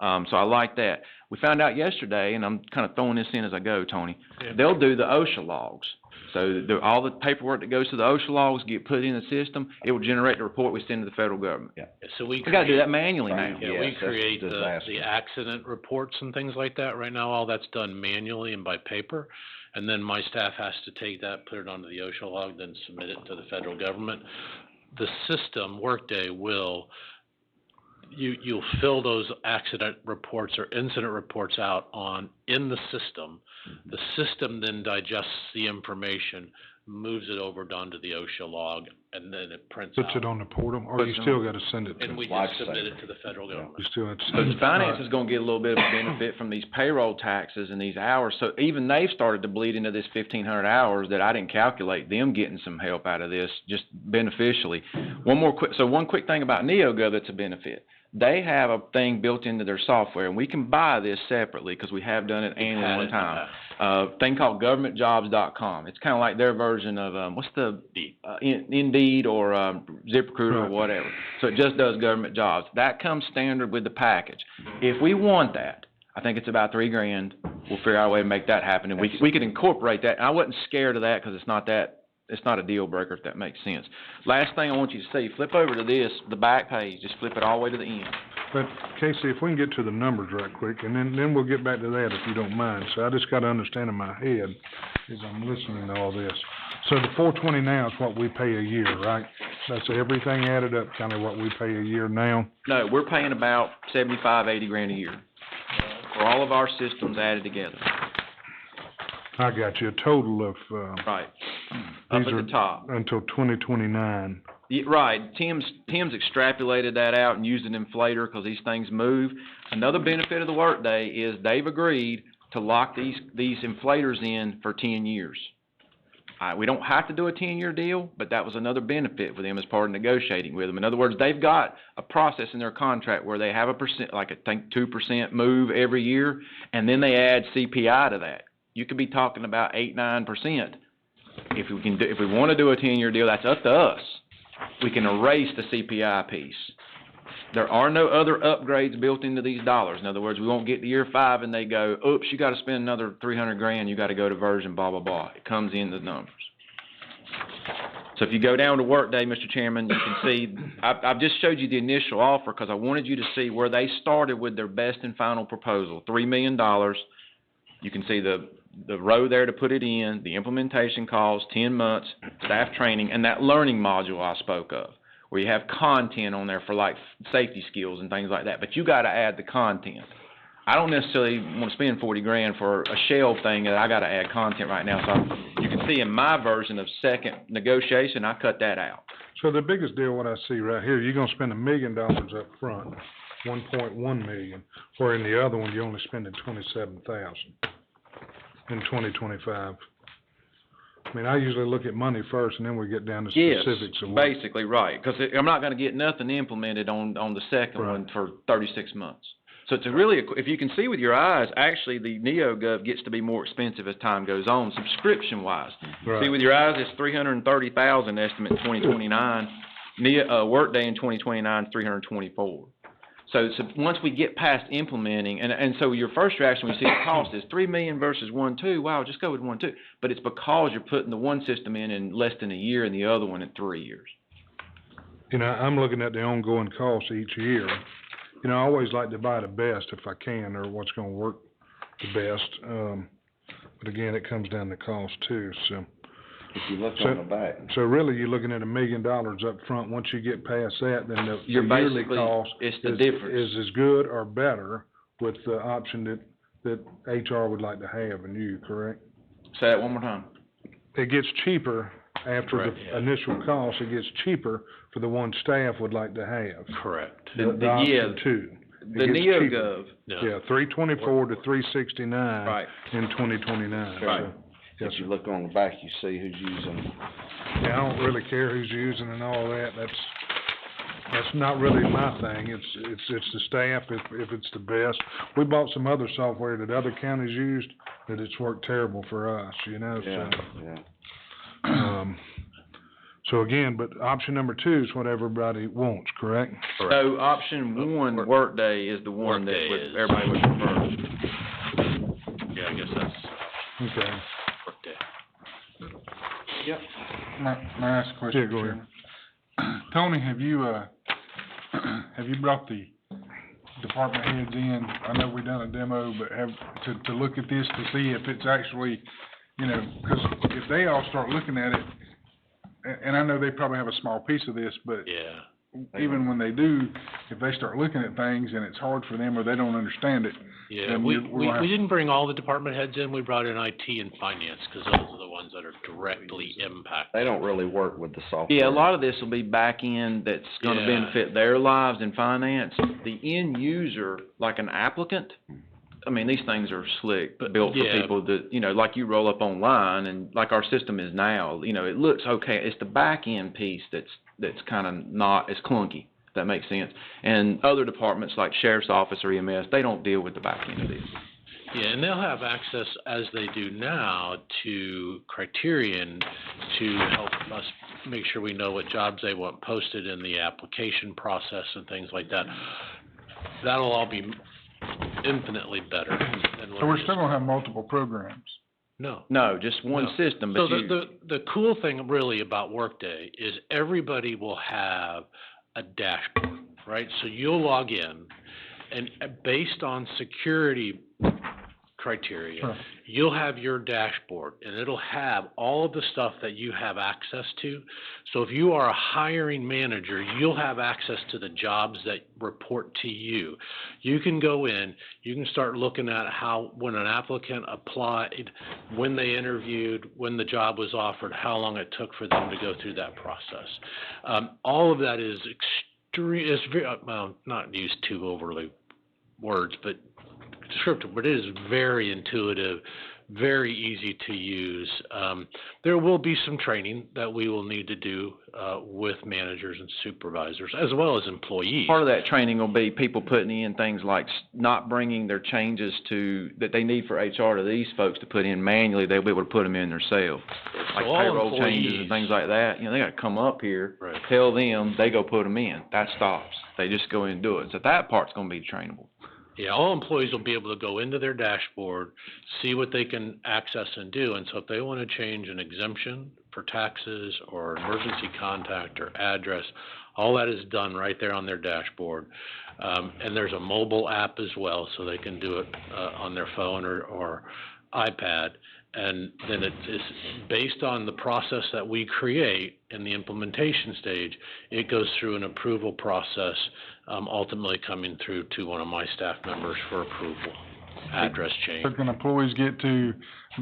So I like that. We found out yesterday, and I'm kind of throwing this in as I go, Tony, they'll do the OSHA logs. So all the paperwork that goes to the OSHA logs get put in the system. It will generate the report we send to the federal government. Yeah, so we got to do that manually now. Yeah, we create the accident reports and things like that. Right now, all that's done manually and by paper. And then my staff has to take that, put it onto the OSHA log, then submit it to the federal government. The system, Workday, will, you'll fill those accident reports or incident reports out in the system. The system then digests the information, moves it over onto the OSHA log, and then it prints Puts out. it on the portal, or you still gotta send it to? And we just submit it to the federal government. You still have to So send the it. finance is gonna get a little bit of a benefit from these payroll taxes and these hours. So even they've started to bleed into this 1,500 hours that I didn't calculate, them getting some help out of this, just beneficially. One quick thing about NeoGov that's a benefit. They have a thing built into their software, and we can buy this separately because we have done it annually one time. Thing called governmentjobs.com. It's kind of like their version of, what's the, Indeed or ZipRecruiter or whatever. So it just does government jobs. That comes standard with the package. If we want that, I think it's about $3,000. We'll figure out a way to make that happen, and we could incorporate that. And I wasn't scared of that because it's not a deal breaker, if that makes sense. Last thing I want you to see, flip over to this, the back page, just flip it all the way to the end. But Casey, if we can get to the numbers right quick, and then we'll get back to that if you don't mind. So I just gotta understand in my head as I'm listening to all this. So the 420 now is what we pay a year, right? That's everything added up, kinda what we pay a year now? No, we're paying about 75, 80 grand a year for all of our systems added together. I got you, a total of, Right, up at the top. Until 2029. Yeah, right, Tim's extrapolated that out and used an inflator because these things move. Another benefit of the Workday is they've agreed to lock these inflators in for 10 years. We don't have to do a 10-year deal, but that was another benefit for them as part of negotiating with them. In other words, they've got a process in their contract where they have a percent, like I think 2% move every year, and then they add CPI to that. You could be talking about 8-9%. If we want to do a 10-year deal, that's up to us. We can erase the CPI piece. There are no other upgrades built into these dollars. In other words, we won't get to year 5 and they go, oops, you got to spend another 300 grand. You got to go to version blah blah blah. It comes in the numbers. So if you go down to Workday, Mr. Chairman, you can see I've just showed you the initial offer because I wanted you to see where they started with their best and final proposal, $3 million. You can see the row there to put it in, the implementation cost, 10 months, staff training, and that learning module I spoke of, where you have content on there for like safety skills and things like that, but you got to add the content. I don't necessarily want to spend 40 grand for a shell thing that I got to add content right now. So you can see in my version of second negotiation, I cut that out. So the biggest deal, what I see right here, you're gonna spend $1 million up front, 1.1 million, where in the other one, you're only spending 27,000 in 2025. I mean, I usually look at money first, and then we get down to specifics of what. Basically, right, because I'm not going to get nothing implemented on the second one for 36 months. So it's a really, if you can see with your eyes, actually the NeoGov gets to be more expensive as time goes on, subscription-wise. Right. See with your eyes, it's 330,000 estimate in 2029. Workday in 2029 is 324. So once we get past implementing, and so your first reaction when you see the cost is 3 million versus 1.2. Wow, just go with 1.2. But it's because you're putting the one system in less than a year and the other one in 3 years. You know, I'm looking at the ongoing costs each year. You know, I always like to buy the best if I can, or what's gonna work the best. But again, it comes down to cost too, so. If you look on the back. So really, you're looking at $1 million up front. Once you get past that, then the yearly cost it's the difference. is as good or better with the option that HR would like to have in you, correct? Say that one more time. It gets cheaper after Correct, the initial cost. It gets cheaper for the one staff would like to have. Correct. The option two. The NeoGov. Yeah, 324 to 369 right. in 2029. Right. So, yes, If you look on the back, you see who's using. yeah, I don't really care who's using and all that. That's not really my thing, it's the staff, if it's the best. We bought some other software that other counties used, that it's worked terrible for us, you know, Yeah, so. yeah. So again, but option number 2 is what everybody wants, correct? So option one, Workday, is the one that Workday would, is- everybody would prefer. Yeah, I guess that's Okay. Workday. Yep. May I ask a question? Yeah, go ahead. Chairman? Tony, have you brought the department heads in? I know we done a demo, but to look at this to see if it's actually, you know, 'cause if they all start looking at it, and I know they probably have a small piece of this, but Yeah. even when they do, if they start looking at things and it's hard for them or they don't understand it, Yeah, then we we'll have- didn't bring all the department heads in, we brought in IT and finance, cause those are the ones that are directly impacted. They don't really work with the software. Yeah, a lot of this will be back end that's gonna Yeah. benefit their lives in finance. The end user, like an applicant, I mean, these things are slick, built for yeah. people that, you know, like you roll up online and like our system is now, you know, it looks okay. It's the back end piece that's kinda not as clunky, if that makes sense. And other departments like sheriff's office or EMS, they don't deal with the back end of this. Yeah, and they'll have access, as they do now, to Criterion to help us make sure we know what jobs they want posted in the application process and things like that. That'll all be infinitely better than what So we're it is. still gonna have multiple programs. No. No, just one No. system, So but you. the cool thing really about Workday is everybody will have a dashboard, right? So you'll log in, and based on security criteria, Sure. you'll have your dashboard, and it'll have all of the stuff that you have access to. So if you are a hiring manager, you'll have access to the jobs that report to you. You can go in, you can start looking at how, when an applicant applied, when they interviewed, when the job was offered, how long it took for them to go through that process. All of that is is very, not use too overly words, but descriptive, but it is very intuitive, very easy to use. There will be some training that we will need to do with managers and supervisors, as well as employees. Part of that training will be people putting in things like not bringing their changes that they need for HR to these folks to put in manually. They'll be able to put them in themselves. Like So all payroll changes employees- and things like that. You know, they gotta come up here, Right. tell them, they go put them in. That stops. They just go in and do it. So that part's gonna be trainable. Yeah, all employees will be able to go into their dashboard, see what they can access and do, and so if they want to change an exemption for taxes or emergency contact or address, all that is done right there on their dashboard. And there's a mobile app as well, so they can do it on their phone or iPad. And then it's based on the process that we create in the implementation stage, it goes through an approval process, ultimately coming through to one of my staff members for approval, address change. So can employees get to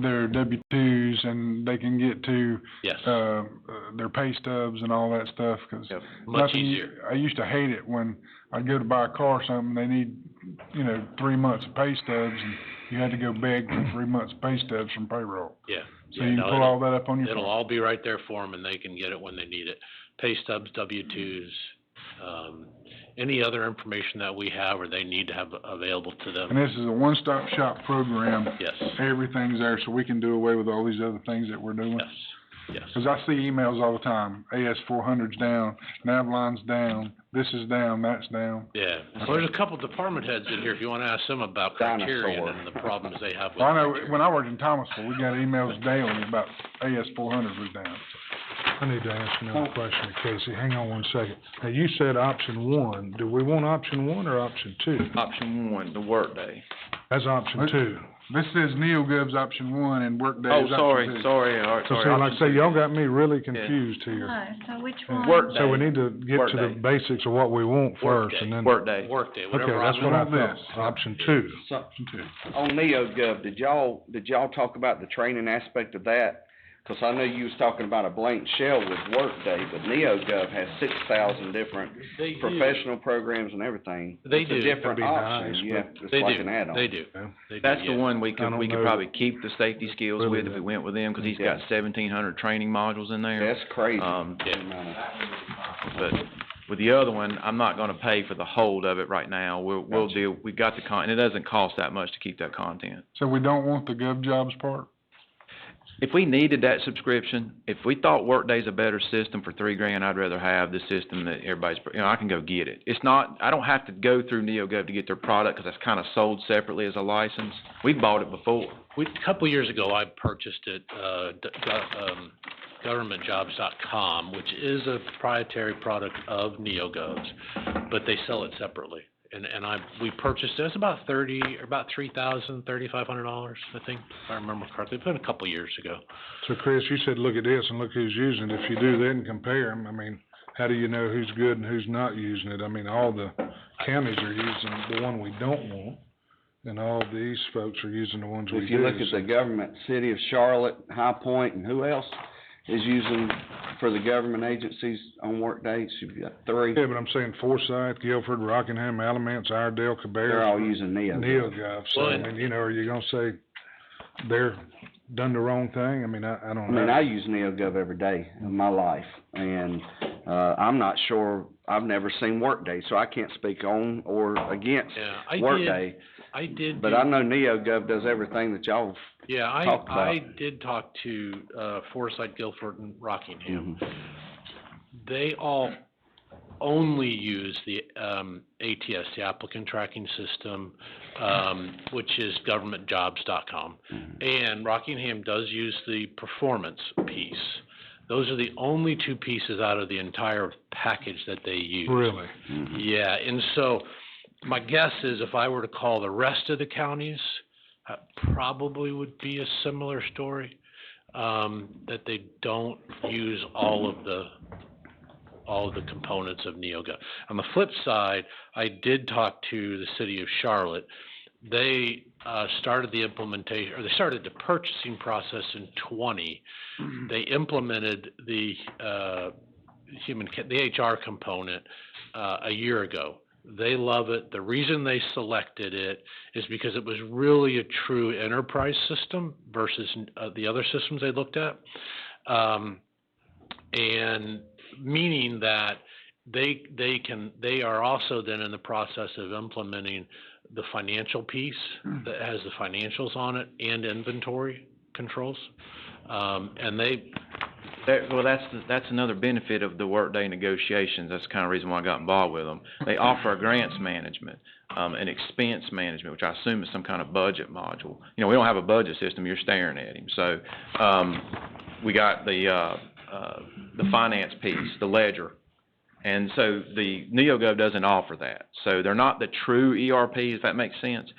their W-2s and they can get to, Yes. their pay stubs and all that stuff? 'Cause Much nothing- easier. I used to hate it when I'd go to buy a car or something, they need, 3 months of pay stubs, and you had to go beg for 3 months of pay stubs from payroll. Yeah. So you can pull all that up on your phone. It'll all be right there for them, and they can get it when they need it. Pay stubs, W-2s, any other information that we have or they need to have available to them. And this is a one-stop shop program. Yes. Everything's there, so we can do away with all these other things that we're doing. Yes. 'Cause I see emails all the time, AS400's down, Navline's down, this is down, that's down. Yeah. Well, there's a couple department heads in here, if you wanna ask them about Criterion Dinosaur. and the problems they have with Well, I know, when I worked in Thomasville, we got emails daily about AS400 was down. I need to ask another question, Casey, hang on one second. Now, you said option 1, do we want option 1 or option 2? Option 1, the Workday. That's option 2. This says NeoGov's option 1 and Workday Oh, is option 2. sorry, all right, So see, like I say, y'all got me really confused here. No, so which And one? So we need to get to the Workday. basics of what we want first, and then. Workday. Workday, Okay, whatever that's what I option. thought, option 2. Option 2. On NeoGov, did y'all talk about the training aspect of that? 'Cause I know you was talking about a blank shell with Workday, but NeoGov has 6,000 different They do. professional programs and everything. They It's do. a different That'd be option, nice, you have, it's They like do, an add-on. they do. Yeah. They do, That's the yeah. one we I could, don't we could know. probably keep the safety skills Really with if we went with them, 'cause he's got 1,700 training modules in there. That's crazy. But With the other one, I'm not gonna pay for the hold of it right now. We'll deal, we got the and it doesn't cost that much to keep that content. So we don't want the GovJobs part? If we needed that subscription, if we thought Workday's a better system for $3,000, I'd rather have the system that everybody's, I can go get it. It's not, I don't have to go through NeoGov to get their product, cause that's kinda sold separately as a license. We bought it before. A couple years ago, I purchased it, governmentjobs.com, which is a proprietary product of NeoGov's, but they sell it separately. We purchased it, it's about $3,500, I think, if I remember correctly. It's been a couple years ago. So Chris, you said look at this and look who's using it. If you do that and compare them, I mean, how do you know who's good and who's not using it? I mean, all the counties are using the one we don't want, and all these folks are using the ones we do. If you look at the government, City of Charlotte, High Point, and who else is using for the government agencies on Workday? You've got 3. Yeah, but I'm saying Forsyth, Guilford, Rockingham, Alamance, Iredell, Cabarrus. They're all using NeoGov. NeoGov. So, I mean, are you gonna say they're done the wrong thing? I mean, I don't know. I mean, I use NeoGov every day of my life, and I'm not sure, I've never seen Workday, so I can't speak on or against Workday. I did. But I know NeoGov does everything that y'all talked about. I did talk to Forsyth, Guilford, and Rockingham. They all only use the ATS, the applicant tracking system, which is governmentjobs.com. And Rockingham does use the performance piece. Those are the only 2 pieces out of the entire package that they use. Really? Yeah, and so my guess is if I were to call the rest of the counties, probably would be a similar story, that they don't use all of the components of NeoGov. On the flip side, I did talk to the City of Charlotte. They started the implementation, or they started the purchasing process in 20. They implemented the HR component a year ago. They love it. The reason they selected it is because it was really a true enterprise system versus the other systems they looked at. And meaning that they are also then in the process of implementing the financial piece that has the financials on it and inventory controls. And that's another benefit of the Workday negotiations. That's the kind of reason why I got involved with them. They offer a grants management, an expense management, which I assume is some kind of budget module. You know, we don't have a budget system. You're staring at him. So, we got the finance piece, the ledger. And so the NeoGov doesn't offer that. So they're not the true ERP, if that makes sense.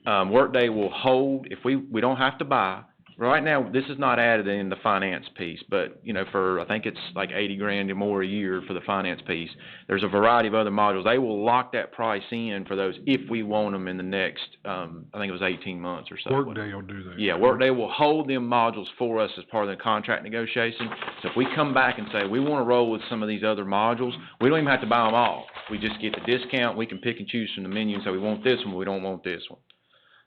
Workday will hold, if we don't have to buy. Right now, this is not added in the finance piece, but, you know, for, I think it's like $80,000 or more a year for the finance piece. There's a variety of other modules. They will lock that price in for those if we want them in the next, I think it was 18 months or so. Workday will do that. Yeah, Workday will hold them modules for us as part of the contract negotiation. So if we come back and say, we want to roll with some of these other modules, we don't even have to buy them all. We just get the discount. We can pick and choose from the menu and say, we want this one, but we don't want this one.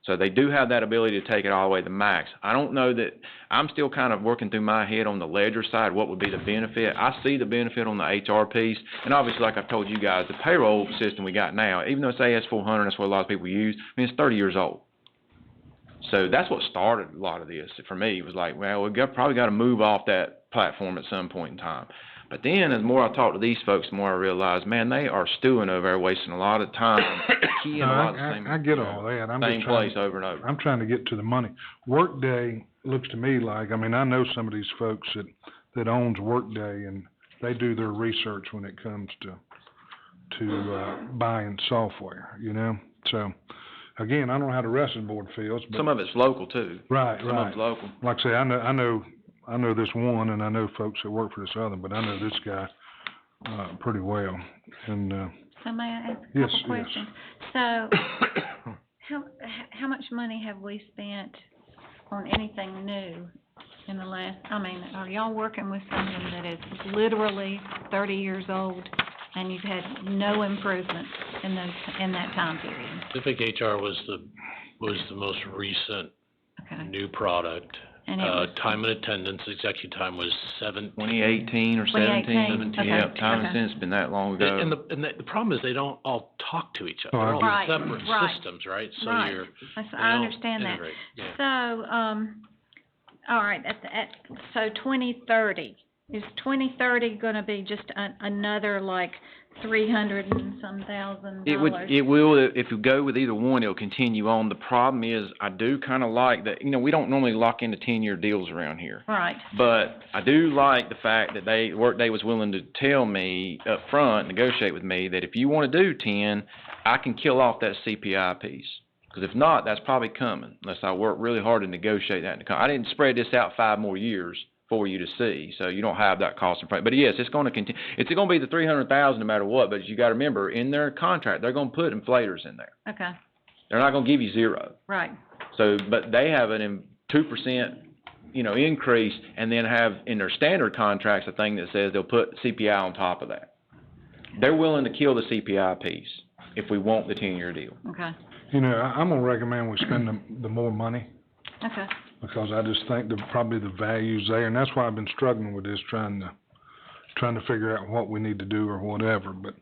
So they do have that ability to take it all the way to the max. I don't know that, I'm still kind of working through my head on the ledger side, what would be the benefit. I see the benefit on the HR piece, and obviously, like I've told you guys, the payroll system we got now, even though it's AS400, that's what a lot of people use, I mean, it's 30 years old. So that's what started a lot of this for me. It was like, well, we've probably got to move off that platform at some point in time. But then, as more I talk to these folks, the more I realize, man, they are stewing over there, wasting a lot of time, keying a lot of the same, I get all that. I'm same just trying, place over and over. I'm trying to get to the money. Workday looks to me like, I mean, I know some of these folks that owns Workday, and they do their research when it comes to buying software, you know? So, again, I don't know how the rest of the board feels, but. Some of it's local, too. Right, Some of it's local. Like I say, I know this one, and I know folks that work for this other, but I know this guy pretty well. And So may I ask a yes, couple questions? So, how much money have we spent on anything new in the last, I mean, are y'all working with something that is literally 30 years old and you've had no improvement in that time period? Pacific HR was the most recent new product. And it was time and attendance, executive time was 2018 or 2018, 17, okay, yeah, time okay. and since been that long ago. And the problem is they don't all talk to each other. They're all Right, separate right. systems, right? So Right. you're, I they I don't understand that. integrate, yeah. So, all right, so 2030, is 2030 gonna be just another like 300 and some thousand dollars? It will, if you go with either one, it'll continue on. The problem is, I do kinda like that, we don't normally lock into 10-year deals around here. Right. But I do like the fact that Workday was willing to tell me up front, negotiate with me, that if you wanna do 10, I can kill off that CPI piece. Cause if not, that's probably coming, unless I work really hard to negotiate that. I didn't spread this out 5 more years for you to see, so you don't have that cost in front. But yes, it's gonna continue, it's gonna be the 300,000 no matter what, but you gotta remember, in their contract, they're gonna put inflators in there. Okay, They're not gonna give you 0. right. So, but they have an 2%, increase, and then have in their standard contracts a thing that says they'll put CPI on top of that. They're willing to kill the CPI piece if we want the 10-year deal. Okay, I'm gonna recommend we spend the more money, okay. because I just think probably the value's there, and that's why I've been struggling with this, trying to figure out what we need to do or whatever, but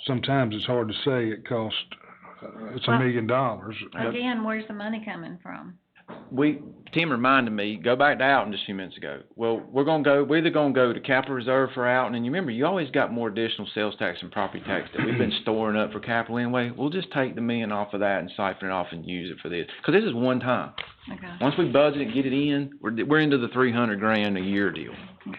sometimes it's hard to say. It costs, it's $1 million. Again, where's the money coming from? Tim reminded me, go back to Alton just a few minutes ago. Well, we're either gonna go to capital reserve for Alton, and you remember, you always got more additional sales tax and property tax that we've been storing up for capital anyway. We'll just take the $1 million off of that and siphon it off and use it for this, cause this is one time. Okay. Once we budget and get it in, we're into the $300,000 a year deal. Okay.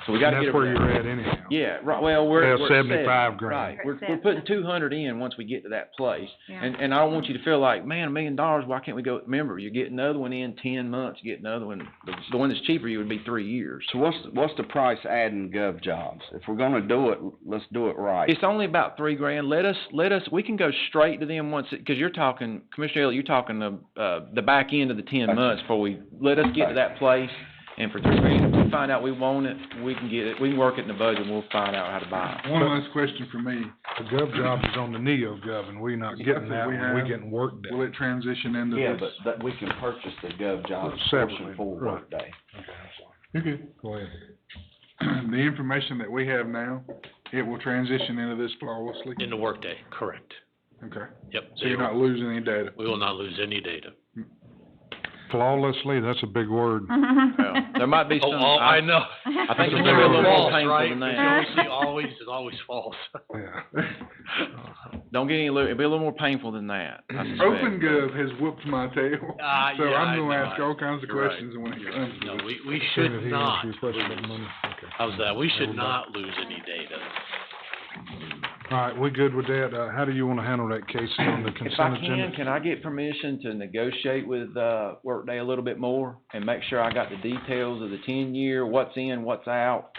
So we gotta And get that's where it. you're at anyhow. Yeah, right, well, we're Well, at 75 grand. Right, we're putting 200 in once we get to that place. Yeah. And I don't want you to feel like, man, $1 million, why can't we go, remember, you get another one in 10 months, you get another one, the one that's cheaper, you would be 3 years. So what's the price adding gov jobs? If we're gonna do it, let's do it right. It's only about $3,000. Let us, we can go straight to them once, cause you're talking, Commissioner Elliott, you're talking the back end of the 10 months before let us get to that place. And for $3,000, if we find out we want it, we can get it, we can work it in the budget, and we'll find out how to buy it. One last question for me. The gov job is on the NeoGov, and we're not getting that one, we're getting Workday. Will it transition into Yeah, this? but we can purchase the gov jobs Separately, portion for right. Workday. You're good. Go ahead. The information that we have now, it will transition into this flawlessly? In the Workday, correct. Okay. Yep. So you're not losing any data? We will not lose any data. Flawlessly, that's a big word. Well, there might be some. I know. I think it's It's gonna be a little more false, painful right? than Because that. you always see always false. Yeah. Don't get any, it'll be a little more painful than that, I suspect. OpenGov has whooped my tail, so yeah, I'm I gonna know. ask all kinds of You're right. questions when it You're comes right. to No, this. we Seeing should that he not answered your question lose. about money. Okay. How's that? We should Everybody. not lose any data. All right, we good with that? How do you wanna handle that, Casey, on the If I consent agenda? can I get permission to negotiate with, Workday a little bit more and make sure I got the details of the 10-year, what's in, what's out?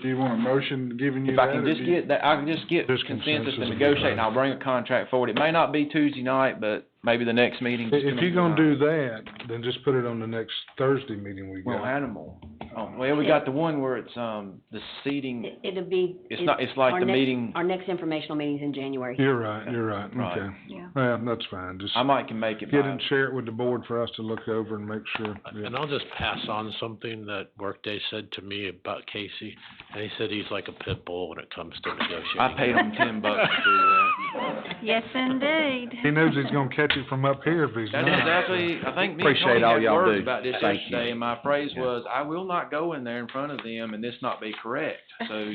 Do you want a motion giving you If that? I can or just do you- get that, I can just get Just consensus consensus to would be negotiate, and fine. I'll bring a contract forward. It may not be Tuesday night, but maybe the next meeting. just If give you're me gonna the do that, then just put it on the next Thursday meeting we Well, got. animal. Oh, well, we got the one where it's, the seating, It'll be. it's like our the next- meeting. Our next informational meeting's in January. You're right, okay. Right. Yeah. Well, that's fine, just I might can make it get by, it and share it with the board for us to look over and make sure. Yeah. And I'll just pass on something that Workday said to me about Casey. And he said he's like a pit bull when it comes to negotiating. I paid him $10 to do that. Yes, indeed. He knows he's gonna catch it from up here if he's That's not. exactly, I think me and Appreciate Tony all had y'all words do. about this Thank you. yesterday, and my phrase was, I will not go in there in front of them and this not be correct. So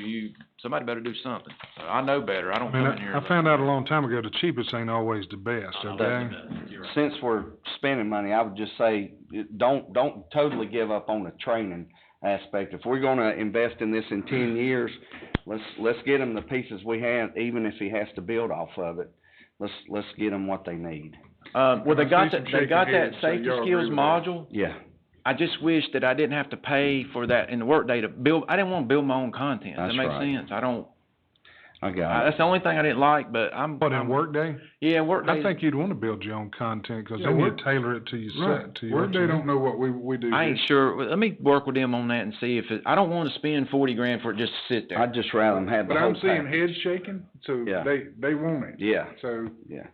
somebody better do something. So I know better, I don't I mean, come in here. I found out a long time ago, the cheapest ain't always the best, okay? Since we're spending money, I would just say, don't totally give up on the training aspect. If we're gonna invest in this in 10 years, let's get them the pieces we have, even if he has to build off of it. Let's get them what they need. Well, they got I see some that shaking heads, so safety y'all agree skills with that? module. Yeah. I just wish that I didn't have to pay for that in the Workday to build, I didn't wanna build my own content. Does That's that make right. sense? I don't, I got it. that's the only thing I didn't like, but What, in Workday? Yeah, Workday. I think you'd wanna build your own content, cause Yeah, then you Work- tailor it to your Right. set, to your. Workday don't know what we do. I here. ain't sure. Well, let me work with them on that and see if I don't wanna spend 40 grand for it just to sit there. I'd just rather them have the But whole I'm seeing package. heads shaking, so Yeah. they want it. Yeah, So, yeah.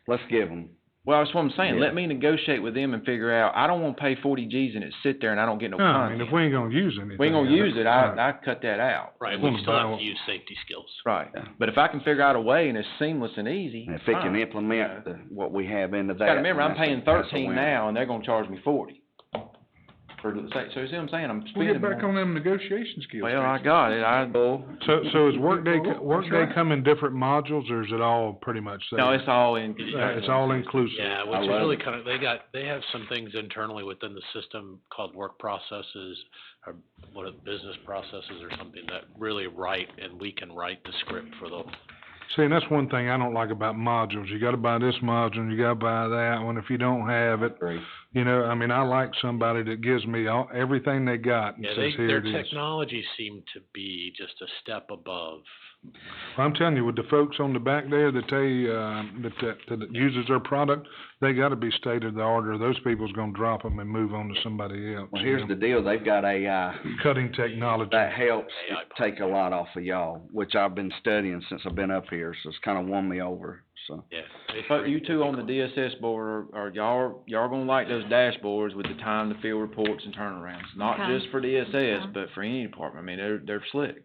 Let's give them. Well, that's what I'm saying. Yeah. Let me negotiate with them and figure out, I don't wanna pay 40 Gs and it sit there and I don't get no No, I content. mean, if we ain't gonna use anything. We ain't gonna use it, right. I cut that out. Right, Wanna we still have buy to use safety skills. Right, but if I can figure out a way and it's seamless and easy, And if it can fine. implement what we have into that. Gotta remember, I'm that's a- paying that's a 13 win. now and they're gonna charge me 40. So you see what I'm saying? I'm We'll spending get back more. on them negotiation skills. Well, I got it, So is Workday right. come in different modules, or is it all pretty much the No, it's all in. It's all inclusive? Yeah, which is really kind of, they have some things internally within the system called work processes, or business processes or something that really write, and we can write the script for them. See, and that's one thing I don't like about modules. You gotta buy this module, and you gotta buy that one. If you don't have it, you know, I mean, I like somebody that gives me everything they got and Yeah, says, here their it is. technology seemed to be just a step above. Well, I'm telling you, with the folks on the back there that that uses their product, they gotta be state of the art, or those people's gonna drop them and move on to somebody else. Well, here's the deal, they've got AI. Cutting technology. That helps take a lot off of y'all, which I've been studying since I've been up here, so it's kinda won me over, so. Yeah. But you two on the DSS board, are y'all gonna like those dashboards with the time to fill reports and turnarounds? Not Okay. just for DSS, but for any department. I mean, they're slick.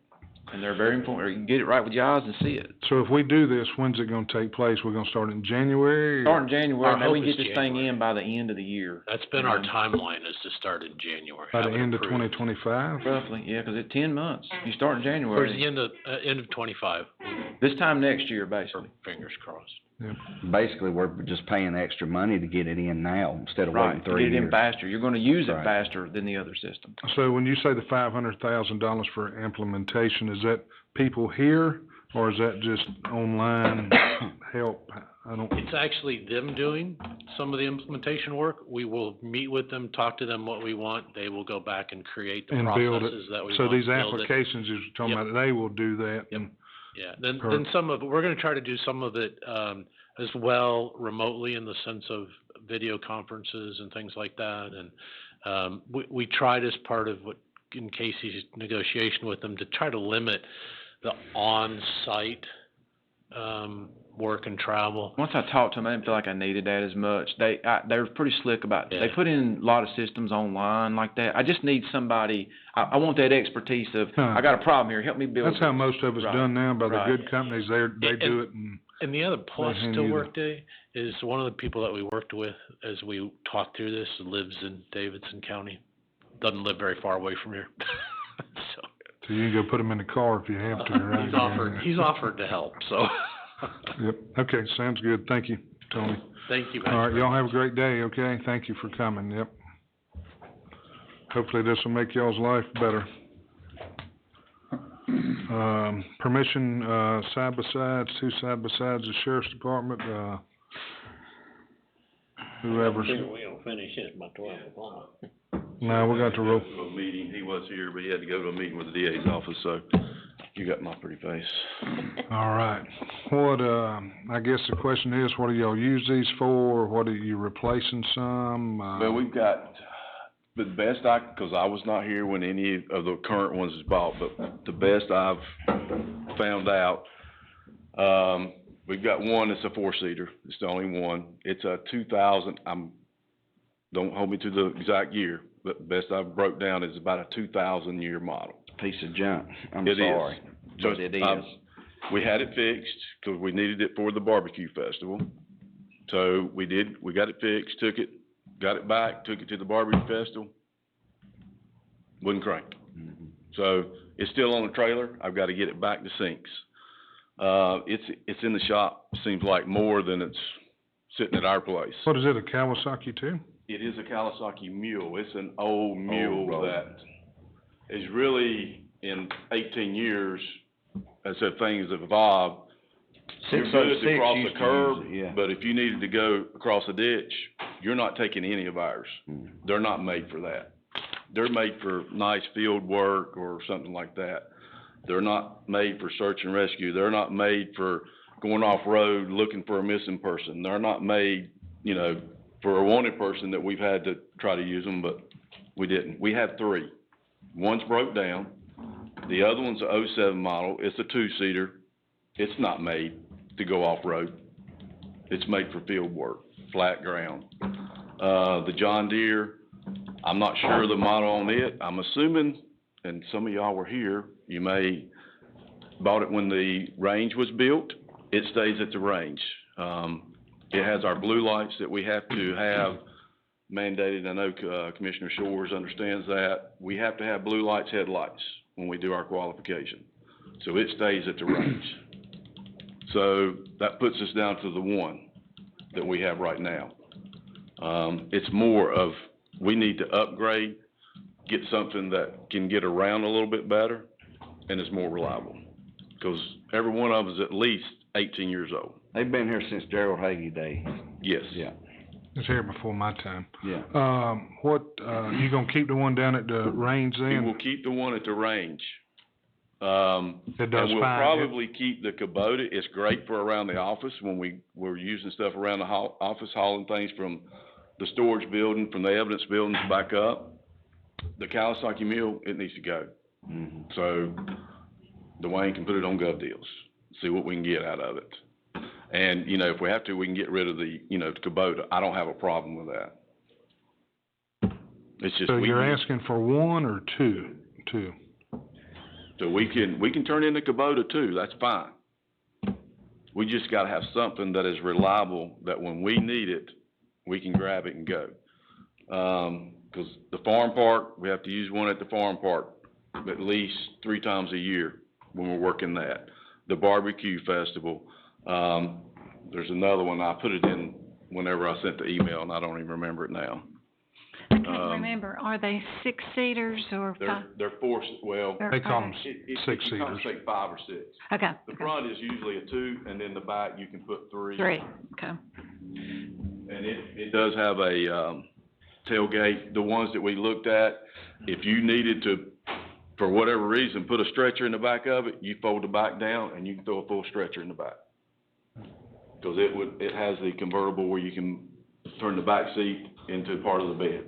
And they're very important. You can get it right with your eyes and see it. So if we do this, when's it gonna take place? We're gonna start in January? Start in January, Our maybe we hope can is get this thing in by the end of the year. That's been our timeline, is to start in January. By the have it end of approved. 2025? Roughly, yeah, 'cause it's 10 months. You start in Towards January. the end of 25, This time next year, basically. fingers crossed. Basically, we're just paying extra money to get it in now, instead of waiting Right, to 3 get it in years. faster. You're gonna use it Right. faster than the other system. So when you say the $500,000 for implementation, is that people here, or is that just online help? I don't. It's actually them doing some of the implementation work. We will meet with them, talk to them what we want. They will go back and create the And build it. processes that we want. So these build it. applications you're talking about, they will do that? and- Yeah, then some of it, we're gonna try to do some of it, as well remotely, in the sense of video conferences and things like that. And, we tried as part of what, in Casey's negotiation with them, to try to limit the on-site, work and travel. Once I talked to them, I didn't feel like I needed that as much. They were pretty slick about it. They put in a lot of systems online like that. I just need somebody, I want that expertise of, I got a problem here, help me build That's how this. most of it's Right. done now by the Right. good companies. They do it and. And the other plus hand to you the- Workday is one of the people that we worked with as we talked through this lives in Davidson County. Doesn't live very far away from here. So So you can go put them in the car if you have to, right? he's offered to help, so. Yep, okay, sounds good. Thank you, Tony. Thank you. All right, y'all have a great day, okay? Thank you for coming, yep. Hopefully this will make y'all's life better. Permission, side-by-sides, 2 side-by-sides, the sheriff's department, whoever's, We're gonna finish this by 12 o'clock. no, we got to roll. To a meeting, he was here, but he had to go to a meeting with the DA's office, so you got my pretty face. All right. What, I guess the question is, what do y'all use these for? What are you replacing some? Well, we've got, the best cause I was not here when any of the current ones was bought, but the best I've found out, we've got one that's a 4-seater. It's the only one. It's a 2000, don't hold me to the exact year, but the best I've broke down is about a 2000 year model. Piece of junk, I'm It is. sorry, So, but it is. we had it fixed, cause we needed it for the barbecue festival. So we got it fixed, took it, got it back, took it to the barbecue festival. Wouldn't crank. So it's still on the trailer. I've got to get it back to sinks. It's in the shop, seems like more than it's sitting at our place. What is it, a Kawasaki too? It is a Kawasaki mule. It's an old mule road. that is really, in 18 years, as that things have evolved, you're good 606 to cross used a to curb, use it, yeah. but if you needed to go across a ditch, you're not taking any of ours. They're not made for that. They're made for nice field work or something like that. They're not made for search and rescue. They're not made for going off-road looking for a missing person. They're not made, for a wanted person that we've had to try to use them, but we didn't. We have 3. One's broke down. The other one's a 07 model. It's a 2-seater. It's not made to go off-road. It's made for field work, flat ground. The John Deere, I'm not sure of the model on it. I'm assuming, and some of y'all were here, you may bought it when the range was built. It stays at the range. It has our blue lights that we have to have mandated. I know Commissioner Shores understands that. We have to have blue lights, headlights when we do our qualification. So it stays at the range. So that puts us down to the one that we have right now. It's more of, we need to upgrade, get something that can get around a little bit better and is more reliable. Because every one of them is at least 18 years old. They've been here since Gerald Hagee days. Yes. Yeah. It's here before my time. Yeah. You gonna keep the one down at the range We then? will keep the one at the range. It does and we'll fine, probably keep the Kubota. It's great for around the office when we're using stuff around the office, hauling things from the storage building, from the evidence buildings back up. The Kawasaki mill, it needs to go. Mm-hmm. So Dwayne can put it on gov deals, see what we can get out of it. And, you know, if we have to, we can get rid of the Kubota. I don't have a problem with that. It's just. So you're asking for one or two? Two. So we can turn in the Kubota too, that's fine. We just gotta have something that is reliable, that when we need it, we can grab it and go. 'Cause the farm park, we have to use one at the farm park at least 3 times a year when we're working that. The barbecue festival, there's another one, I put it in whenever I sent the email and I don't even remember it now. I can't remember, are they 6-seaters or five? They're 4, well. They call them You 6-seaters. kind of say 5 or 6. Okay. The front is usually a 2, and then the back you can put 3. 3, okay. And it does have a, tailgate. The ones that we looked at, if you needed to, for whatever reason, put a stretcher in the back of it, you fold the back down and you can throw a full stretcher in the back. Cause it has the convertible where you can turn the back seat into part of the bed.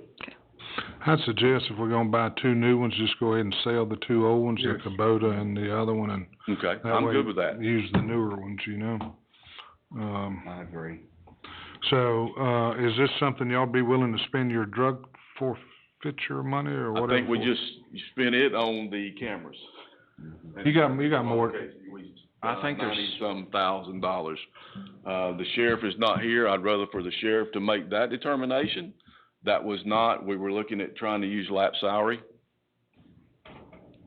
I'd suggest if we're gonna buy 2 new ones, just go ahead and sell the 2 old ones, the Kubota and the other one, and Okay, that I'm way good with that. use the newer ones, you know. I agree. So, is this something y'all be willing to spend your drug forfeiture money or whatever? I think we for? just spent it on the cameras. You got more. I think there's $90-some thousand. The sheriff is not here. I'd rather for the sheriff to make that determination. That was not, we were looking at trying to use lap salary.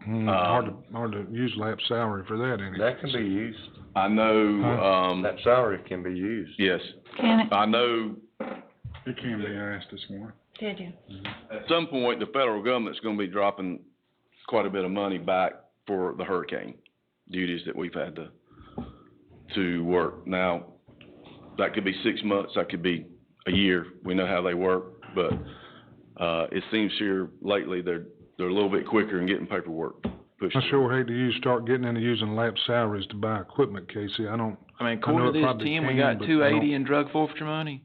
Hard to use lap salary for that anyway. That can be used. I know, That salary can be used. yes. Can it? I know It can be asked this morning. Did you? at some point, the federal government's gonna be dropping quite a bit of money back for the hurricane duties that we've had to work. Now, that could be 6 months, that could be a year. We know how they work, but, it seems here lately they're a little bit quicker in getting paperwork pushed. I sure hate to start getting into using lap salaries to buy equipment, Casey. I mean, I know according it to this, probably Tim, we can, got but I $280 in drug forfeiture money.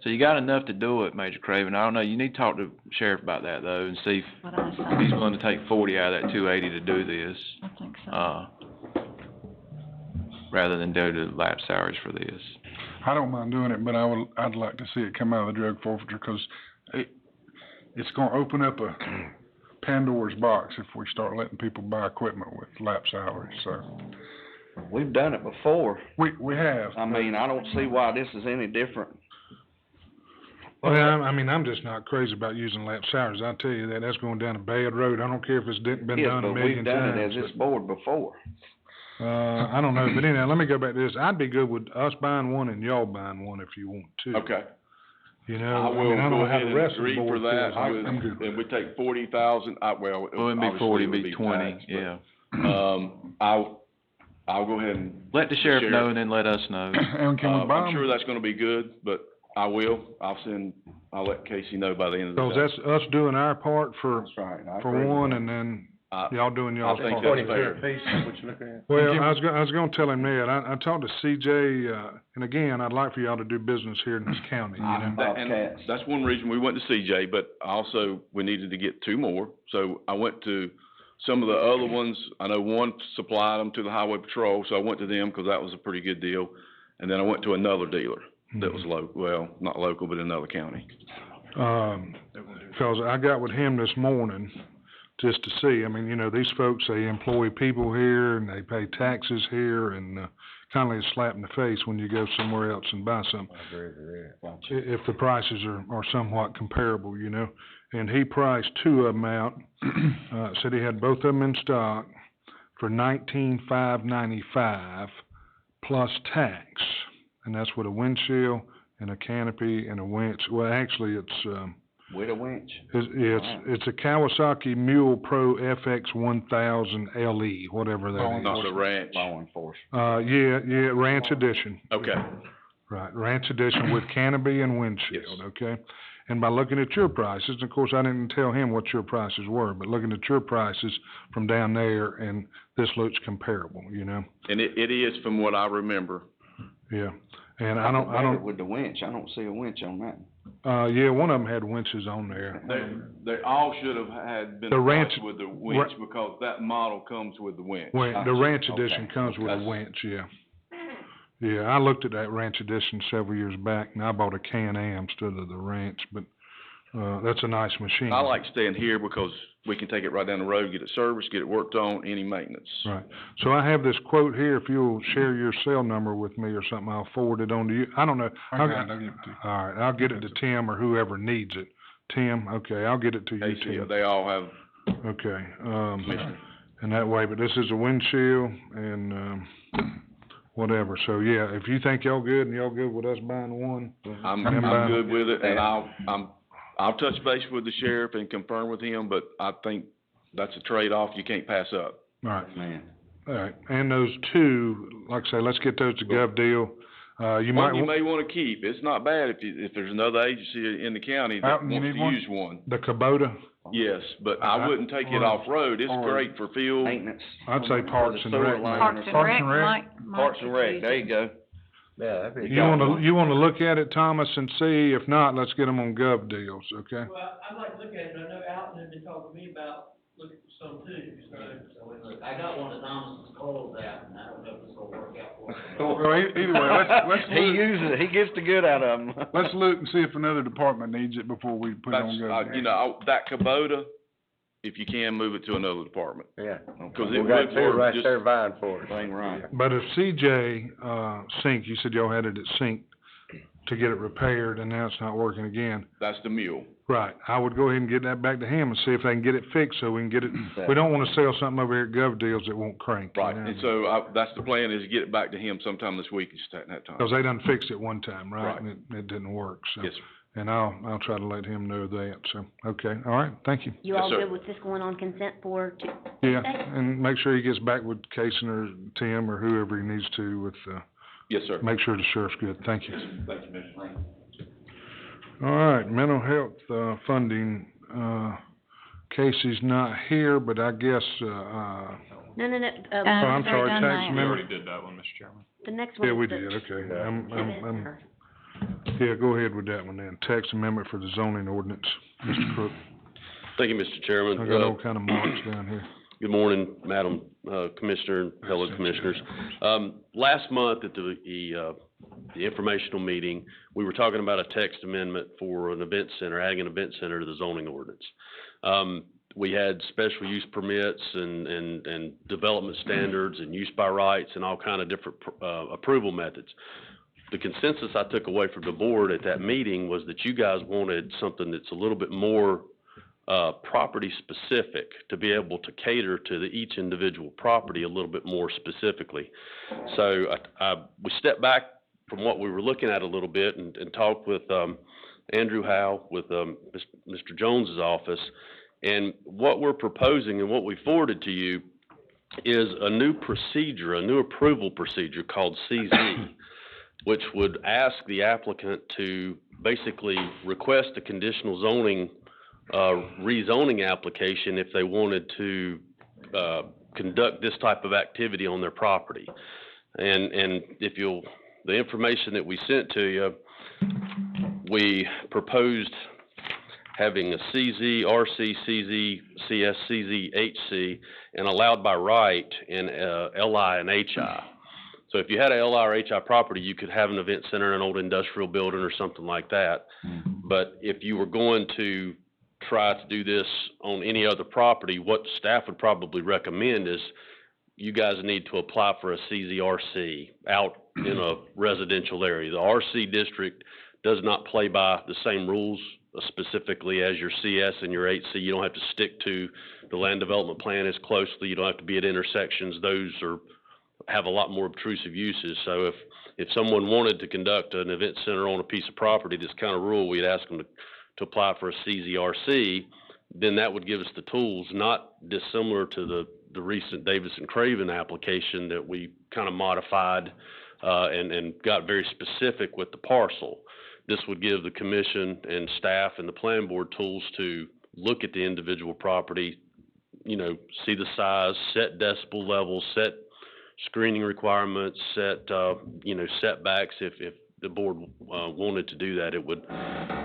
So you got enough to do it, Major Craven. I don't know, you need to talk to the sheriff about that though, and see What I if saw. he's willing to take 40 out of that 280 to do this, I think so. rather than do the lap salaries for this. I don't mind doing it, but I'd like to see it come out of the drug forfeiture, cause it's gonna open up a Pandora's box if we start letting people buy equipment with lap salaries, so. We've done it before. We have. I mean, I don't see why this is any different. Well, I mean, I'm just not crazy about using lap salaries. I'll tell you that, that's going down a bad road. I don't care if it's been done a million We've done it times. as this board before. I don't know, but anyhow, let me go back to this. I'd be good with us buying one and y'all buying one if you want to. Okay. You know, I I will mean, I don't go know how ahead the and rest of the agree for board that. feels. I'm good. And we take 40,000, Well, it'd be 40, it'd be 20, taxed, yeah. but, I'll go ahead and. Let the sheriff know and then let us know. And can we buy I'm them? sure that's gonna be good, but I'll let Casey know by the end of the Cause day. that's us doing our part for right. for one, and then y'all doing y'all's I think part. that's fair. What you looking at? Well, I was gonna tell him that. I talked to CJ, and again, I'd like for y'all to do business here in this county, you know? And that's one reason we went to CJ, but also, we needed to get 2 more. So I went to some of the other ones. I know one supplied them to the highway patrol, so I went to them because that was a pretty good deal. And then I went to another dealer that was not local, but in another county. Because I got with him this morning just to see, I mean, you know, these folks, they employ people here and they pay taxes here, and kind of like a slap in the face when you go somewhere else and buy something. I agree with that. If the prices are somewhat comparable, you know. And he priced two of them out, said he had both of them in stock for $19,595 plus tax. And that's with a windshield and a canopy and a winch. Well, actually, it's, With a winch? it's a Kawasaki Mule Pro FX 1000 LE, whatever that is. Not the ranch. Law enforcement. Yeah, Ranch Edition. Okay. Right, Ranch Edition with canopy and windshield, okay? And by looking at your prices, of course, I didn't tell him what your prices were, but looking at your prices from down there, and this looks comparable, you know? And it is from what I remember. Yeah, and I don't. With the winch, I don't see a winch on that. Yeah, one of them had winches on there. They all should have been The Ranch- priced with the winch, because that model comes with the winch. The Ranch Edition comes with a winch, yeah. Yeah, I looked at that Ranch Edition several years back, and I bought a Can-Am instead of the Ranch, but, that's a nice machine. I like staying here because we can take it right down the road, get it serviced, get it worked on, any maintenance. Right. So I have this quote here. If you'll share your cell number with me or something, I'll forward it on to you. I don't know. I'll give it to you. All right, I'll get it to Tim or whoever needs it. Tim, okay, I'll get it to you, Tim. They all have. Okay, and that way, but this is a windshield and, whatever. So, yeah, if you think y'all good and y'all good with us buying one. I'm good with it, and I'll touch base with the sheriff and confirm with him, but I think that's a trade-off you can't pass up. All right. Man. All right, and those two, like I say, let's get those to Gov Deal. You may wanna keep. It's not bad if there's another agency in the county that wants to use one. The Kubota? Yes, but I wouldn't take it off-road. It's great for field. Maintenance. I'd say Parks and Rec. Parks and Rec, Parks and Rec, there you go. Yeah, that'd be. You wanna look at it, Thomas, and see? If not, let's get them on Gov Deals, okay? Well, I'd like to look at it, but I know Alton had been talking to me about looking for some too, so I got one of Thomas's calls out, and I don't know if this will work out for him. Well, either way, let's He uses it, he gets the good out of them. let's look and see if another department needs it before we put it on Gov. You know, that Kubota, if you can, move it to another department. Yeah. Cause We it got would two work right just. there vying for it. Ain't right. But if CJ, Sink, you said y'all had it at Sink to get it repaired, and now it's not working again. That's the mule. Right, I would go ahead and get that back to him and see if they can get it fixed, so we can get it, we don't wanna sell something over here at Gov Deals that won't crank. you Right, know? and so that's the plan, is to get it back to him sometime this week and start that time. Cause they done fixed it one time, right? Right. And it didn't work, so. Yes, sir. And I'll try to let him know that, so, okay, all right, thank you. You Yes, all sir. good with this going on consent for Yeah, Tuesday? and make sure he gets back with Cason or Tim or whoever he needs to with, Yes, sir. make sure the sheriff's good, thank you. Thank you, Mr. Lane. All right, mental health, funding, Casey's not here, but I guess, No, oh, I'm they're sorry, done tax that. We already amendment. did that one, Mr. Chairman. the next one Yeah, is we the- did, okay. Or- Yeah, go ahead with that one then, tax amendment for the zoning ordinance, Mr. Crook. Thank you, Mr. Chairman. I got all kind of marks down here. Good morning, Madam Commissioner and fellow commissioners. Last month at the informational meeting, we were talking about a text amendment for an event center, adding an event center to the zoning ordinance. We had special use permits and development standards and use by rights and all kind of different approval methods. The consensus I took away from the board at that meeting was that you guys wanted something that's a little bit more property specific, to be able to cater to each individual property a little bit more specifically. So we stepped back from what we were looking at a little bit and talked with Andrew Howe with Mr. Jones's office. And what we're proposing and what we forwarded to you is a new procedure, a new approval procedure called CZ, which would ask the applicant to basically request a conditional zoning rezoning application if they wanted to conduct this type of activity on their property. And if the information that we sent to you, we proposed having a CZ, RC, CZ, CS, CZ, HC, and allowed by right in LI and HI. So if you had a LI or HI property, you could have an event center, an old industrial building or something like that. But if you were going to try to do this on any other property, what staff would probably recommend is you guys need to apply for a CZRC out in a residential area. The RC district does not play by the same rules specifically as your CS and your 8C. You don't have to stick to the land development plan as closely. You don't have to be at intersections. Those have a lot more obtrusive uses. So if someone wanted to conduct an event center on a piece of property that's kind of rural, we'd ask them to apply for a CZRC. Then that would give us the tools, not dissimilar to the recent Davidson Craven application that we kind of modified and got very specific with the parcel. This would give the commission and staff and the plan board tools to look at the individual property, you know, see the size, set decibel levels, set screening requirements, set, you know, setbacks. If the board wanted to do that, it would,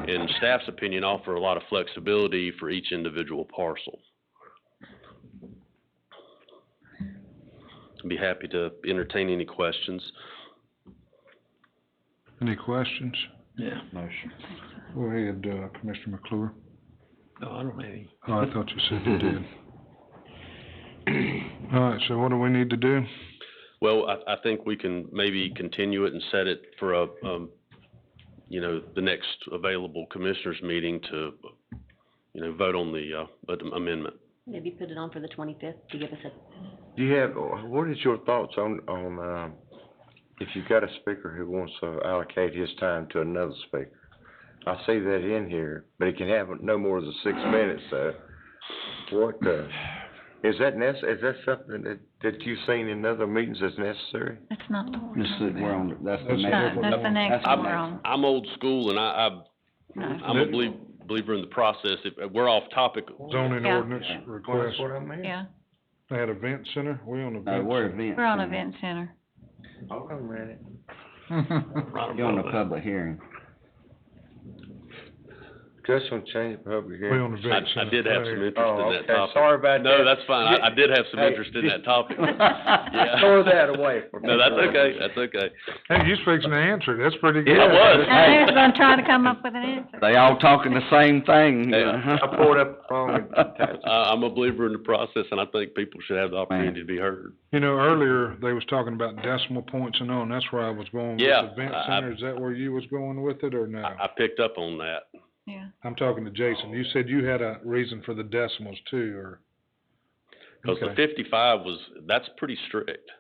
in staff's opinion, offer a lot of flexibility for each individual parcel. I'd be happy to entertain any questions. Any questions? Yeah. No, sir. Go ahead, Commissioner McClure. No, I don't have any. Oh, I thought you said you did. All right, so what do we need to do? Well, I think we can maybe continue it and set it for a, you know, the next available commissioners meeting to, you know, vote on the amendment. Maybe put it on for the 25th to give us a, Do you have, what is your thoughts on, if you've got a speaker who wants to allocate his time to another speaker? I see that in here, but he can have no more than 6 minutes, so what, is that something that you've seen in other meetings that's necessary? That's not the one. That's That's the next one we're on. I'm old school and I'm a believer in the process. If we're off topic. Zoning Yeah. ordinance request. That's what I meant. Yeah, At event center, we on event center. we're on event center. Hold on a minute. You're on a public hearing. Just want to change the public We hearing. on event center. I did have some interest in that okay. topic. Sorry about that. No, that's fine. I did have some Hey, interest in that topic. Yeah. Throw that away for me. No, that's okay. That's okay. Hey, you fixing to answer it. That's pretty good. I was. I was gonna try to come up with an answer. They all talking the same thing. Yeah. I pulled up the wrong attachment. I'm a believer in the process and I think people should have the opportunity to be heard. You know, earlier, they was talking about decimal points and on, that's where I was going with Yeah, event center. Is that where you was going with it, or no? I picked up on that. Yeah. I'm talking to Jason. You said you had a reason for the decimals too, or? Because the Okay. 55 that's pretty strict.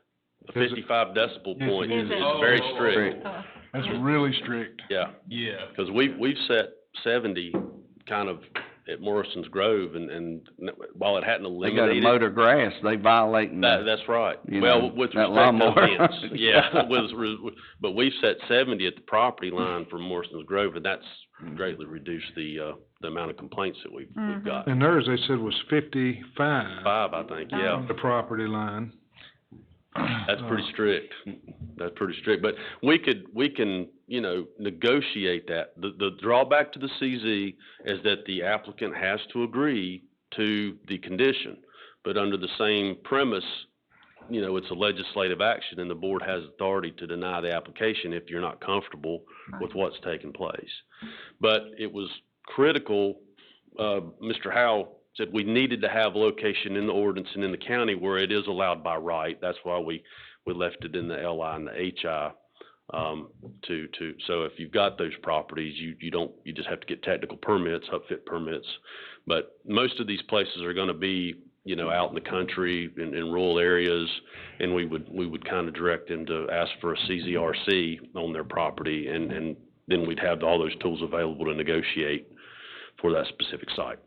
The Is it? 55 decibel Yes, point it is is. very strict. Oh. That's really strict. Yeah, Yeah. because we've set 70 kind of at Morrison's Grove and while it hadn't They got to eliminated. mow their grass, they violating That's right. you Well, know, with that respect to lawnmower. events, yeah, but we've set 70 at the property line for Morrison's Grove, and that's greatly reduced the amount of complaints that we've got. And theirs, they said was 55. 5, I think, yeah. On the property line. That's pretty strict. That's pretty strict, but we can, you know, negotiate that. The drawback to the CZ is that the applicant has to agree to the condition, but under the same premise, you know, it's a legislative action and the board has authority to deny the application if you're not comfortable with what's taking place. But it was critical, Mr. Howell said we needed to have location in the ordinance and in the county where it is allowed by right. That's why we left it in the LI and the HI, so if you've got those properties, you just have to get technical permits, upfit permits. But most of these places are gonna be, you know, out in the country, in rural areas, and we would kind of direct them to ask for a CZRC on their property, and then we'd have all those tools available to negotiate for that specific site.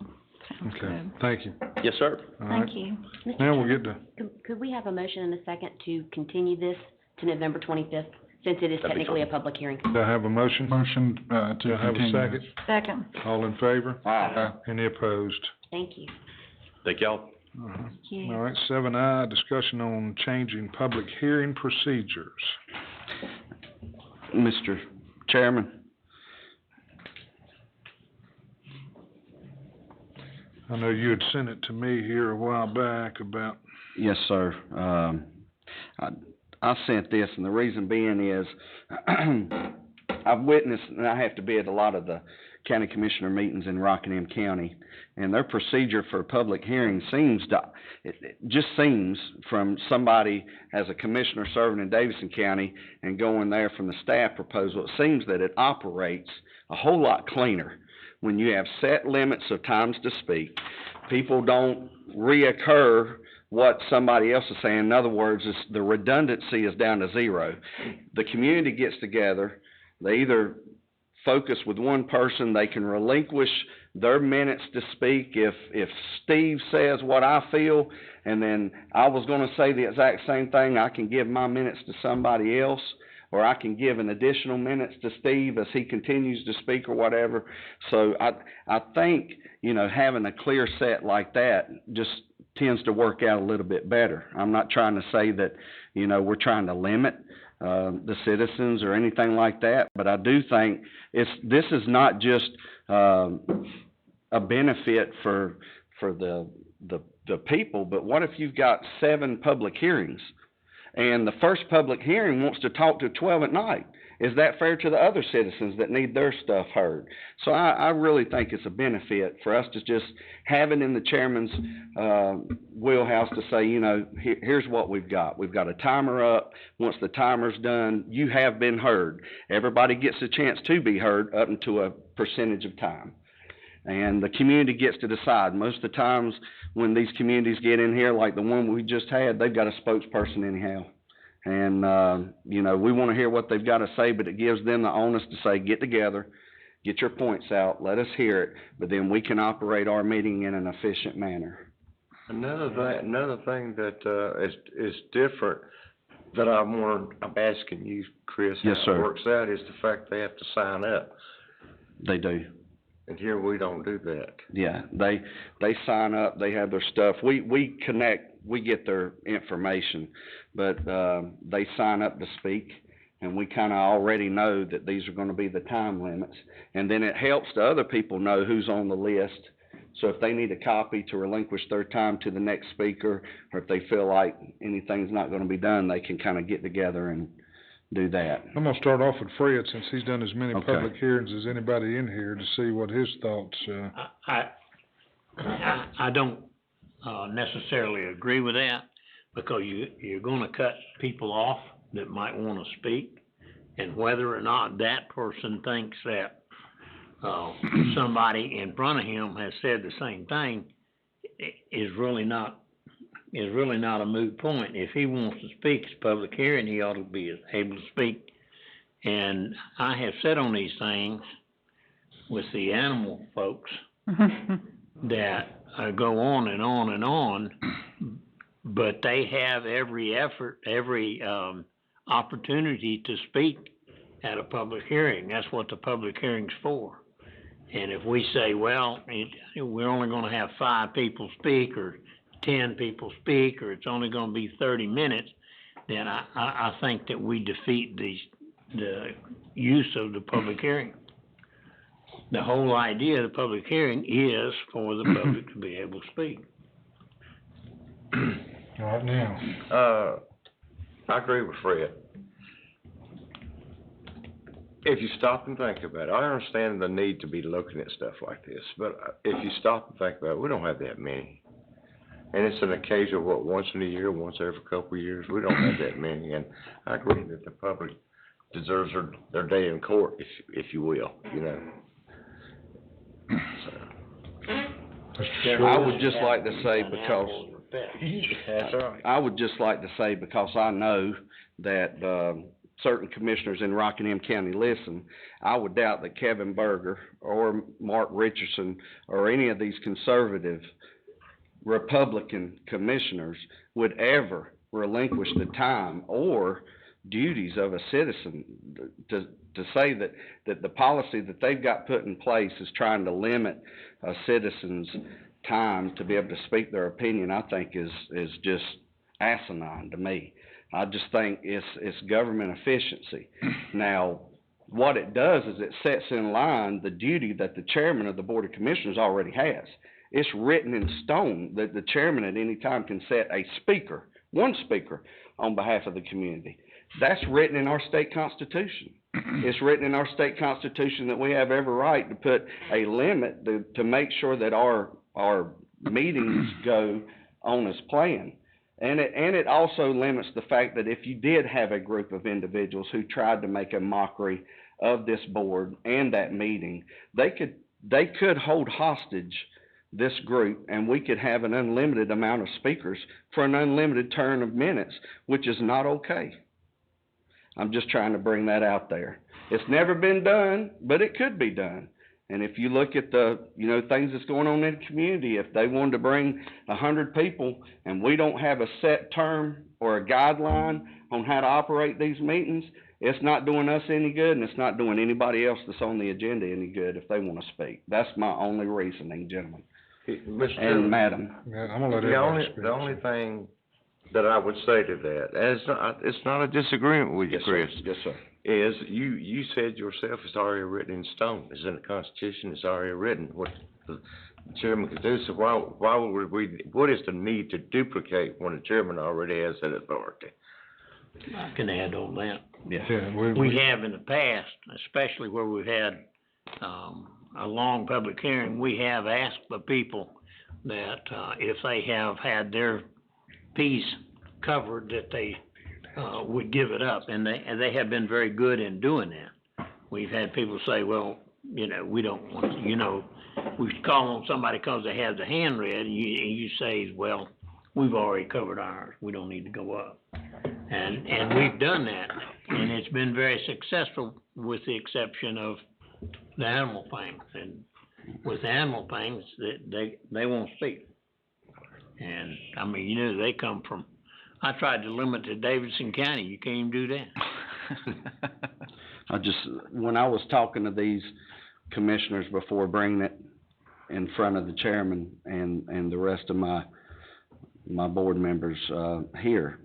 Okay, thank you. Yes, sir. All right. Thank you. Now we'll get to, could we have a motion and a second to continue this to November 25th, since it is That'd be technically a fine. public hearing? do I have a motion? Motion, to Do I have a continue. second? Second. All in favor? Aye. Any opposed? Thank you. Thank y'all. Thank you. All right, 7I, discussion on changing public hearing procedures. Mr. Chairman, I know you had sent it to me here a while back about, yes, sir. I sent this, and the reason being is, I've witnessed, and I have to be at a lot of the county commissioner meetings in Rockingham County, and their procedure for a public hearing it just seems from somebody as a commissioner serving in Davidson County and going there from the staff proposal, it seems that it operates a whole lot cleaner when you have set limits of times to speak. People don't reoccur what somebody else is saying. In other words, the redundancy is down to zero. The community gets together, they either focus with one person, they can relinquish their minutes to speak. If Steve says what I feel, and then I was gonna say the exact same thing, I can give my minutes to somebody else, or I can give an additional minutes to Steve as he continues to speak or whatever. So I think, having a clear set like that just tends to work out a little bit better. I'm not trying to say that, we're trying to limit the citizens or anything like that, but I do think this is not just a benefit for the people, but what if you've got 7 public hearings and the first public hearing wants to talk to 12 at night? Is that fair to the other citizens that need their stuff heard? So I really think it's a benefit for us to just have it in the chairman's wheelhouse to say, here's what we've got. We've got a timer up. Once the timer's done, you have been heard. Everybody gets a chance to be heard up to a percentage of time. And the community gets to decide. Most of the times when these communities get in here, like the one we just had, they've got a spokesperson anyhow. And, we want to hear what they've got to say, but it gives them the onus to say, get together, get your points out, let us hear it, but then we can operate our meeting in an efficient manner. Another thing that is different that I'm asking you, Chris, Yes, how sir. it works out is the fact they have to sign up. They do. And here we don't do that. Yeah, they sign up, they have their stuff. We connect, we get their information, but they sign up to speak, and we kind of already know that these are going to be the time limits. And then it helps the other people know who's on the list. So if they need a copy to relinquish their time to the next speaker, or if they feel like anything's not going to be done, they can kind of get together and do that. I'm gonna start off with Fred, since he's done as many Okay. public hearings as anybody in here, to see what his thoughts, I don't necessarily agree with that, because you're gonna cut people off that might wanna speak, and whether or not that person thinks that somebody in front of him has said the same thing is really not a moot point. If he wants to speak, it's a public hearing, he ought to be able to speak. And I have said on these things with the animal folks that go on and on and on, but they have every opportunity to speak at a public hearing. That's what the public hearing's for. And if we say, well, we're only gonna have 5 people speak, or 10 people speak, or it's only gonna be 30 minutes, then I think that we defeat the use of the public hearing. The whole idea of the public hearing is for the public to be able to speak. right now. I agree with Fred. If you stop and think about it, I understand the need to be looking at stuff like this, but if you stop and think about it, we don't have that many. And it's an occasion, once in a year, once every couple of years, we don't have that many. And I agree that the public deserves their day in court, if you will, So. I would just like to say, because That's right. I would just like to say, because I know that certain commissioners in Rockingham County listen, I would doubt that Kevin Berger or Mark Richardson or any of these conservative Republican commissioners would ever relinquish the time or duties of a citizen. To say that the policy that they've got put in place is trying to limit a citizen's time to be able to speak their opinion, I think is just asinine to me. I just think it's government efficiency. Now, what it does is it sets in line the duty that the chairman of the Board of Commissioners already has. It's written in stone that the chairman at any time can set a speaker, one speaker, on behalf of the community. That's written in our state constitution. It's written in our state constitution that we have every right to put a limit to make sure that our meetings go on as planned. And it also limits the fact that if you did have a group of individuals who tried to make a mockery of this board and that meeting, they could hold hostage this group, and we could have an unlimited amount of speakers for an unlimited term of minutes, which is not okay. I'm just trying to bring that out there. It's never been done, but it could be done. And if you look at the, things that's going on in the community, if they wanted to bring 100 people and we don't have a set term or a guideline on how to operate these meetings, it's not doing us any good, and it's not doing anybody else that's on the agenda any good if they want to speak. That's my only reasoning, gentlemen. And madam. Yeah, I'm gonna let everybody speak. The only thing that I would say to that, and it's not a disagreement with you, Chris. Yes, sir. Is you said yourself it's already written in stone. It's in the Constitution. It's already written what the chairman could do. So why would we? What is the need to duplicate when the chairman already has that authority? I can add on that. Yeah. We have in the past, especially where we've had a long public hearing, we have asked the people that if they have had their piece covered, that they would give it up, and they have been very good in doing that. We've had people say, well, we don't want to, we call on somebody because they have the hand read, and you say, well, we've already covered ours, we don't need to go up. And we've done that, and it's been very successful with the exception of the animal things. And with the animal things, they won't speak. And, they come from, I tried to limit to Davidson County, you can't even do that. When I was talking to these commissioners before bringing it in front of the chairman and the rest of my board members here,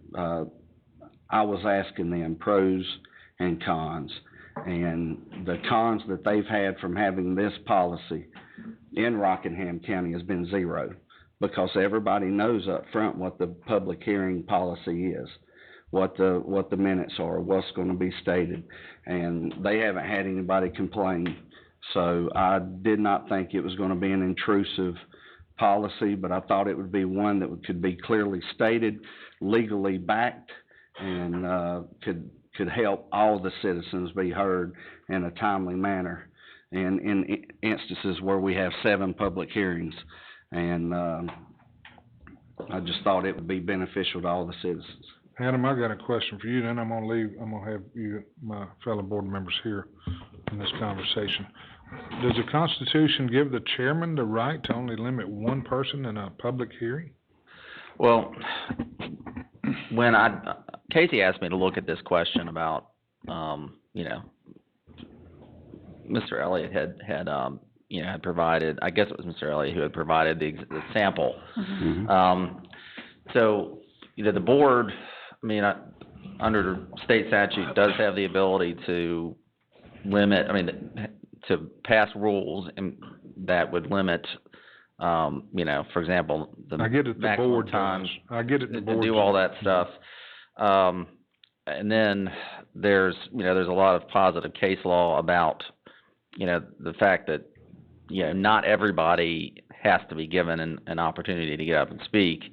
I was asking them pros and cons. And the cons that they've had from having this policy in Rockingham County has been zero, because everybody knows up front what the public hearing policy is, what the minutes are, what's going to be stated, and they haven't had anybody complain. So I did not think it was going to be an intrusive policy, but I thought it would be one that could be clearly stated, legally backed, and could help all the citizens be heard in a timely manner. And in instances where we have 7 public hearings, and I just thought it would be beneficial to all the citizens. Adam, I got a question for you, then I'm gonna have you, my fellow board members here in this conversation. Does the Constitution give the chairman the right to only limit one person in a public hearing? Well, when Casey asked me to look at this question about, Mr. Elliott had provided, I guess it was Mr. Elliott who had provided the sample. Mm-hmm. So, the board, under state statute, does have the ability to limit, to pass rules that would limit, for example, the maximum times to do all that stuff. And then there's a lot of positive case law about, the fact that, not everybody has to be given an opportunity to get up and speak.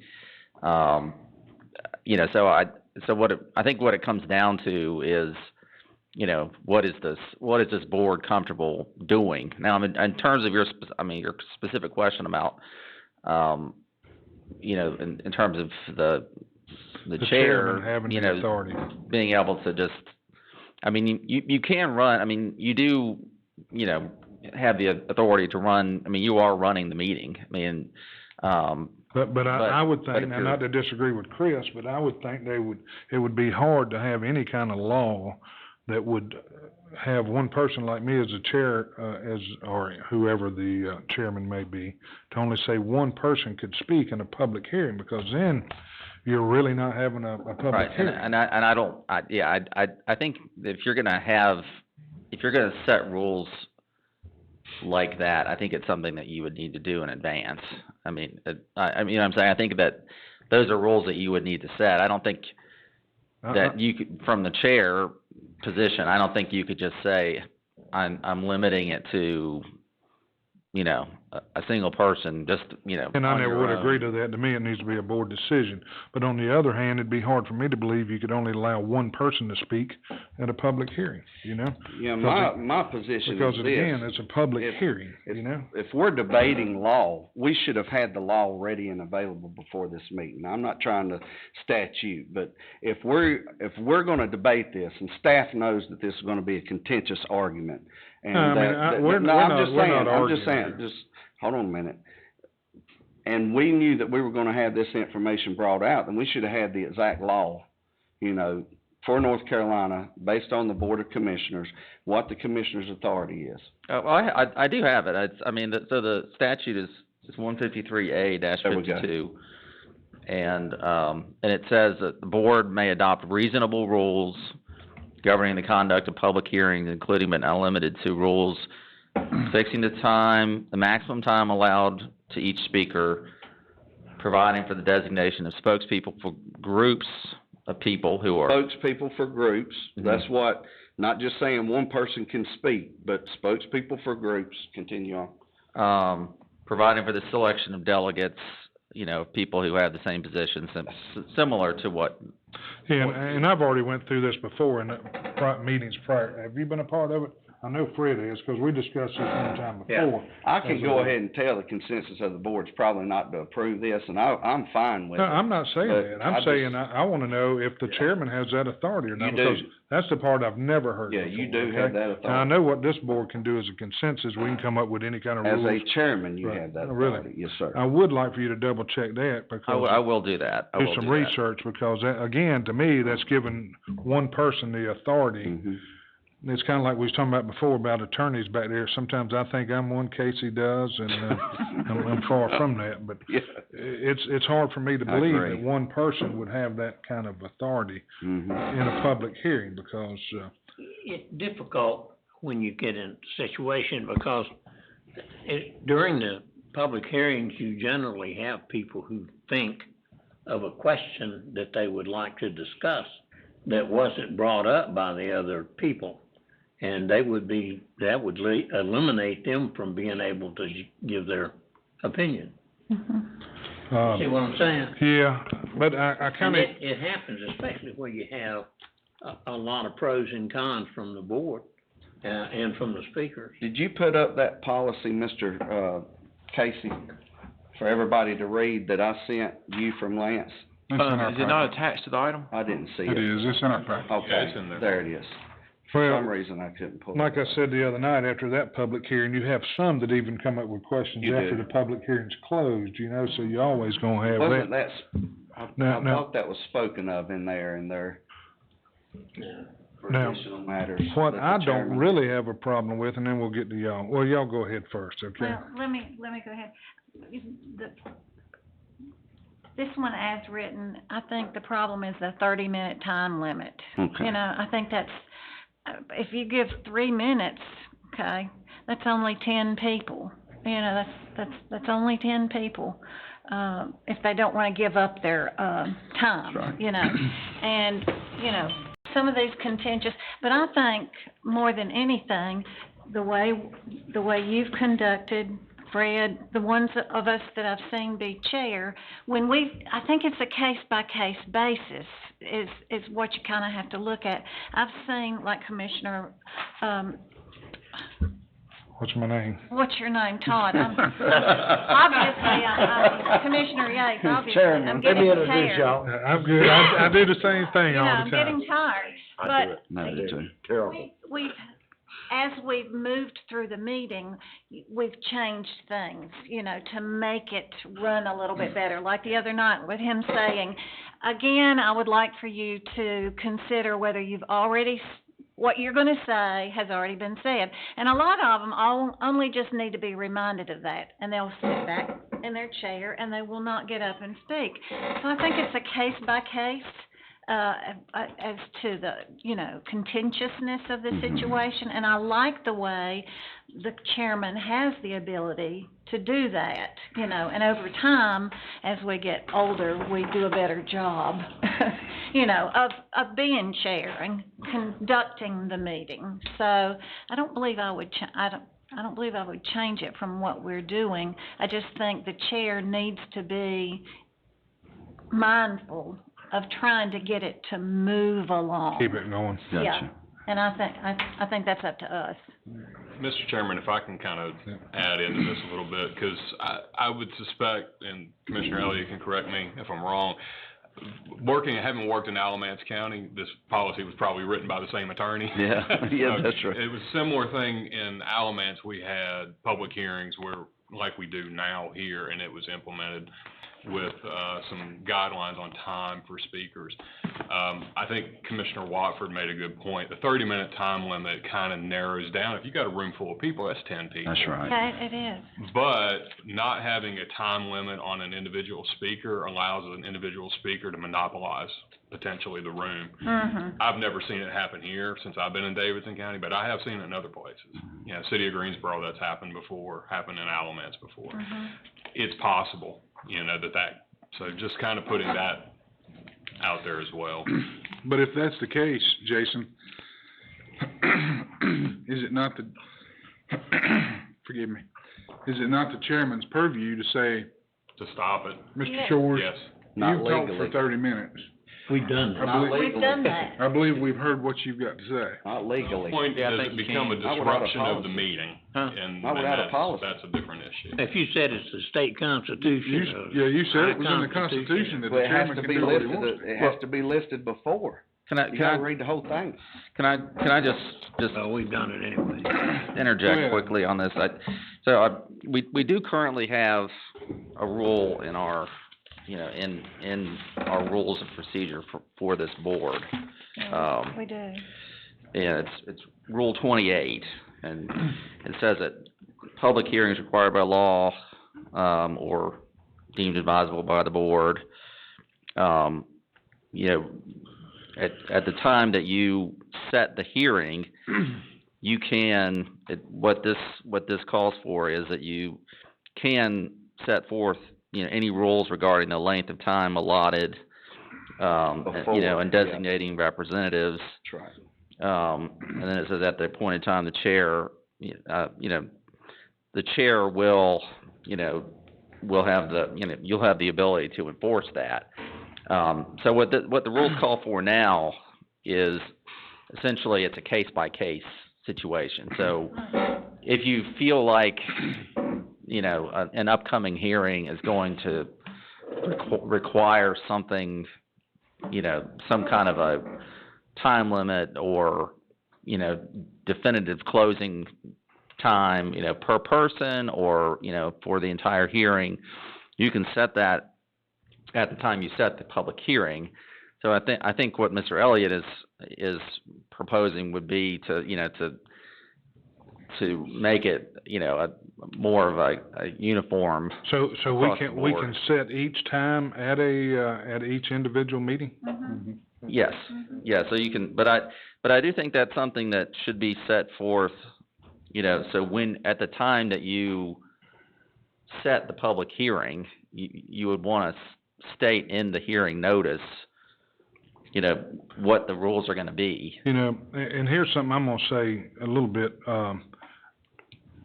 I think what it comes down to is, what is this board comfortable doing? Now, in terms of your specific question about, in terms of the chair, having the authority, being able to just, you can run, you do, have the authority to run, you are running the meeting, But I would think, now not to disagree with Chris, but I would think it would be hard to have any kind of law that would have one person like me as a chair, or whoever the chairman may be, to only say one person could speak in a public hearing, because then you're really not having a public hearing. I think if you're gonna set rules like that, I think it's something that you would need to do in advance. I think that those are rules that you would need to set. I don't think, that you could, from the chair position, I don't think you could just say, I'm limiting it to, you know, a single person, just, you know, And I on never your would own. agree to that. To me, it needs to be a board decision. But on the other hand, it'd be hard for me to believe you could only allow one person to speak at a public hearing, you know? Yeah, my position is this. Because again, it's a public hearing, you know? If we're debating law, we should have had the law ready and available before this meeting. I'm not trying to statute, but if we're gonna debate this, and staff knows that this is gonna be a contentious argument, and I'm just saying, just, hold on a minute. And we knew that we were gonna have this information brought out, then we should have had the exact law, you know, for North Carolina, based on the Board of Commissioners, what the Commissioner's authority is. Well, I do have it. So the statute is 153A-52. And it says that the board may adopt reasonable rules governing the conduct of public hearings, including but not limited to rules fixing the maximum time allowed to each speaker, providing for the designation of spokespeople for groups of people who are... Spokespeople for groups, that's what, not just saying one person can speak, but spokespeople for groups, continue on. Providing for the selection of delegates, you know, people who have the same positions, similar to what... Yeah, and I've already went through this before in meetings prior. Have you been a part of it? I know Fred is, because we discussed this one time before. I can go ahead and tell the consensus of the board's probably not to approve this, and I'm fine with No, it. I'm not saying that. I'm saying I want to know if the chairman has that authority or not. You do. Because that's the part I've never heard before. Yeah, you do have that authority. Now, I know what this board can do as a consensus. We can come up with any kind of rules. As a chairman, you have that authority. Really? Yes, sir. I would like for you to double check that because. I will do that. Do some research because that, again, to me, that's giving one person the authority. Mm-hmm. It's kind of like we was talking about before about attorneys back there. Sometimes I think I'm one, Casey does, and I'm far from that. But it's hard for me to believe that one person would have that kind of authority in a public hearing because. It's difficult when you get in a situation because during the public hearings, you generally have people who think of a question that they would like to discuss that wasn't brought up by the other people. And that would eliminate them from being able to give their opinion. See what I'm saying? Yeah, but I kind of... It happens, especially where you have a lot of pros and cons from the board and from the speakers. Did you put up that policy, Mr. Casey, for everybody to read that I sent you from Lance? Is it not attached to the item? I didn't see it. It is, it's in our packet. Okay, Yeah, it's in there. it is. For some reason, I couldn't pull it Like up. I said the other night, after that public hearing, you have some that even come up with questions You after do. the public hearing's closed, you know, so you always gonna have Wasn't that. I Now- thought that was spoken of in there, for Now, additional matters. What that the I don't chairman- really have a problem with, and then we'll get to y'all. Well, y'all go ahead first, okay? Well, let me go ahead. This one as written, I think the problem is the 30-minute time limit. Okay. You know, I think that's, if you give 3 minutes, okay, that's only 10 people. You know, that's only 10 people, if they don't wanna give up their, time, you know. And, you know, some of these contentious, but I think more than anything, the way you've conducted, Fred, the ones of us that I've seen be chair, I think it's a case-by-case basis is what you kind of have to look at. I've seen, like Commissioner, What's my name? what's your name, Todd? Obviously, Commissioner Yates, obviously, I'm getting tired. I'm good. I do the same thing You know, all I'm the time. getting tired, but Terrible. as we've moved through the meeting, we've changed things, you know, to make it run a little bit better. Like the other night with him saying, again, I would like for you to consider whether what you're gonna say has already been said. And a lot of them only just need to be reminded of that, and they'll sit back in their chair and they will not get up and speak. So I think it's a case by case. As to the, you know, contentiousness of the situation, and I like the way the chairman has the ability to do that, you know, and over time, as we get older, we do a better job of being chair and conducting the meeting. So I don't believe I would I don't believe I would change it from what we're doing. I just think the chair needs to be mindful of trying to get it to move along. Keep it going. Yeah, and I think that's up to us. Mr. Chairman, if I can kind of add into this a little bit, because I would suspect, and Commissioner Elliott can correct me if I'm wrong, having worked in Alamance County, this policy was probably written by the same attorney. Yeah, that's right. It was a similar thing in Alamance. We had public hearings where, like we do now here, and it was implemented with some guidelines on time for speakers. I think Commissioner Watford made a good point. The 30-minute time limit kind of narrows down. If you got a room full of people, that's 10 people. That's right. Okay, it is. But not having a time limit on an individual speaker allows an individual speaker to monopolize potentially the room. I've never seen it happen here since I've been in Davidson County, but I have seen it in other places. City of Greensboro, that's happened before, happened in Alamance before. It's possible, so just kind of putting that out there as well. But if that's the case, Jason, is it not forgive me, is it not the chairman's purview to say, to stop it? Mr. Shores, Yes. you've talked for 30 minutes. We've done that. We've done that. I believe we've heard what you've got to say. Not legally. The point Yeah, I does think it you become a can. Not without a disruption of the policy. meeting, Huh? and Not without a policy. that's a different issue. If you said it's the state constitution. You said it was in our the Constitution that Well, the it has chairman to can be do what he listed, wants. it has to be listed before. Can I, You can gotta I, read the whole thing. can I just Well, we've done it anyway. Go interject ahead. quickly on this? We do currently have a rule in our, in our rules of procedure for this board. We do. And it's Rule 28, and it says that public hearings required by law, or deemed advisable by the board, at the time that you set the hearing, you can, what this calls for is that you can set forth, any rules regarding the length of time allotted, and designating representatives. That's right. And then it says at the appointed time, the chair, the chair will, will have the, you'll have the ability to enforce that. So what the rules call for now is essentially it's a case-by-case situation. So if you feel like, an upcoming hearing is going to require something, some kind of a time limit or, definitive closing time, per person or, for the entire hearing, you can set that at the time you set the public hearing. So I think what Mr. Elliott is proposing would be to, to make it, more of a uniform. So we across the we board. can set each time at at each individual meeting? Yes, yeah, so you can, but I do think that's something that should be set forth, so when, at the time that you set the public hearing, you would wanna state in the hearing notice, what the rules are gonna be. And here's something I'm gonna say a little bit,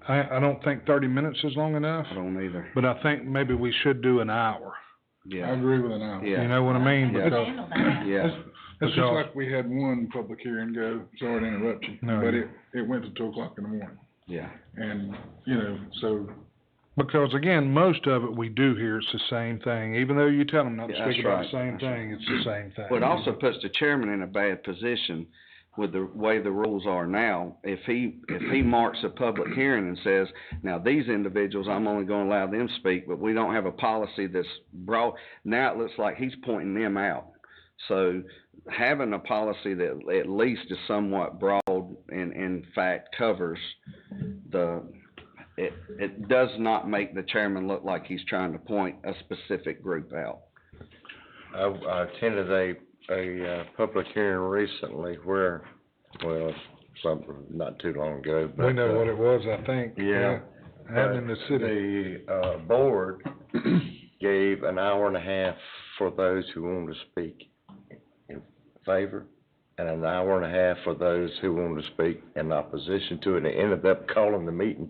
I don't think 30 minutes is long enough, I don't either. but I think maybe we should do an hour. I Yeah. agree with an hour. Yeah. You know what I mean? Yeah. Because Handle that. Yeah. It's just Because- like we had one public hearing go, sorry to interrupt you, No, but you- it went to 2:00 in the morning. Yeah. And, so, Because again, most of it we do here, it's the same thing, even though you tell them not to Yeah, speak that's about right. the same thing, it's the same thing. Well, it also puts the chairman in a bad position with the way the rules are now. If he marks a public hearing and says, now these individuals, I'm only gonna allow them to speak, but we don't have a policy that's broad, now it looks like he's pointing them out. So having a policy that at least is somewhat broad and in fact covers it does not make the chairman look like he's trying to point a specific group out. I attended a public hearing recently where, not too long ago, but. We know what it was, I think. Yeah. Happened in the city. The, board gave an hour and a half for those who wanted to speak in favor and an hour and a half for those who wanted to speak in opposition to it. And they ended up calling the meeting,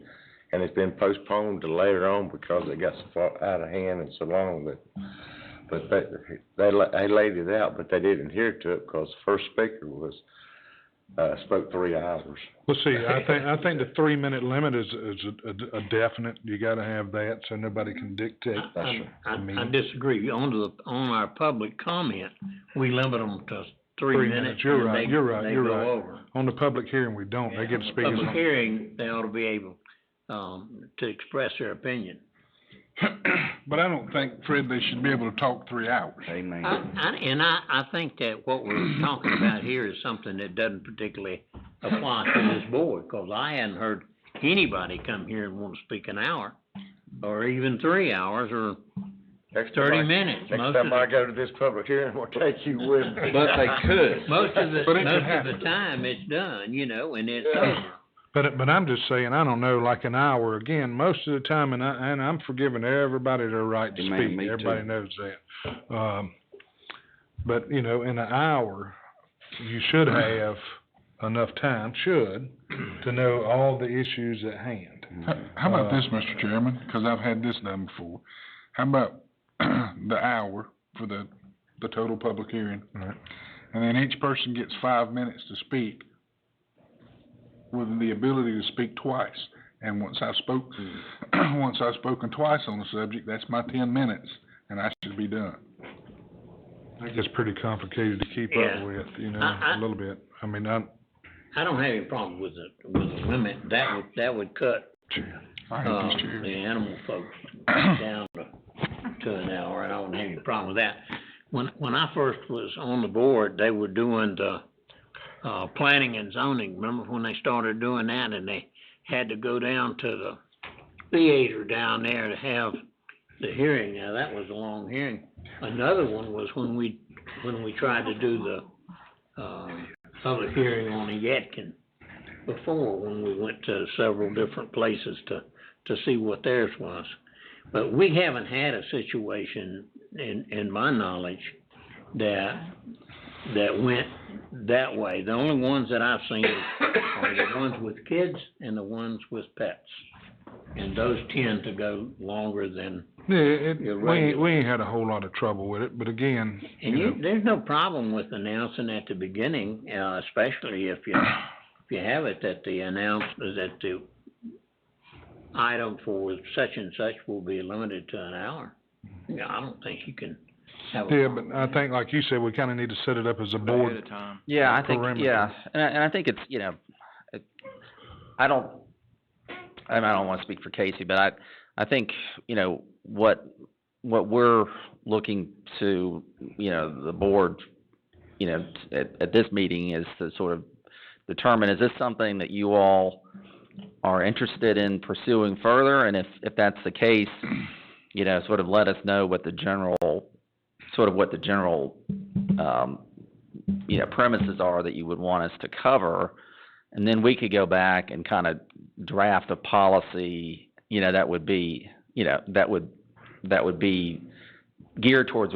and it's been postponed to later on because it got so far out of hand and so long that, but they laid it out, but they didn't adhere to it because the first speaker was, spoke 3 hours. Well, see, I think the 3-minute limit is a definite, you gotta have that, so nobody can dictate. I disagree. On our public comment, we limit them to 3 minutes. You're and right. they go over. On the public hearing, we don't, they get to speak as Public long. hearing, they ought to be able, to express their opinion. But I don't think, Fred, they should be able to talk 3 hours. Amen. I think that what we're talking about here is something that doesn't particularly apply to this board, because I hadn't heard anybody come here and want to speak an hour, or even 3 hours, or 30 minutes. Next time I go to this public hearing, we'll take you with me. But they could. Most of the time, it's done, and it's over. But I'm just saying, I don't know, like an hour, again, most of the time, and I'm forgiving everybody their right to Amen, speak, me everybody too. knows that. But, in an hour, you should have enough time, to know all the issues at hand. How about this, Mr. Chairman, because I've had this done before. How about the hour for the total public hearing? Right. And then each person gets 5 minutes to speak, with the ability to speak twice. And once I've spoken twice on the subject, that's my 10 minutes, and I should be done. I think it's pretty complicated to keep Yeah. up with, a little bit. I mean, I don't have any problem with the limit. That would cut the animal folks down to an hour, and I don't have any problem with that. When I first was on the board, they were doing the planning and zoning. Remember when they started doing that, and they had to go down to the theater down there to have the hearing? Now, that was a long hearing. Another one was when we tried to do the public hearing on the Yadkin before, when we went to several different places to see what theirs was. But we haven't had a situation, in my knowledge, that went that way. The only ones that I've seen are the ones with kids and the ones with pets. And those tend to go longer than we ain't had a whole lot of trouble with it, but again, And there's no problem with announcing at the beginning, especially if you have it that the item for such and such will be limited to an hour. I don't think you can have a but I think, like you said, we kinda need to set it up as a board. Yeah, I think, perimeter. and I think it's, I don't wanna speak for Casey, but I think, what we're looking to, the board, at this meeting is to sort of determine, is this something that you all are interested in pursuing further? And if that's the case, sort of let us know what the general, premises are that you would want us to cover. And then we could go back and kind of draft a policy, that would be, that would be geared towards,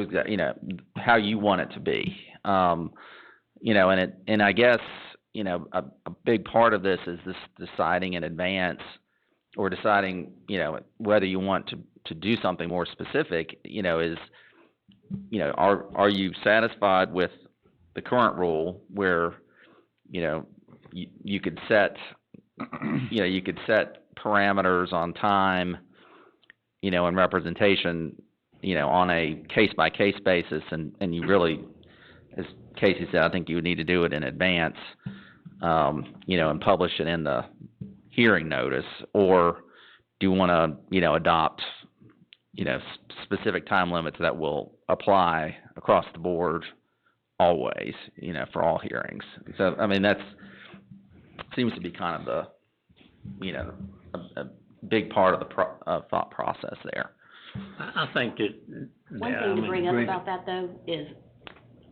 how you want it to be. And I guess, a big part of this is this deciding in advance, or deciding, whether you want to do something more specific, is, are you satisfied with the current rule where, you could set, you could set parameters on time, and representation, on a case-by-case basis, and you really, as Casey said, I think you would need to do it in advance, and publish it in the hearing notice, or do you want to, adopt, specific time limits that will apply across the board always, for all hearings? So, I mean, seems to be kind of the, a big part of the thought process there. I think that. One thing to bring up about that, though, is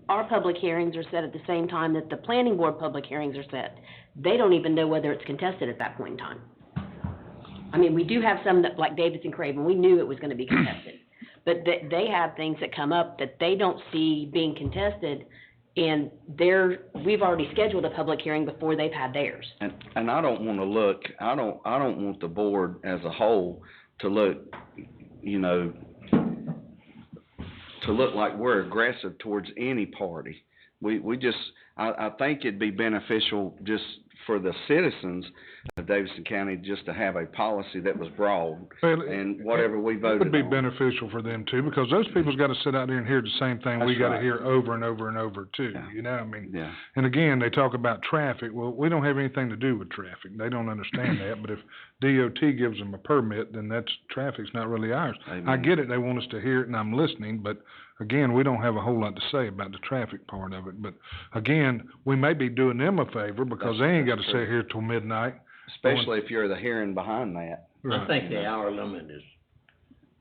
our public hearings are set at the same time that the planning board public hearings are set. They don't even know whether it's contested at that point in time. I mean, we do have some that, like Davidson Craven, we knew it was gonna be contested. But they have things that come up that they don't see being contested And we've already scheduled a public hearing before they've had theirs. And I don't wanna look, I don't want the board as a whole to look, you know, to look like we're aggressive towards any party. We just, I think it'd be beneficial just for the citizens of Davidson County just to have a policy that was broad, Well, and whatever we It voted would be on. beneficial for them too, because those people's gotta sit out there and hear the same thing we That's gotta right. hear over and over and over too, you know, I mean. Yeah. And again, they talk about traffic, well, we don't have anything to do with traffic, they don't understand that, but if DOT gives them a permit, then traffic's not really ours. I Amen. get it, they want us to hear it and I'm listening, but again, we don't have a whole lot to say about the traffic part of it, but again, we may be doing them a favor because they ain't gotta That's sit true. here till midnight. Especially if you're the hearing behind that. I think the hour limit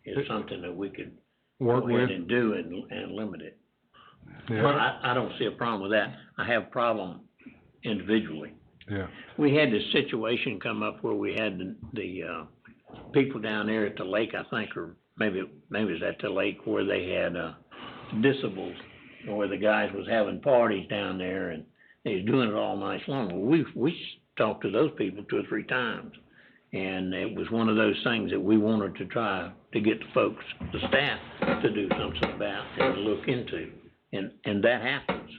is something that we could Work go ahead with. and do and limit it. Yeah. I don't see a problem with that. I have a problem individually. Yeah. We had this situation come up where we had the people down there at the lake, I think, or maybe it was at the lake where they had, disciples, where the guys was having parties down there and they was doing it all night long. Well, we talked to those people 2 or 3 times. And it was one of those things that we wanted to try to get the folks, the staff, to do something about and look into. And that happens.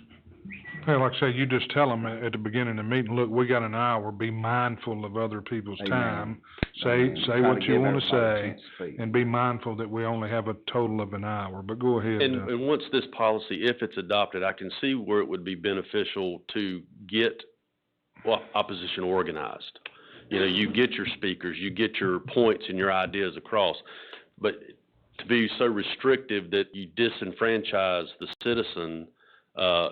Hey, like I say, you just tell them at the beginning of the meeting, look, we got an hour, be mindful of other people's Amen. time. Say Amen. say Try what to you give wanna everybody a say, chance to speak. and be mindful that we only have a total of an hour, but go ahead. And once this policy, if it's adopted, I can see where it would be beneficial to get, opposition organized. You know, you get your speakers, you get your points and your ideas across, but to be so restrictive that you disenfranchise the citizen,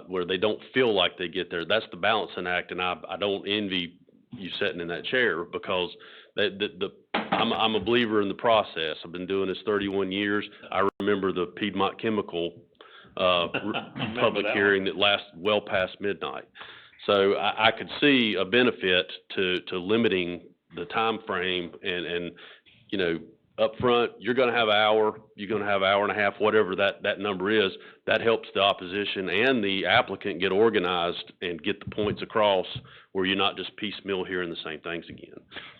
where they don't feel like they get there, that's the balancing act, and I don't envy you sitting in that chair, because I'm a believer in the process. I've been doing this 31 years. I remember the Piedmont Chemical, public hearing that lasted well past midnight. So I could see a benefit to limiting the time frame and, you know, up front, you're gonna have an hour, you're gonna have an hour and a half, whatever that number is. That helps the opposition and the applicant get organized and get the points across, where you're not just piecemeal hearing the same things again.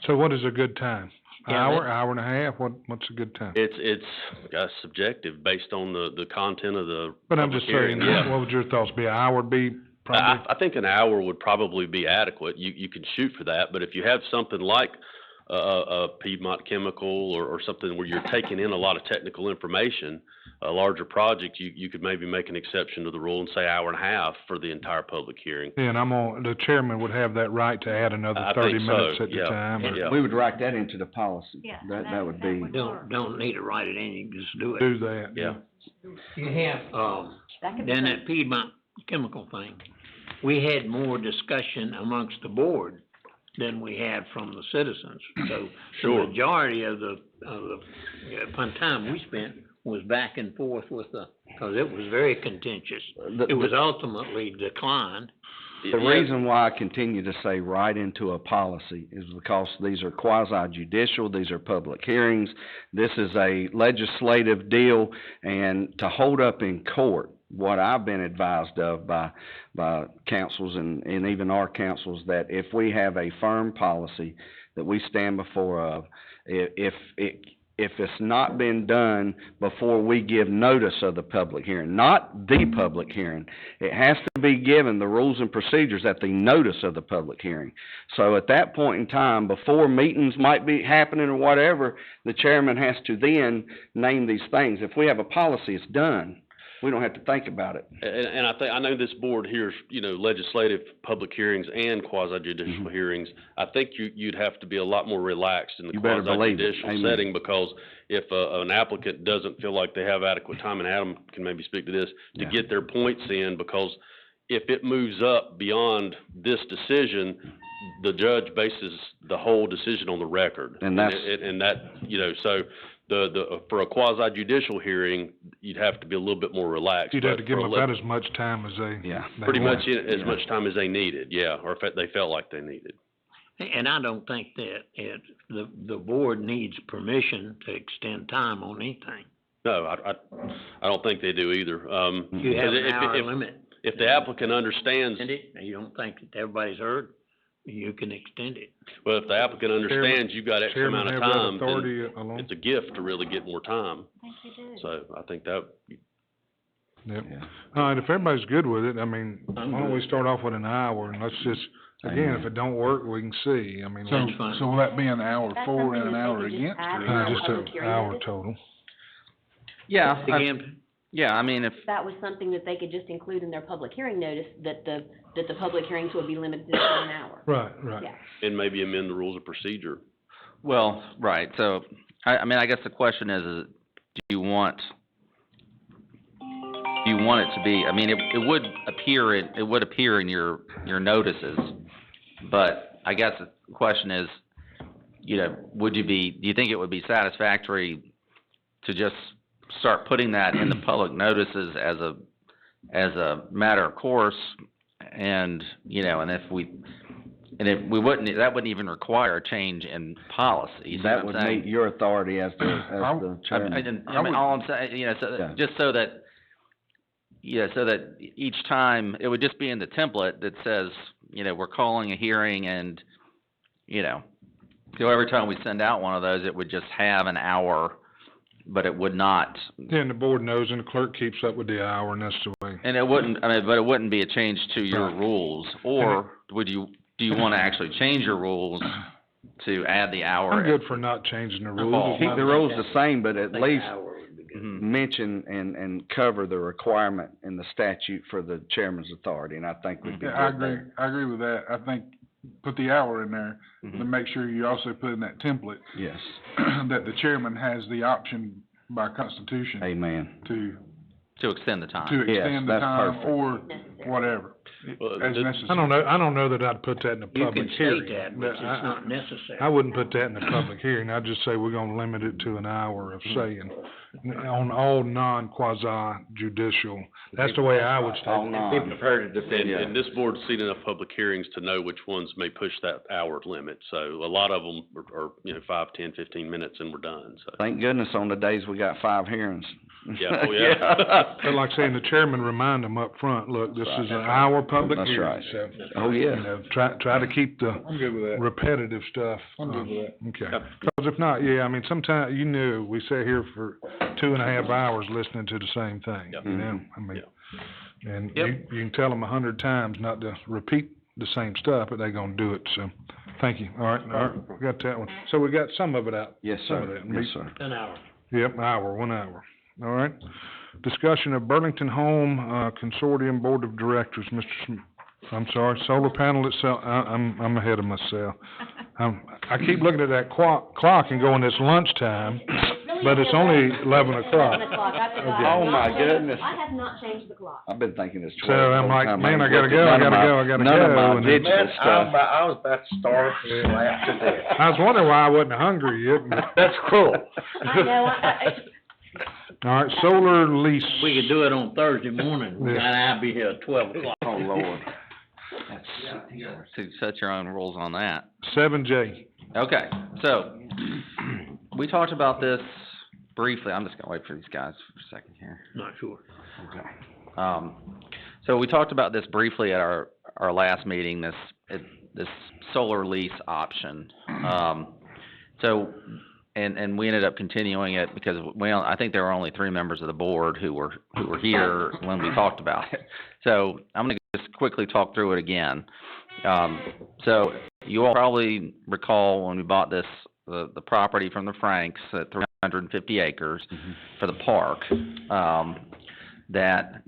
So what is a good time? Yeah, Hour and a half, what's a good time? It's subjective based on the content of the But I'm public just saying, hearing. Yeah. what would your thoughts be? An hour would be probably? I think an hour would probably be adequate. You can shoot for that, but if you have something like a Piedmont Chemical or something where you're taking in a lot of technical information, a larger project, you could maybe make an exception to the rule and say hour and a half for the entire public hearing. Yeah, and the chairman would have that right to add another I 30 think so, minutes at the yeah. time. or Yeah. We would write that into the policy. Yeah, That would be. Don't need to write it in, you can just do it. Do that. Yeah. You have, then that Piedmont Chemical thing, we had more discussion amongst the board than we had from the citizens. So Sure. the majority of the time we spent was back and forth with because it was very contentious. It was ultimately declined. The reason why I continue to say right into a policy is because these are quasi-judicial, these are public hearings, this is a legislative deal, and to hold up in court what I've been advised of by councils and even our councils, that if we have a firm policy that we stand before of, if it's not been done before we give notice of the public hearing, not the public hearing, it has to be given the rules and procedures at the notice of the public hearing. So at that point in time, before meetings might be happening or whatever, the chairman has to then name these things. If we have a policy, it's done. We don't have to think about it. And I know this board hears, you know, legislative public hearings and quasi-judicial hearings. I think you'd have to be a lot more relaxed in the You better believe it. quasi-judicial Amen. setting, because if an applicant doesn't feel like they have adequate time, and Adam can maybe speak to this, to get their points in, because if it moves up beyond this decision, the judge bases the whole decision on the record. And that's- And that, you know, so for a quasi-judicial hearing, you'd have to be a little bit more relaxed. You'd have to But give for them a about as much time as they. pretty want. much as much time as they needed, yeah, or if they felt like they needed. And I don't think that the board needs permission to extend time on anything. No, I don't think they do either. You have 'cause an hour limit. if the applicant understands, And you don't think that everybody's heard, you can extend it. well, if the applicant understands you've got X amount of time, authority then alone? it's a gift to really get more time. I think you do. So I think that, Yep. All right, if everybody's good with it, I mean, why don't we start off with an hour, and let's just, again, if it don't work, we can see, I mean. So will that be an hour That's for something and an that they hour could just against? add or- in our Just public an hearing hour notice? total. Yeah, Again, yeah, I mean, if, That was something that they could just include in their public hearing notice, that the public hearings would be limited to an hour. Right, right. Yeah. and maybe amend the rules of procedure. well, right, so, I mean, I guess the question is do you want it to be, I mean, it would appear in your notices, but I guess the question is, you know, do you think it would be satisfactory to just start putting that in the public notices as a matter of course, and, you know, and if we wouldn't, that wouldn't even require a change in policy, you see what That I'm would saying? meet your authority as the chairman. I mean, all I'm saying, you know, so, Yeah. just so that, so that each time, it would just be in the template that says, you know, we're calling a hearing and, you know, so every time we send out one of those, it would just have an hour, but it would not, Yeah, and the board knows, and the clerk keeps up with the hour, and that's the way. and it wouldn't, I mean, but it wouldn't be a change to your Right. rules, or do you wanna actually change your rules to add the hour? I'm good for not changing the rules. Keep the rules the same, but at least Mhm. mention and cover the requirement in the statute for the chairman's authority, and I think we'd be good Yeah, there. I agree with that. I think put the hour in there, Mhm. but make sure you also put in that template Yes, that the chairman has the option by constitution amen. to To extend the time. extend the that's time perfect. or whatever, Well, as the- necessary. I don't know that I'd put that in a you public can hearing. state that, but it's not necessary. I wouldn't put that in a public hearing, I'd just say we're gonna limit it to an hour of saying, on all non-quasi judicial, that's the way I would All state it. non. Be prepared to defend And, it. and this board's seen enough public hearings to know which ones may push that hour limit. So a lot of them are, 5, 10, 15 minutes and we're done, so. Thank goodness on the days we got 5 hearings. Yeah, oh, yeah. But like saying, the chairman remind them up front, look, this is an hour public That's hearing, right. so. Oh, yeah. You know, try to keep the I'm good with that. repetitive stuff. I'm good with that. Okay, cause if not, yeah, I mean, sometimes, you knew, we sat here for 2.5 hours listening to the same thing, Yep. you know, I mean, and Yep. you can tell them 100 times not to repeat the same stuff, but they gonna do it, so, thank you, all right, we got that one. So we got some of it out. Yes, Some of sir. that. Yes, sir. An hour. Yep, 1 hour, all right. Discussion of Burlington Home, Consortium Board of Directors, I'm sorry, solar panel itself, I'm ahead of myself. I keep looking at that clock and going, it's lunchtime, but it's only 11 o'clock. 11 o'clock, I forgot. Okay. Oh, my goodness. I have not changed the clock. I've been thinking it's So 12. I'm like, the whole time. man, I ain't gotta looked go, at I none of gotta my- None of go, my and then- digital stuff. I was about to starve and laugh to death. I was wondering why I wasn't hungry yet, but, That's cruel. I know, all right, solar lease. We could do it on Thursday morning, we Yeah. gotta be here at 12 o'clock. Oh, Lord. To set your own rules on that. 7J. Okay, so, we talked about this briefly, I'm just gonna wait for these guys for a second here. Not sure. So we talked about this briefly at our last meeting, this solar lease option. So, and we ended up continuing it because I think there were only 3 members of the board who were here when we talked about it. So I'm gonna just quickly talk through it again. So you all probably recall when we bought this, the property from the Franks at 350 acres for the park, that,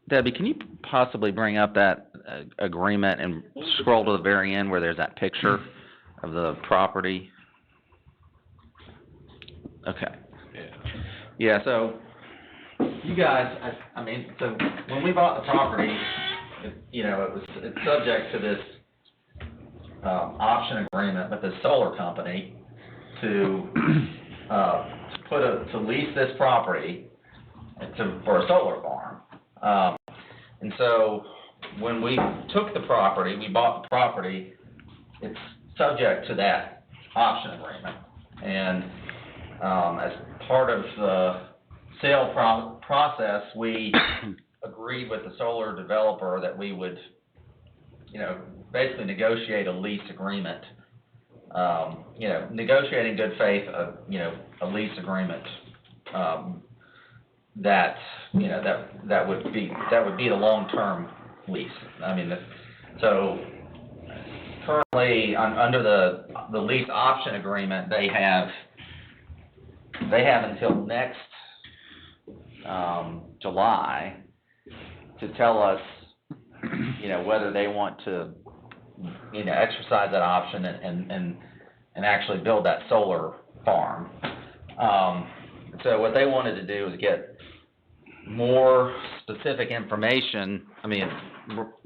Debbie, can you possibly bring up that agreement and scroll to the very end where there's that picture of the property? Okay. Yeah, so, you guys, I mean, so when we bought the property, it's subject to this, option agreement with the solar company to lease this property for a solar farm. And so, when we took the property, we bought the property, it's subject to that option agreement. And, as part of the sale process, we agreed with the solar developer that we would, basically negotiate a lease agreement. Negotiate in good faith, a lease agreement, that would be the long-term lease. So currently, under the lease option agreement, they have until next, July to tell us, whether they want to, exercise that option and actually build that solar farm. So what they wanted to do is get more specific information,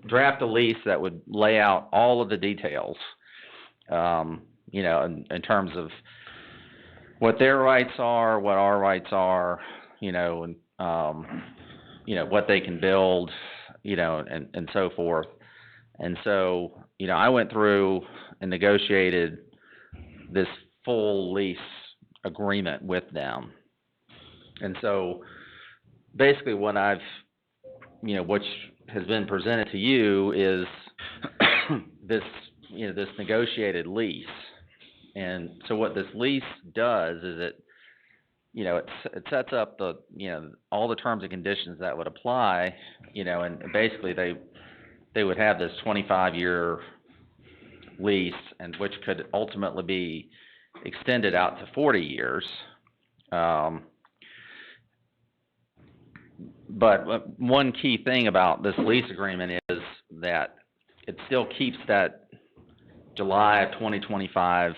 draft a lease that would lay out all of the details, in terms of what their rights are, what our rights are, and, what they can build, and so forth. And so, I went through and negotiated this full lease agreement with them. And so, basically what which has been presented to you is this negotiated lease. And so what this lease does is it sets up all the terms and conditions that would apply, and basically they would have this 25-year lease, and which could ultimately be extended out to 40 years. But one key thing about this lease agreement is that it still keeps that July of 2025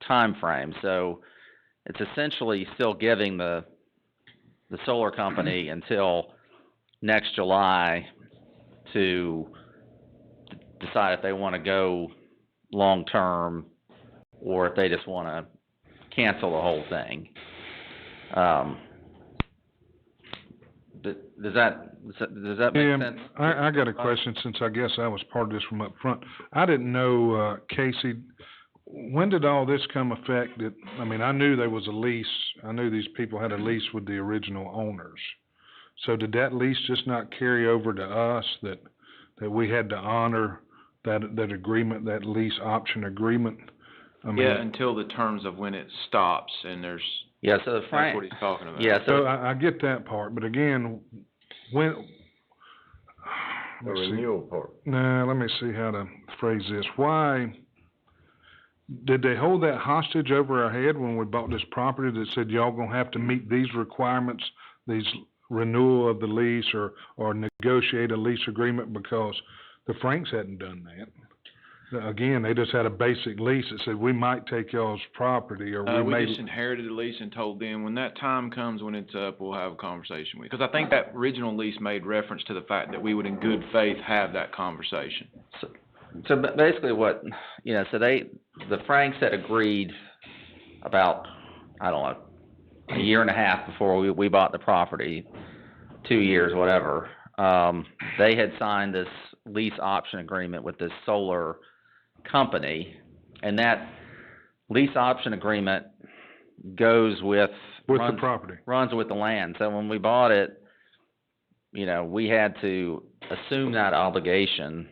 timeframe. So it's essentially still giving the solar company until next July to decide if they want to go long-term or if they just want to cancel the whole thing. Does that make sense? I got a question, since I guess I was part of this from up front. I didn't know, Casey, when did all this come effect? I knew there was a lease. I knew these people had a lease with the original owners. So did that lease just not carry over to us, that we had to honor that agreement, that lease option agreement? Until the terms of when it stops, and there's... Yeah, so that's what he's talking about. Yeah, so I get that part, but again, when... The renewal part. Let me see how to phrase this. Why did they hold that hostage over our head when we bought this property that said y'all gonna have to meet these requirements, these renewal of the lease or negotiate a lease agreement, because the Franks hadn't done that? Again, they just had a basic lease that said we might take y'all's property, or we just inherited the lease and told them when that time comes, when it's up, we'll have a conversation with you. Because I think that original lease made reference to the fact that we would in good faith have that conversation. So basically what, the Franks had agreed about, I don't know, a year and a half before we bought the property, 2 years, whatever. They had signed this lease option agreement with this solar company, and that lease option agreement goes with the property, runs with the land. So when we bought it, we had to assume that obligation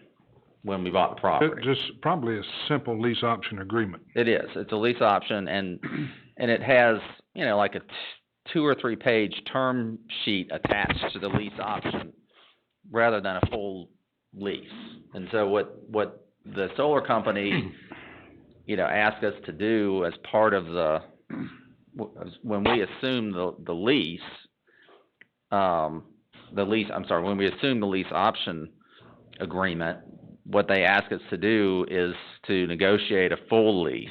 when we bought the property. Just probably a simple lease option agreement. It is. It's a lease option, and it has, like a 2 or 3 page term sheet attached to the lease option rather than a full lease. And so what the solar company, asked us to do as part of when we assumed the lease, when we assumed the lease option agreement, what they asked us to do is to negotiate a full lease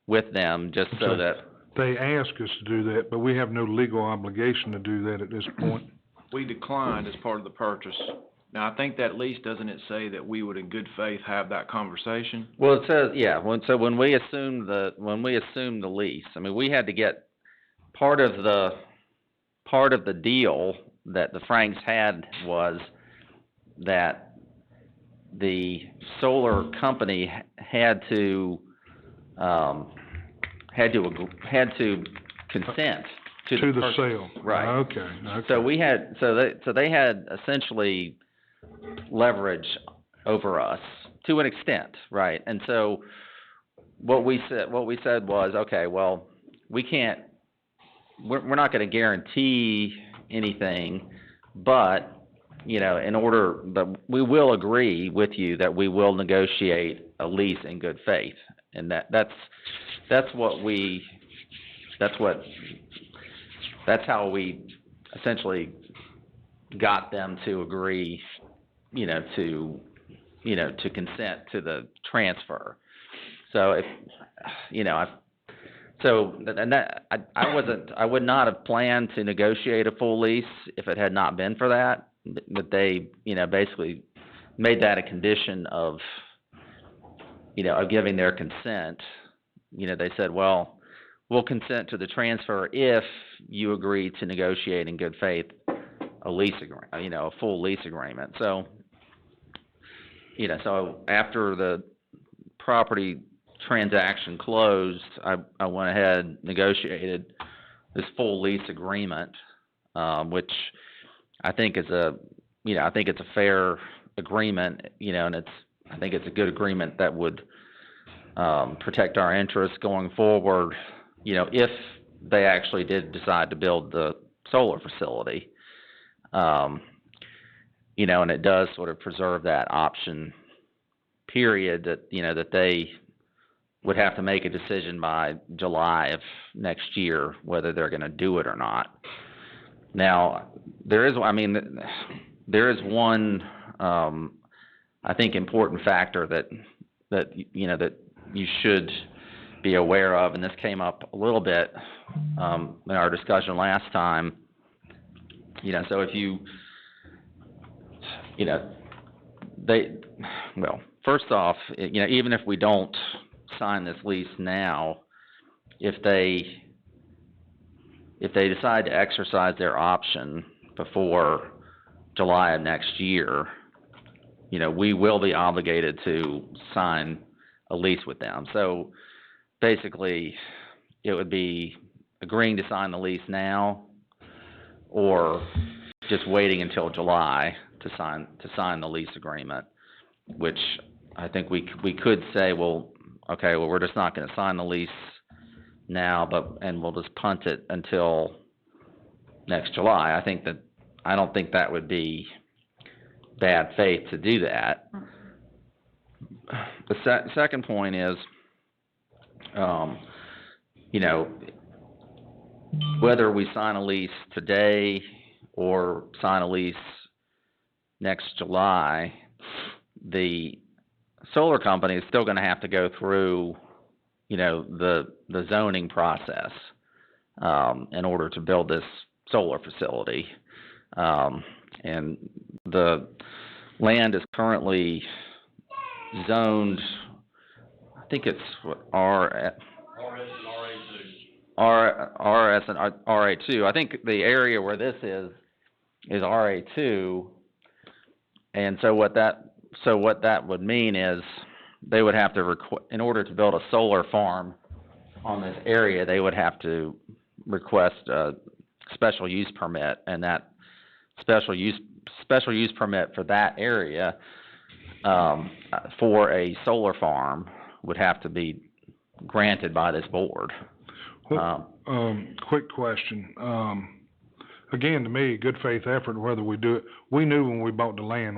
with them, just so that... They asked us to do that, but we have no legal obligation to do that at this point. We declined as part of the purchase. Now, I think that lease, doesn't it say that we would in good faith have that conversation? Well, it says, yeah, so when we assumed the lease, we had to get part of the deal that the Franks had was that the solar company had to consent to To the purchase. sale. Right. Okay. So we had, so they had essentially leverage over us to an extent, right? And so what we said was, okay, well, we're not gonna guarantee anything, but, we will agree with you that we will negotiate a lease in good faith. And that's how we essentially got them to agree, to consent to the transfer. So I would not have planned to negotiate a full lease if it had not been for that, but they, basically made that a condition of giving their consent. They said, well, we'll consent to the transfer if you agree to negotiate in good faith a full lease agreement. So, so after the property transaction closed, I went ahead, negotiated this full lease agreement, which I think is a fair agreement, and I think it's a good agreement that would protect our interests going forward, if they actually did decide to build the solar facility. And it does sort of preserve that option period that, that they would have to make a decision by July of next year, whether they're gonna do it or not. Now, there is one, I think, important factor that you should be aware of, and this came up a little bit, in our discussion last time. So if first off, even if we don't sign this lease now, if they decide to exercise their option before July of next year, we will be obligated to sign a lease with them. So basically, it would be agreeing to sign the lease now, or just waiting until July to sign the lease agreement, which I think we could say, well, okay, well, we're just not gonna sign the lease now, and we'll just punt it until next July. I don't think that would be bad faith to do that. The second point is, whether we sign a lease today or sign a lease next July, the solar company is still gonna have to go through, the zoning process, in order to build this solar facility. And the land is currently zoned, I think it's RS and RA2. I think the area where this is RA2. And so what that would mean is they would have to in order to build a solar farm on this area, they would have to request a special use permit, and that special use permit for that area, for a solar farm would have to be granted by this board. Quick question. Again, to me, good faith effort, whether we do it, we knew when we bought the land,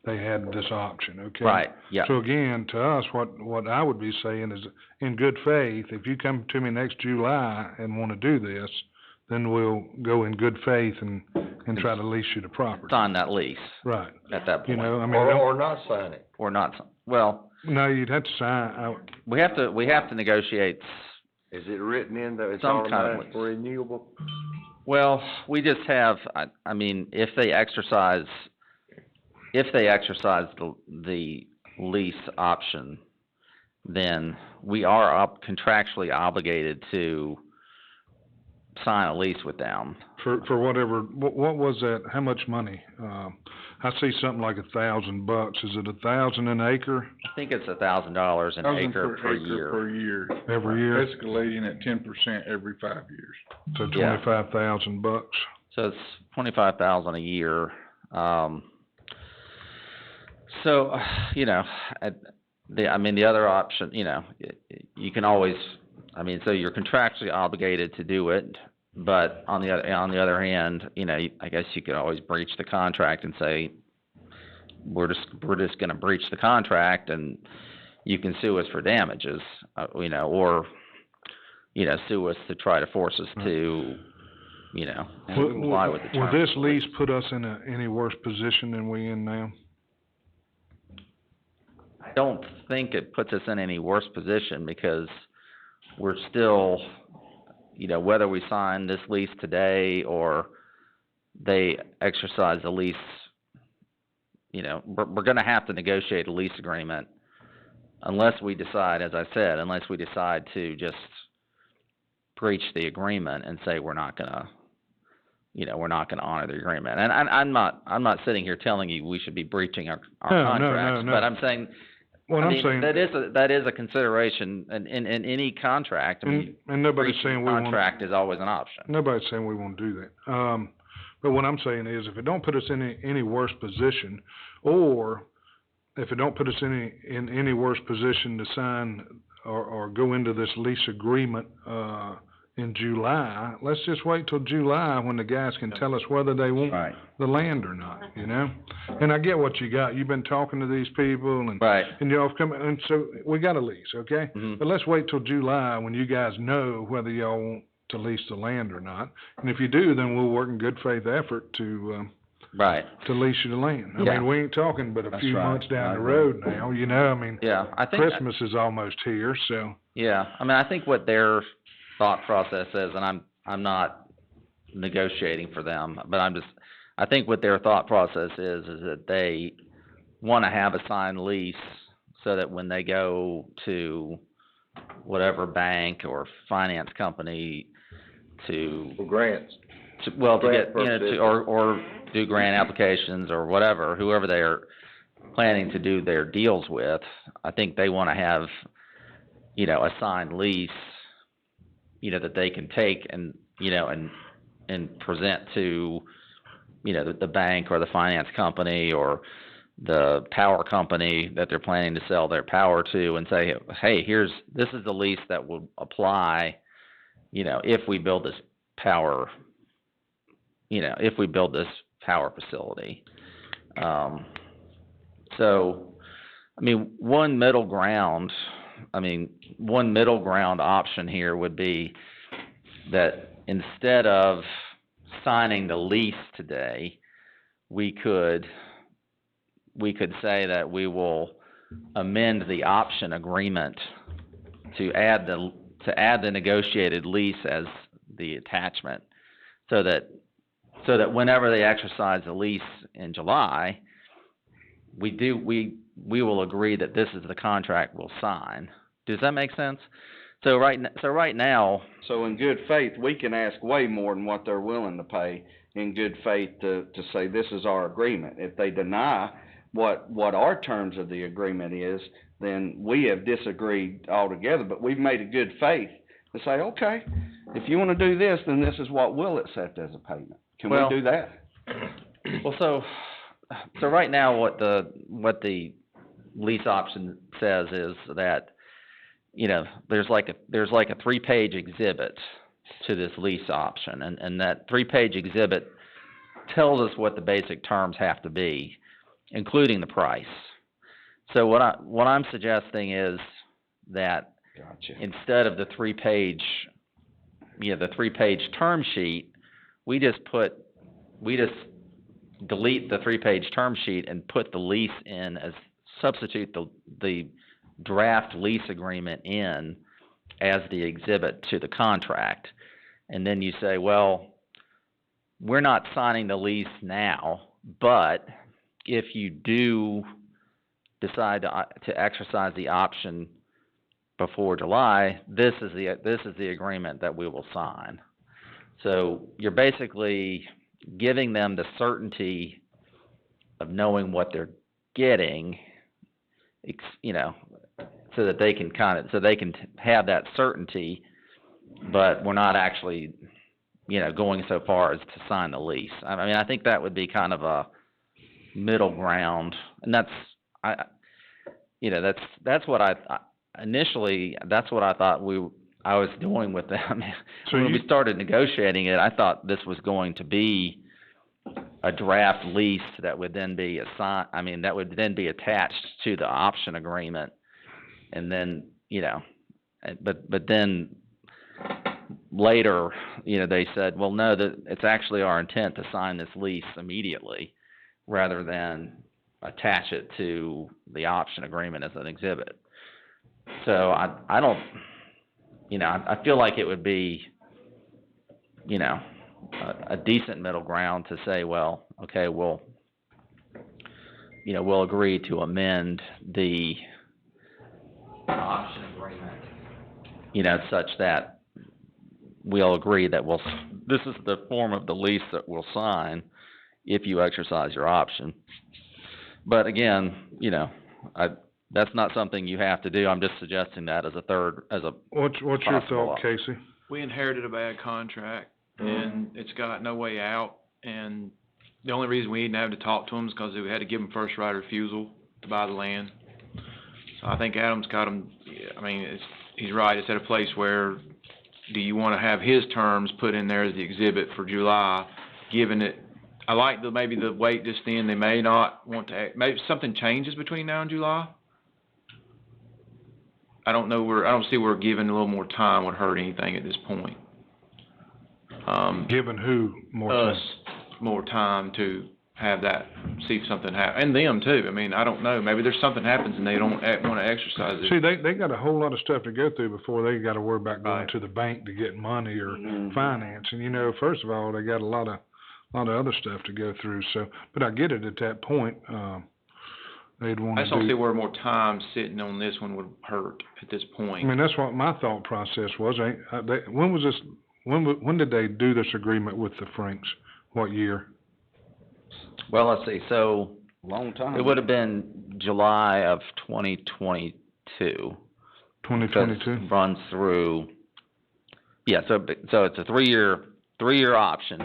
they had this option, okay? Right, yeah. So again, to us, what I would be saying is, in good faith, if you come to me next July and wanna do this, then we'll go in good faith and try to lease you the property. Sign that lease. Right. At that point. Or not sign it. Or not, well. No, you'd have to sign. We have to negotiate. Is it written in that it's some kind of automatic lease. renewable? Well, we just have, if they exercise the lease option, then we are contractually obligated to sign a lease with them. For whatever, what was that, how much money? I see something like $1,000. Is it $1,000 an acre? I think it's $1,000 an acre per year. Per year. Every year? Escalating at 10% every 5 years. So Yeah. $25,000. So it's $25,000 a year. So, you know, the other option, you know, you can always, so you're contractually obligated to do it, but on the other hand, you know, I guess you could always breach the contract and say, we're just gonna breach the contract and you can sue us for damages, you know, or, you know, sue us to try to force us to, you know, comply with the terms. Will this lease put us in any worse position than we in now? I don't think it puts us in any worse position because we're still, you know, whether we sign this lease today or they exercise the lease, you know, we're gonna have to negotiate a lease agreement unless we decide, as I said, to just breach the agreement and say we're not gonna honor the agreement. And I'm not sitting here telling you we should be breaching our contracts, no. but I'm saying, that is a consideration in any contract. And nobody's saying we want. Contract is always an option. Nobody's saying we won't do that. But what I'm saying is, if it don't put us in any worse position, or if it don't put us in any worse position to sign or go into this lease agreement in July, let's just wait till July when the guys can tell us whether they want the land or not, you know? And I get what you got. You've been talking to these people and y'all have come, and so we got a lease, okay? Mm-hmm. But let's wait till July when you guys know whether y'all want to lease the land or not. And if you do, then we'll work in good faith effort to lease you the land. I mean, we ain't talking but a few months down the road now, you know? I mean, I think Christmas is almost here, so. Yeah, I mean, I think what their thought process is, and I'm not negotiating for them, but I think what their thought process is that they want to have a signed lease so that when they go to whatever bank or finance company to grants, get, you know, or do grant applications or whatever, whoever they're planning to do their deals with, I think they want to have, you know, a signed lease, you know, that they can take and, you know, and present to, you know, the bank or the finance company or the power company that they're planning to sell their power to and say, hey, this is the lease that will apply, you know, if we build this power, facility. So, I mean, one middle ground option here would be that instead of signing the lease today, we could say that we will amend the option agreement to add the negotiated lease as the attachment, so that whenever they exercise the lease in July, we will agree that this is the contract we'll sign. Does that make sense? So right now. So in good faith, we can ask way more than what they're willing to pay in good faith to say this is our agreement. If they deny what our terms of the agreement is, then we have disagreed altogether, but we've made a good faith to say, okay, if you want to do this, then this is what we'll accept as a payment. Can we do that? Well, so right now what the lease option says is that, you know, there's like a 3-page exhibit to this lease option, and that 3-page exhibit tells us what the basic terms have to be, including the price. So what I'm suggesting is that instead of the 3-page term sheet, we just delete the 3-page term sheet and put the lease in substitute the draft lease agreement in as the exhibit to the contract. And then you say, well, we're not signing the lease now, but if you do decide to exercise the option before July, this is the agreement that we will sign. So you're basically giving them the certainty knowing what they're getting, you know, so that they can have that certainty, but we're not actually, you know, going so far as to sign the lease. I mean, I think that would be kind of a middle ground, and that's what initially, that's what I thought I was doing with them. So when we started negotiating it, I thought this was going to be a draft lease that would then be attached to the option agreement, and then, you know, but then later, you know, they said, well, no, that it's actually our intent to sign this lease immediately rather than attach it to the option agreement as an exhibit. So I don't, you know, I feel like it would be, you know, a decent middle ground to say, well, okay, we'll agree to amend the option agreement, you know, such that we'll agree that this is the form of the lease that we'll sign if you exercise your option. But again, you know, that's not something you have to do. I'm just suggesting that as a What's your thought, Casey? We inherited a bad contract, and it's got no way out, and the only reason we didn't have to talk to them is because we had to give them first right of refusal to buy the land. So I think Adam's got them, I mean, he's right. It's at a place where, do you want to have his terms put in there as the exhibit for July, given it, I like maybe the wait just then, they may not want to, maybe something changes between now and July. I don't see where giving a little more time would hurt anything at this point. Giving who more us time? More time to have that, see if something happens, and them too. I mean, I don't know. Maybe there's something happens and they don't want to exercise it. See, they got a whole lot of stuff to go through before they got to worry about going to the bank to get money or finance. And you know, first of all, they got a lot of other stuff to go through. So, but I get it at that point. They'd want to. I just don't see where more time sitting on this one would hurt at this point. I mean, that's what my thought process was. When was this? When did they do this agreement with the Franks? What year? Well, let's see. So long time. It would have been July of 2022. 2022 runs through. Yeah. So it's a three-year option,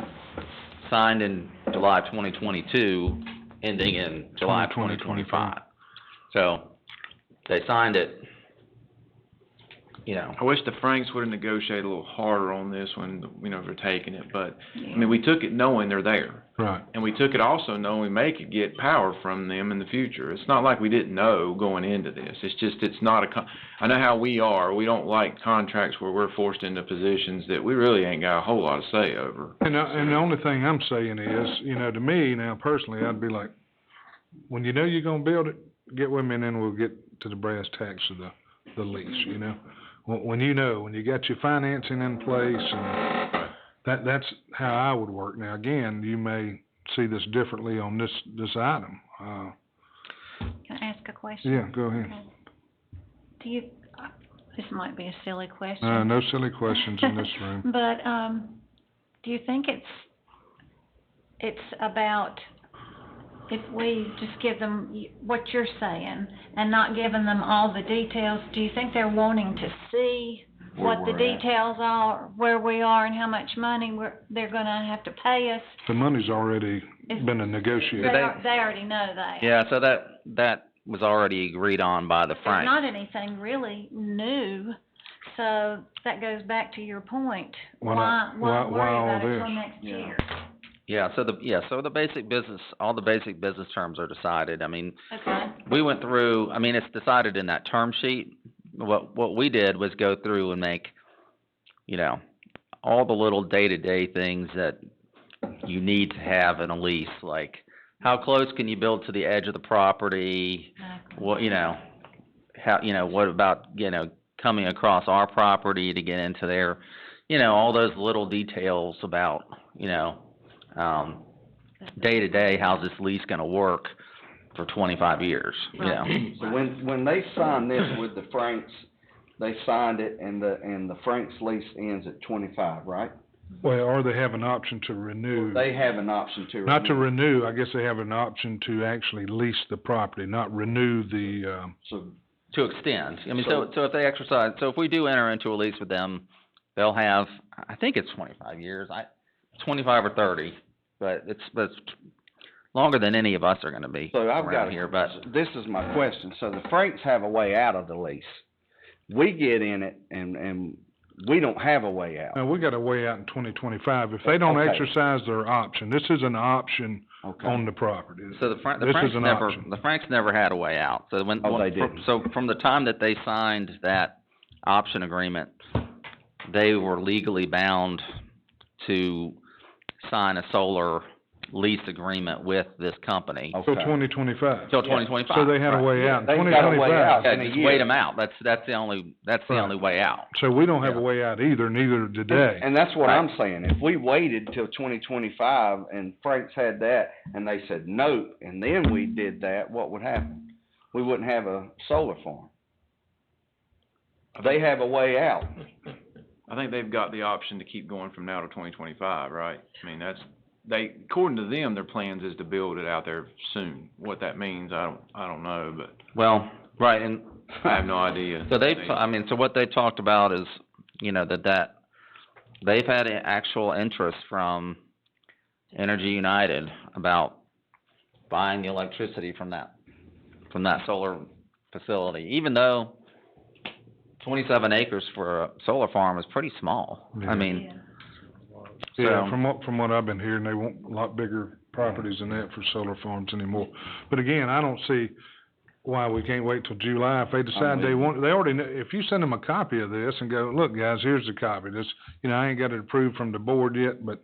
signed in July 2022, ending in July 2025. So they signed it. You know, I wish the Franks would have negotiated a little harder on this one, you know, for taking it. But I mean, we took it knowing they're there, right? And we took it also knowing we may could get power from them in the future. It's not like we didn't know going into this. It's just it's not I know how we are. We don't like contracts where we're forced into positions that we really ain't got a whole lot of say over. And the only thing I'm saying is, you know, to me now personally, I'd be like, when you know you're gonna build it, get with me, and then we'll get to the brass tacks of the lease. You know. When you got your financing in place, and that's how I would work. Now, again, you may see this differently on this item. Can I ask a question? Yeah, go ahead. Okay. This might be a silly question. No silly questions in this room. But do you think it's about, if we just give them what you're saying and not giving them all the details, do you think they're wanting to see what the details are, where we are, and how much money they're going to have to pay us? The money's already been negotiated. They already know that. Yeah, so that was already agreed on by the Franks. It's not anything really new, so that goes back to your point. Why worry about it till next year? Yeah, so the basic business, all the basic business terms are decided. I mean, okay. We went through, I mean, it's decided in that term sheet. What we did was go through and make, you know, all the little day-to-day things that you need to have in a lease, like how close can you build to the edge of the property? Exactly. What, you know, how, you know, what about, you know, coming across our property to get into there, you know, all those little details about, you know, day to day, how's this lease going to work for 25 years? You know. So when they signed this with the Franks, they signed it, and the Franks lease ends at 25, right? Well, or they have an option to renew. They have an option to renew. Not to renew, I guess they have an option to actually lease the property, not renew the, To extend. I mean, so if they exercise, so if we do enter into a lease with them, they'll have, I think it's 25 years, 25 or 30, but it's longer than any of us are gonna be So I've got around here, but. this is my question. So the Franks have a way out of the lease. We get in it and we don't have a way out. now, we got a way out in 2025. If they don't Okay. exercise their option, this is an option Okay. on the property. So the This Franks is an never, option. the Franks never had a way out. So when, Oh, they didn't. so from the time that they signed that option agreement, they were legally bound to sign a solar lease agreement with this company. Till 2025. Till 2025. So they had a way out in They've got a way 2025. out. Yeah, in a just year. wait them out. That's the only way out. So we don't have a way out either, neither did they. And that's what Right. I'm saying. If we waited till 2025 and Frank's had that and they said no, and then we did that, what would happen? We wouldn't have a solar farm. They have a way out. I think they've got the option to keep going from now to 2025, right? I mean, according to them, their plans is to build it out there soon. What that means, I don't know, but Well, right, and I have no idea. so so what they talked about is, that they've had actual interest from Energy United about buying the electricity from that solar facility, even though 27 acres for a solar farm is pretty small. Yeah. I mean, Yeah, from what I've been hearing, they want a lot bigger properties than that for solar farms anymore. But again, I don't see why we can't wait till July. If they decide they already know, if you send them a copy of this and go, look, guys, here's the copy. This, I ain't got it approved from the board yet, but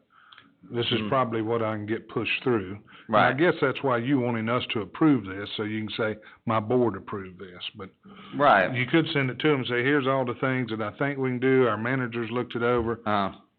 this is probably what I can get pushed through. And I Right. guess that's why you wanting us to approve this, so you can say, my board approved this. But right. you could send it to them and say, here's all the things that I think we can do. Our managers looked it over.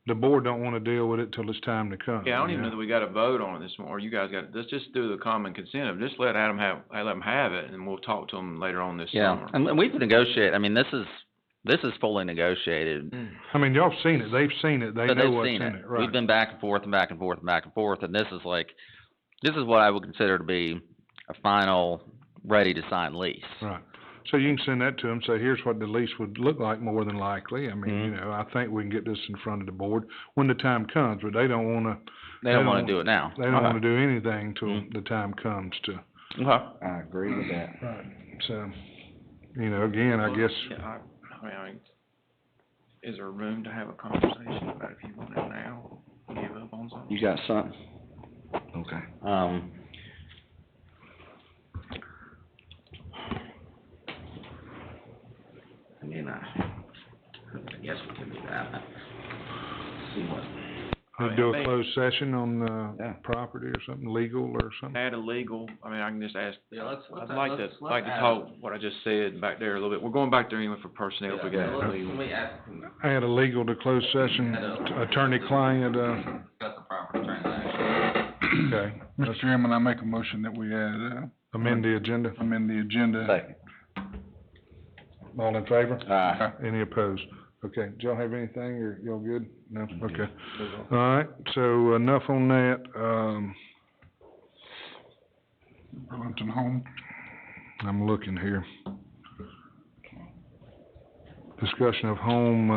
The board don't wanna deal with it till it's time to come. Yeah, I don't even know that we got a vote on it this morning, or you guys let's just do the common consent of just let them have it, and we'll talk to them later on this summer. And we've negotiated. I mean, this is fully negotiated. I mean, y'all seen it, they've seen it, they So know they've what's seen in it. it, right? We've been back and forth and back and forth and back and forth, and this is what I would consider to be a final, ready to sign lease. Right. So you can send that to them, say, here's what the lease would look like more than likely. I mean, I think we can get this in front of the board when the time comes, but they don't wanna. They don't wanna do it now. They don't wanna do anything till the time comes to. Okay. I agree with that. Right. So, again, I guess. Yeah, I mean, is there room to have a conversation about if you want it now, give up on something? You got something? Okay. I mean, I guess we can do that. See what. We'll do a closed session on, property or something, legal or something. Add a legal, I mean, I can just ask, Yeah, let's I'd like to talk what I just said back there a little bit. We're going back there anyway for personnel, if we got it legal. Add a legal to closed session, attorney-client, That's the property transaction. okay. Mr. Chairman, I make a motion that we add, Amend the agenda. amend the agenda. Second. All in favor? Aye. Any opposed? Okay, do y'all have anything, or y'all good? No? Okay. All right, so enough on that, Burlington Home. I'm looking here. Discussion of home,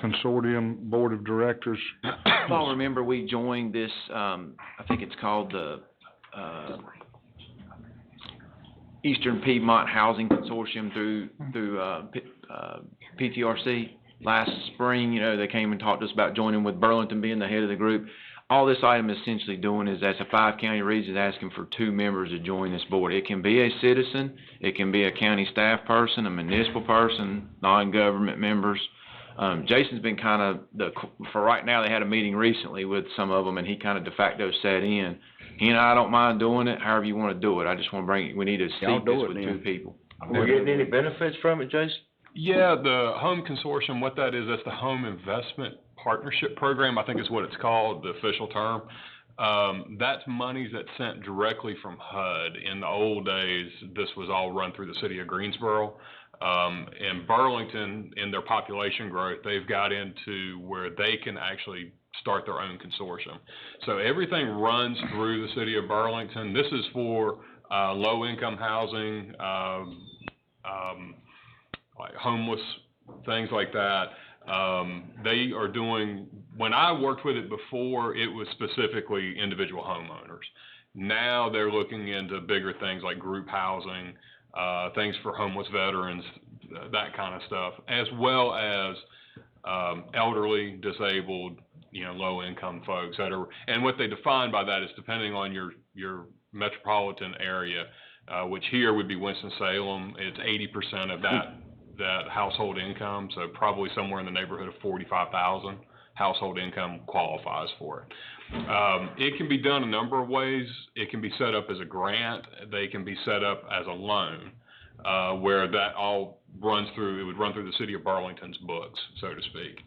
consortium, board of directors. If y'all remember, we joined this, I think it's called the, Eastern Piedmont Housing Consortium through PTRC. Last spring, they came and talked to us about joining with Burlington being the head of the group. All this item is essentially doing is, as a 5-county region, is asking for 2 members to join this board. It can be a citizen, it can be a county staff person, a municipal person, non-government members. Jason's been for right now, they had a meeting recently with some of them, and he kind of de facto sat in. He and I don't mind doing it, however you want to do it. I just want to we need to seek this with 2 people. We getting any benefits from it, Jason? Yeah, the Home Consortium, what that is, that's the Home Investment Partnership Program, I think is what it's called, the official term. That's monies that's sent directly from HUD. In the old days, this was all run through the city of Greensboro. In Burlington, in their population growth, they've got into where they can actually start their own consortium. So everything runs through the city of Burlington. This is for low-income housing, like homeless, things like that. They are doing, when I worked with it before, it was specifically individual homeowners. Now they're looking into bigger things like group housing, things for homeless veterans, that kind of stuff, as well as elderly, disabled, low-income folks that are, and what they define by that is depending on your metropolitan area, which here would be Winston-Salem. It's 80% of that household income, so probably somewhere in the neighborhood of 45,000 household income qualifies for it. It can be done a number of ways. It can be set up as a grant. They can be set up as a loan, where that all runs through, it would run through the city of Burlington's books, so to speak.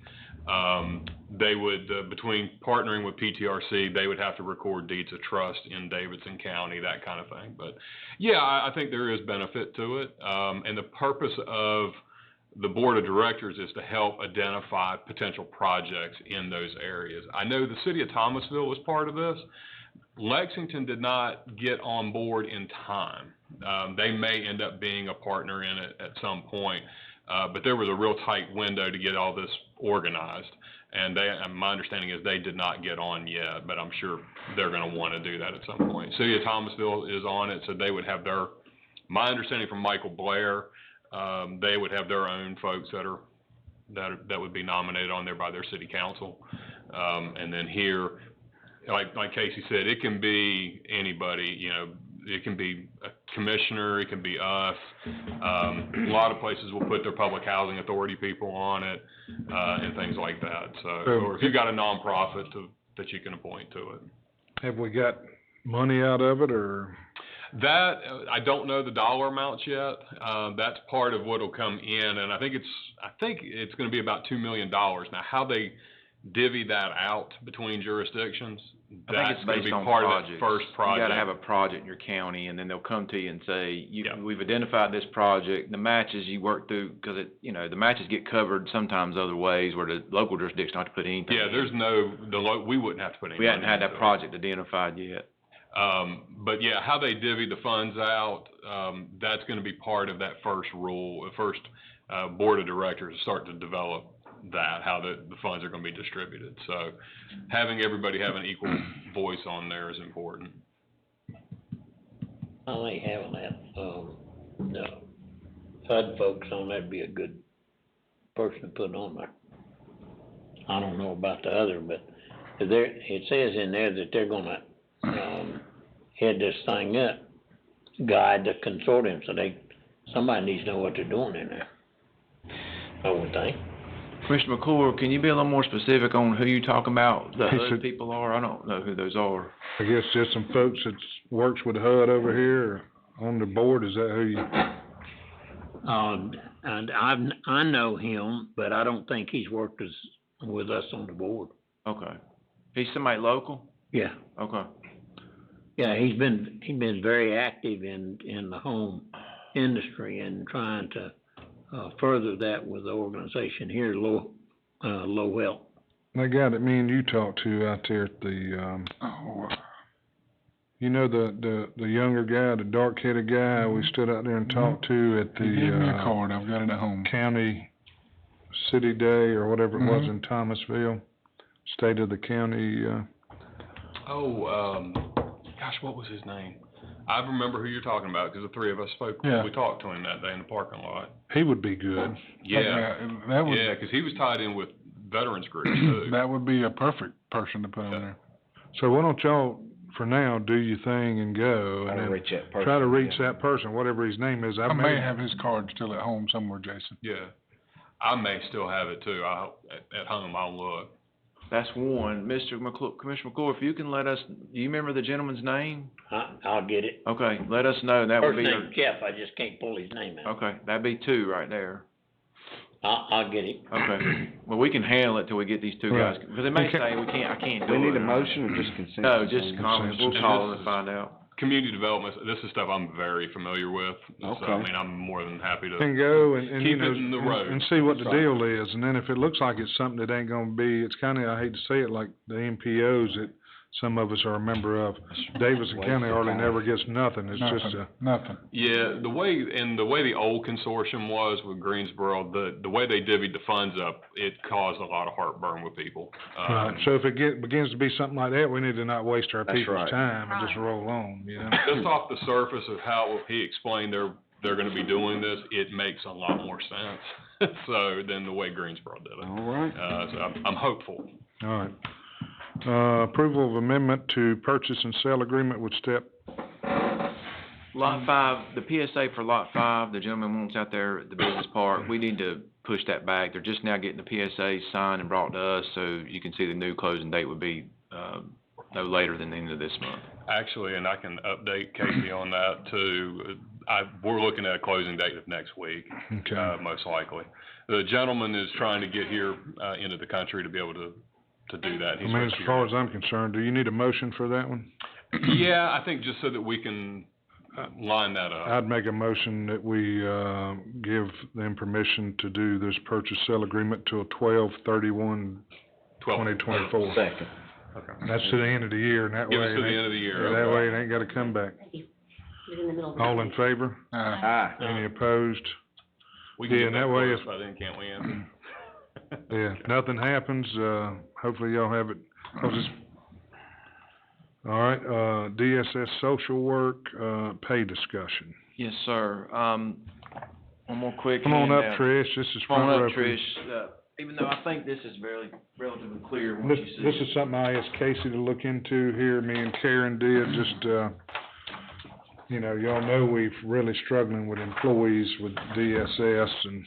They would, between partnering with PTRC, they would have to record deeds of trust in Davidson County, that kind of thing. But yeah, I think there is benefit to it. And the purpose of the board of directors is to help identify potential projects in those areas. I know the city of Thomasville was part of this. Lexington did not get on board in time. They may end up being a partner in it at some point. But there was a real tight window to get all this organized, and my understanding is they did not get on yet, but I'm sure they're going to want to do that at some point. City of Thomasville is on it, so they would have my understanding from Michael Blair, they would have their own folks that would be nominated on there by their city council. And then here, like Casey said, it can be anybody, it can be a commissioner, it can be us. A lot of places will put their public housing authority people on it, and things like that. So, or if you've got a nonprofit that you can appoint to it. Have we got money out of it, or? That, I don't know the dollar amounts yet. That's part of what'll come in, and I think it's gonna be about $2 million. Now, how they divvy that out between jurisdictions, I think it's based on part projects. of that first project. You gotta have a project in your county, and then they'll come to you and say, we've identified this project, the matches you work through, because the matches get covered sometimes other ways where the local jurisdiction don't have to put anything in. There's we wouldn't have to put anything in. We hadn't had that project identified yet. But yeah, how they divvy the funds out, that's gonna be part of that first board of directors to start to develop that, how the funds are going to be distributed. So having everybody have an equal voice on there is important. I think having that, HUD folks on that'd be a good person to put on there. I don't know about the other, but it says in there that they're gonna, head this thing up, guide the consortium, so somebody needs to know what they're doing in there, I would think. Commissioner McClure, can you be a little more specific on who you talking about, the HUD people are? I don't know who those are. I guess just some folks that works with HUD over here on the board. Is that who you? And I know him, but I don't think he's worked with us on the board. Okay. He's somebody local? Yeah. Okay. Yeah, he's been very active in the home industry and trying to further that with the organization here, Low Health. The guy that me and you talked to out there at the, the younger guy, the dark-headed guy we stood out there and talked to at the, give me a card, I've got it at home. County City Day or whatever it was in Thomasville, State of the County, Gosh, what was his name? I remember who you're talking about because the three of us spoke. Yeah. We talked to him that day in the parking lot. He would be good. Yeah, because he was tied in with veterans groups too. That would be a perfect person to put on there. So why don't y'all, for now, do your thing and go, and then try to reach that person, whatever his name is. I may have his card still at home somewhere, Jason. Yeah, I may still have it too. At home, I'll look. That's one. Commissioner McClure, if you can let us, do you remember the gentleman's name? I'll get it. Okay, let us know. That First would be. name's Jeff, I just can't pull his name out. Okay, that'd be two right there. I'll get it. Okay. Well, we can handle it till we get these two guys, because they may say I can't do it. We need a motion or just consent? No, just comments. We'll call and find out. community development, this is stuff I'm very familiar with. So, I Okay. mean, I'm more than happy to And go and, you keep know, it in the road. and see what the That's right. deal is, and then if it looks like it's something that ain't gonna be, it's kinda, I hate to say it, like the MPOs that some of us are a member of. Davidson Waste County of hardly time. never gets nothing, it's just Nothing. Yeah, the way the old consortium was with Greensboro, the way they divvied the funds up, it caused a lot of heartburn with people. right, so if it begins to be something like that, we need to not waste our That's people's right. time and just roll on, you know? Just off the surface of how he explained they're gonna be doing this, it makes a lot more sense, so, than the way Greensboro did it. All right. So I'm hopeful. All right. Approval of amendment to purchase and sale agreement with Step. Lot 5, the PSA for Lot 5, the gentleman wants out there at the business park, we need to push that back. They're just now getting the PSA signed and brought to us, so you can see the new closing date would be, no later than the end of this month. Actually, and I can update Casey on that too, we're looking at a closing date of next week, Okay. most likely. The gentleman is trying to get here, into the country to be able to do that. I He's mean, as supposed to be far here. as I'm concerned, do you need a motion for that one? Yeah, I think just so that we can line that up. I'd make a motion that we, give them permission to do this purchase sale agreement till 12/31/2024. Second. Okay. That's to the end of the year, and that way. Give us to it the ain't- end of the year, yeah, that okay. way it ain't gotta come back. He's in the middle of the. All in favor? Aye. Any opposed? We can Yeah, get and that that way closed if- by then, can't we, Anthony? Yeah, nothing happens, hopefully y'all have it, all right, DSS social work, pay discussion. Yes, sir. One more quick Come on up, handout. Trish, this is Come front on row up, for you. Trish. Even though I think this is relatively clear once This, you see this it. is something I asked Casey to look into here, me and Karen did, just, you know, y'all know we've really struggling with employees with DSS and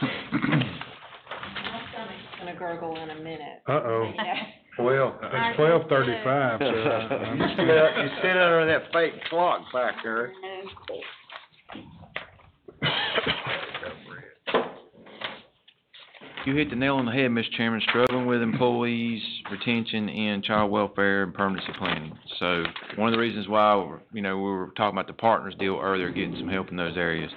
My stomach's gonna gurgle in a minute. uh-oh. Yeah. Well, It's 12:35, so, you sit under that fake clock back there. You hit the nail on the head, Mr. Chairman, struggling with employees, retention, and child welfare and permanency planning. So, one of the reasons why, you know, we were talking about the partners deal earlier, getting some help in those areas.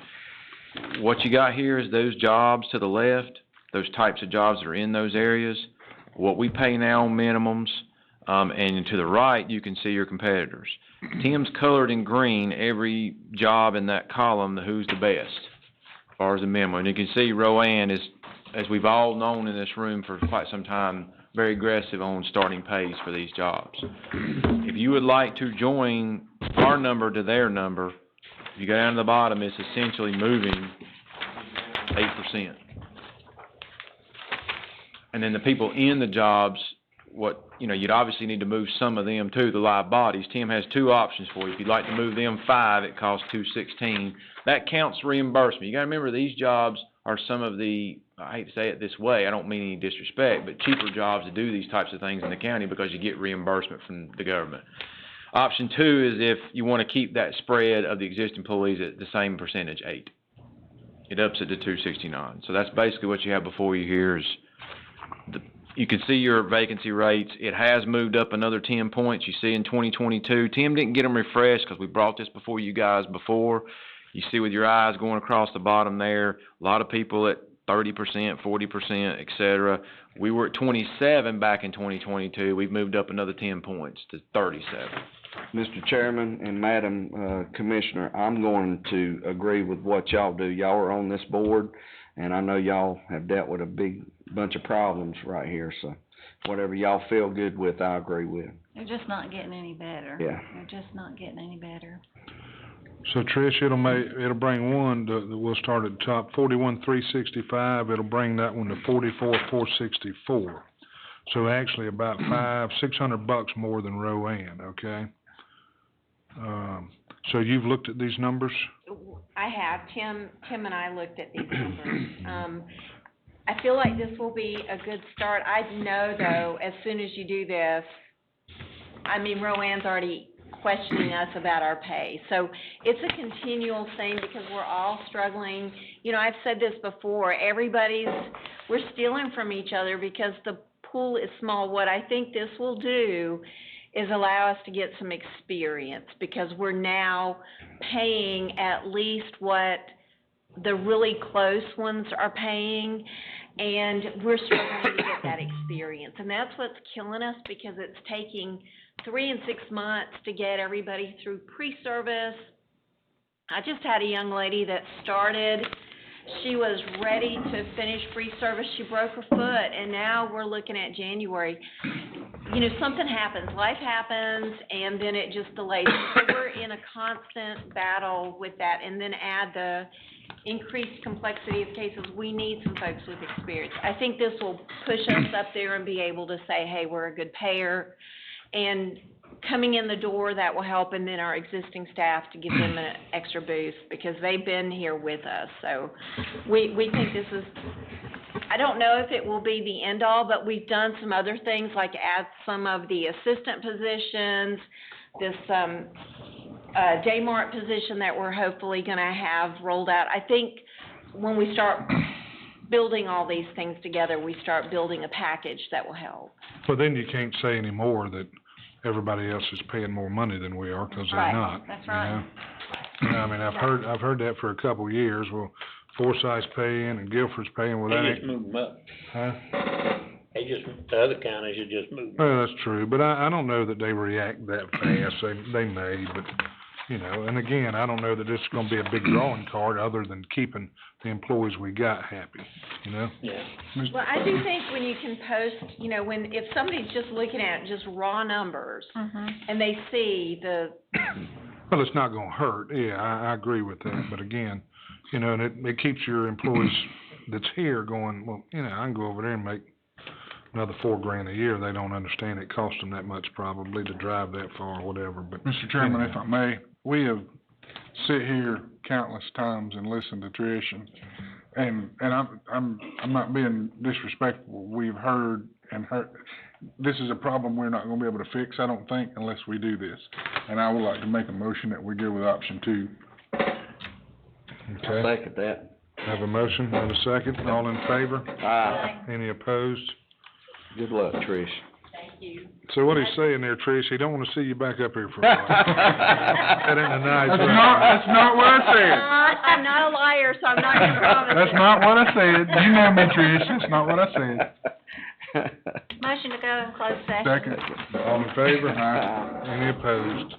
What you got here is those jobs to the left, those types of jobs that are in those areas, what we pay now on minimums, and to the right, you can see your competitors. Tim's colored in green every job in that column, who's the best, as far as the minimum. And you can see Rowan is, as we've all known in this room for quite some time, very aggressive on starting pays for these jobs. If you would like to join our number to their number, if you go down to the bottom, it's essentially moving 8%. And then the people in the jobs, you'd obviously need to move some of them to the live bodies. Tim has two options for you. If you'd like to move them 5, it costs $216. That counts reimbursement. You gotta remember, these jobs are some of the, I hate to say it this way, I don't mean any disrespect, but cheaper jobs to do these types of things in the county because you get reimbursement from the government. Option 2 is if you wanna keep that spread of the existing employees at the same percentage, 8. It ups it to $269. So that's basically what you have before you here is you can see your vacancy rates. It has moved up another 10 points. You see in 2022, Tim didn't get them refreshed because we brought this before you guys before. You see with your eyes going across the bottom there, a lot of people at 30%, 40%, et cetera. We were at 27 back in 2022. We've moved up another 10 points to 37. Mr. Chairman and Madam, Commissioner, I'm going to agree with what y'all do. Y'all are on this board, and I know y'all have dealt with a big bunch of problems right here, so whatever y'all feel good with, I agree with. They're just not getting any better. Yeah. They're just not getting any better. So Trish, it'll bring one, we'll start at the top, 41,365, it'll bring that one to 44,464. So actually about $600 more than Rowan, okay? So you've looked at these numbers? I have. Tim and I looked at these numbers. I feel like this will be a good start. I know, though, as soon as you do this, I mean, Rowan's already questioning us about our pay. So it's a continual thing because we're all struggling. You know, I've said this before, we're stealing from each other because the pool is small, what I think this will do is allow us to get some experience, because we're now paying at least what the really close ones are paying, and we're struggling to get that experience. And that's what's killing us, because it's taking 3 and 6 months to get everybody through pre-service. I just had a young lady that started, she was ready to finish pre-service, she broke her foot, and now we're looking at January. You know, something happens, life happens, and then it just delays. So we're in a constant battle with that, and then add the increased complexity of cases. We need some folks with experience. I think this will push us up there and be able to say, hey, we're a good payer, and coming in the door, that will help, and then our existing staff to give them an extra boost, because they've been here with us. So we think this is, I don't know if it will be the end all, but we've done some other things, like add some of the assistant positions, this day mart position that we're hopefully gonna have rolled out. I think when we start building all these things together, we start building a package that will help. Well, then you can't say anymore that everybody else is paying more money than we are, because they're Right, not. that's you right. know? I mean, I've heard that for a couple of years. Well, Forsyth's paying and Guilford's paying, well, that They ain't. just moved them up. Huh? The other counties have just moved them. Well, that's true, but I don't know that they react that fast. They may, but, you know, and again, I don't know that this is gonna be a big drawing card, other than keeping the employees we got happy, you know? Yeah. Well, I do think when you can post, you know, if somebody's just looking at just raw numbers, and they see the, Well, it's not gonna hurt, yeah, I agree with that, but again, you know, and it keeps your employees that's here going, well, you know, I can go over there and make another $4,000 a year. They don't understand it costs them that much probably to drive that far or whatever, but. Mr. Chairman, if I may, we have sit here countless times and listened to Trish, and I'm not being disrespectful. We've heard, this is a problem we're not gonna be able to fix, I don't think, unless we do this. And I would like to make a motion that we go with option 2. Okay. Second that. Have a motion, have a second, all in favor? Aye. Any opposed? Good luck, Trish. thank you. So what he's saying there, Trish, he don't wanna see you back up here for a while. That ain't a nice way. That's not what I said. I'm not a liar, so I'm not gonna promise That's it. not what I said. You know me, Trish, that's not what I said. Motion to go in closed session. Second. All in favor? Aye. Any opposed?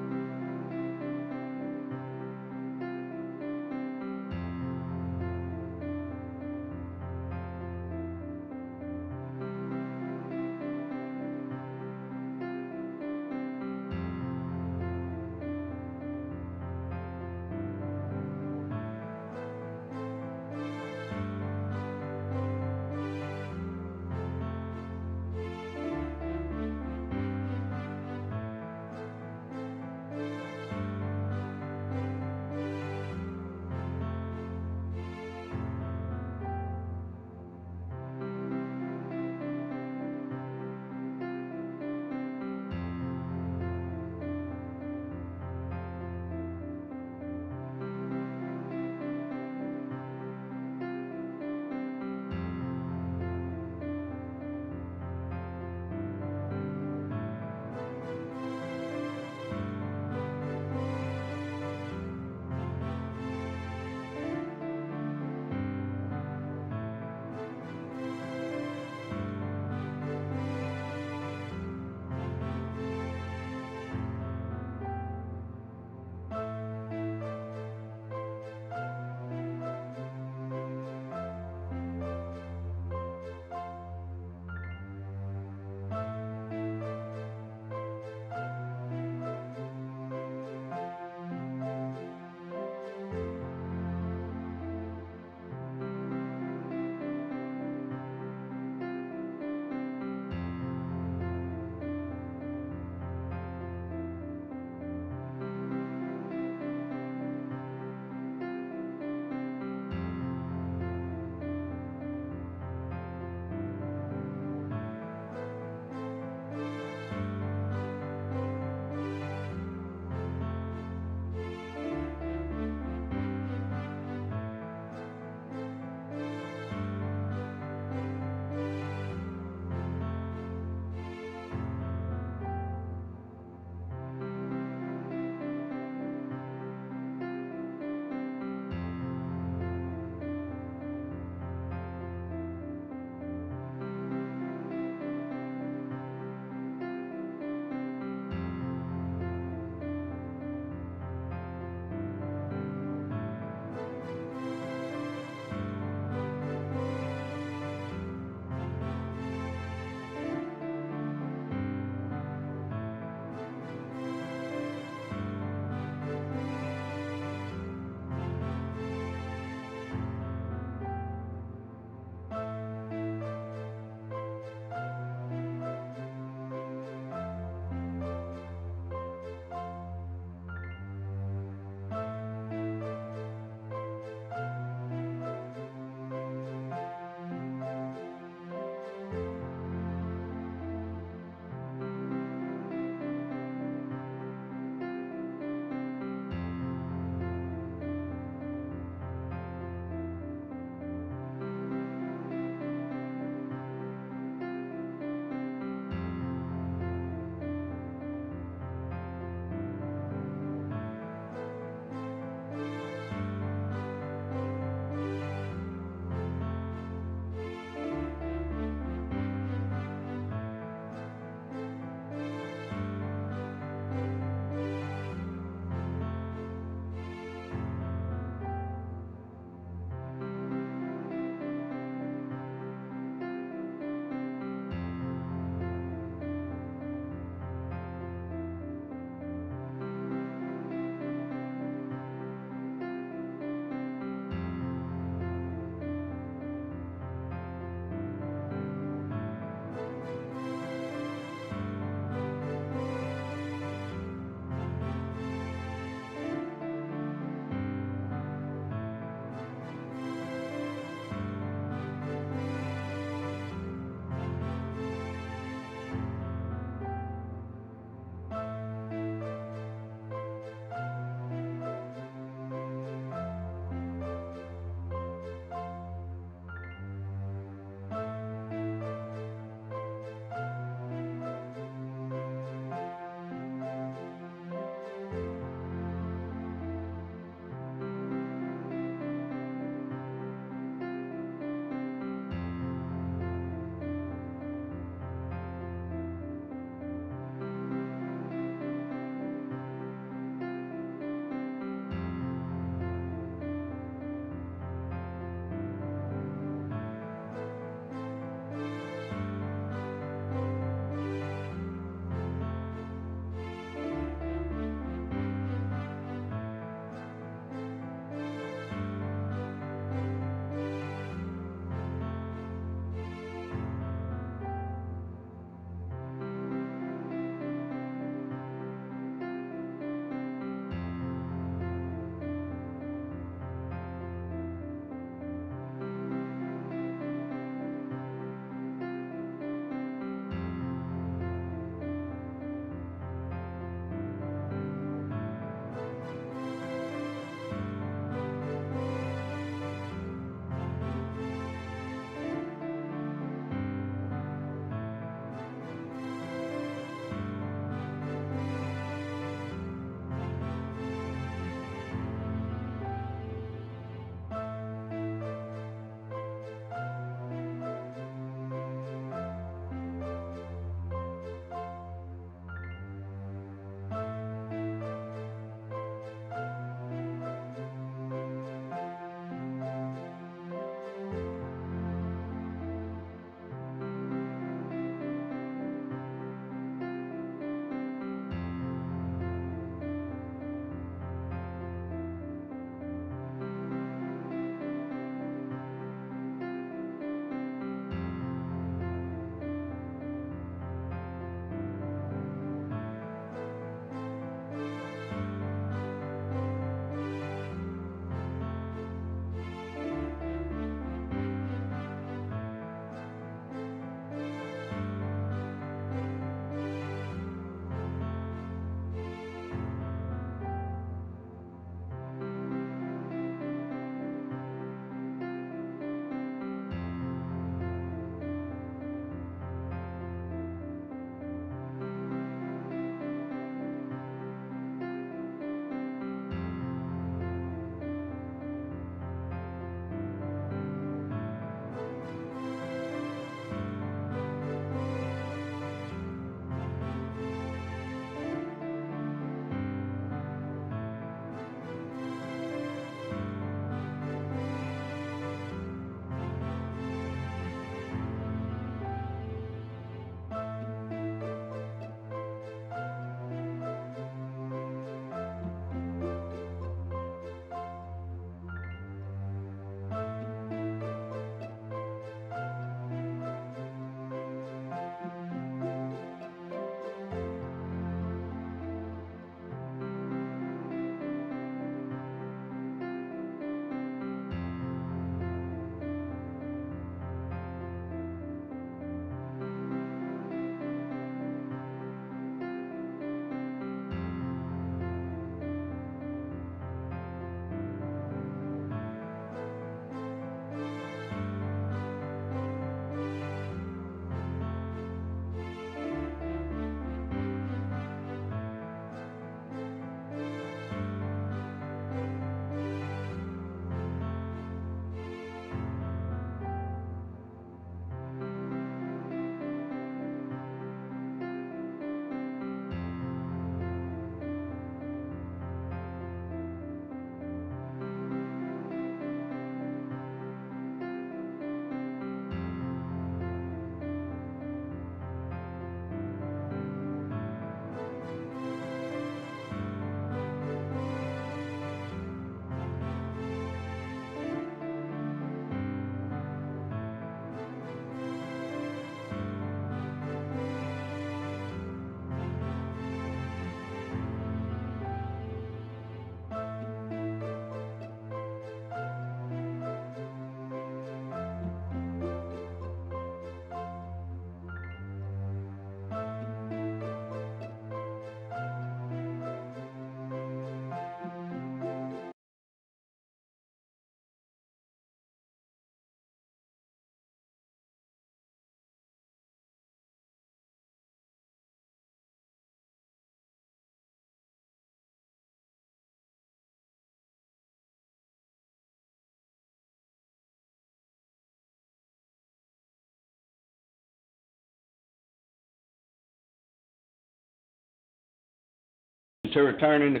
to return into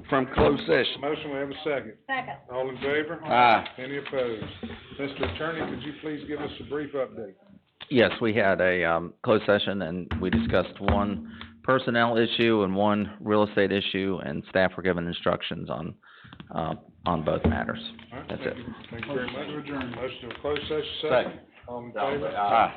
from closed session. Motion, we have a second. Second. All in favor? Aye. Any opposed? Mr. Attorney, could you please give us a brief update? Yes, we had a, closed session and we discussed one personnel issue and one real estate issue, and staff were given instructions on both matters. All right, That's thank it. you. Thank you very much. Motion to close session, Second. All in favor? Aye.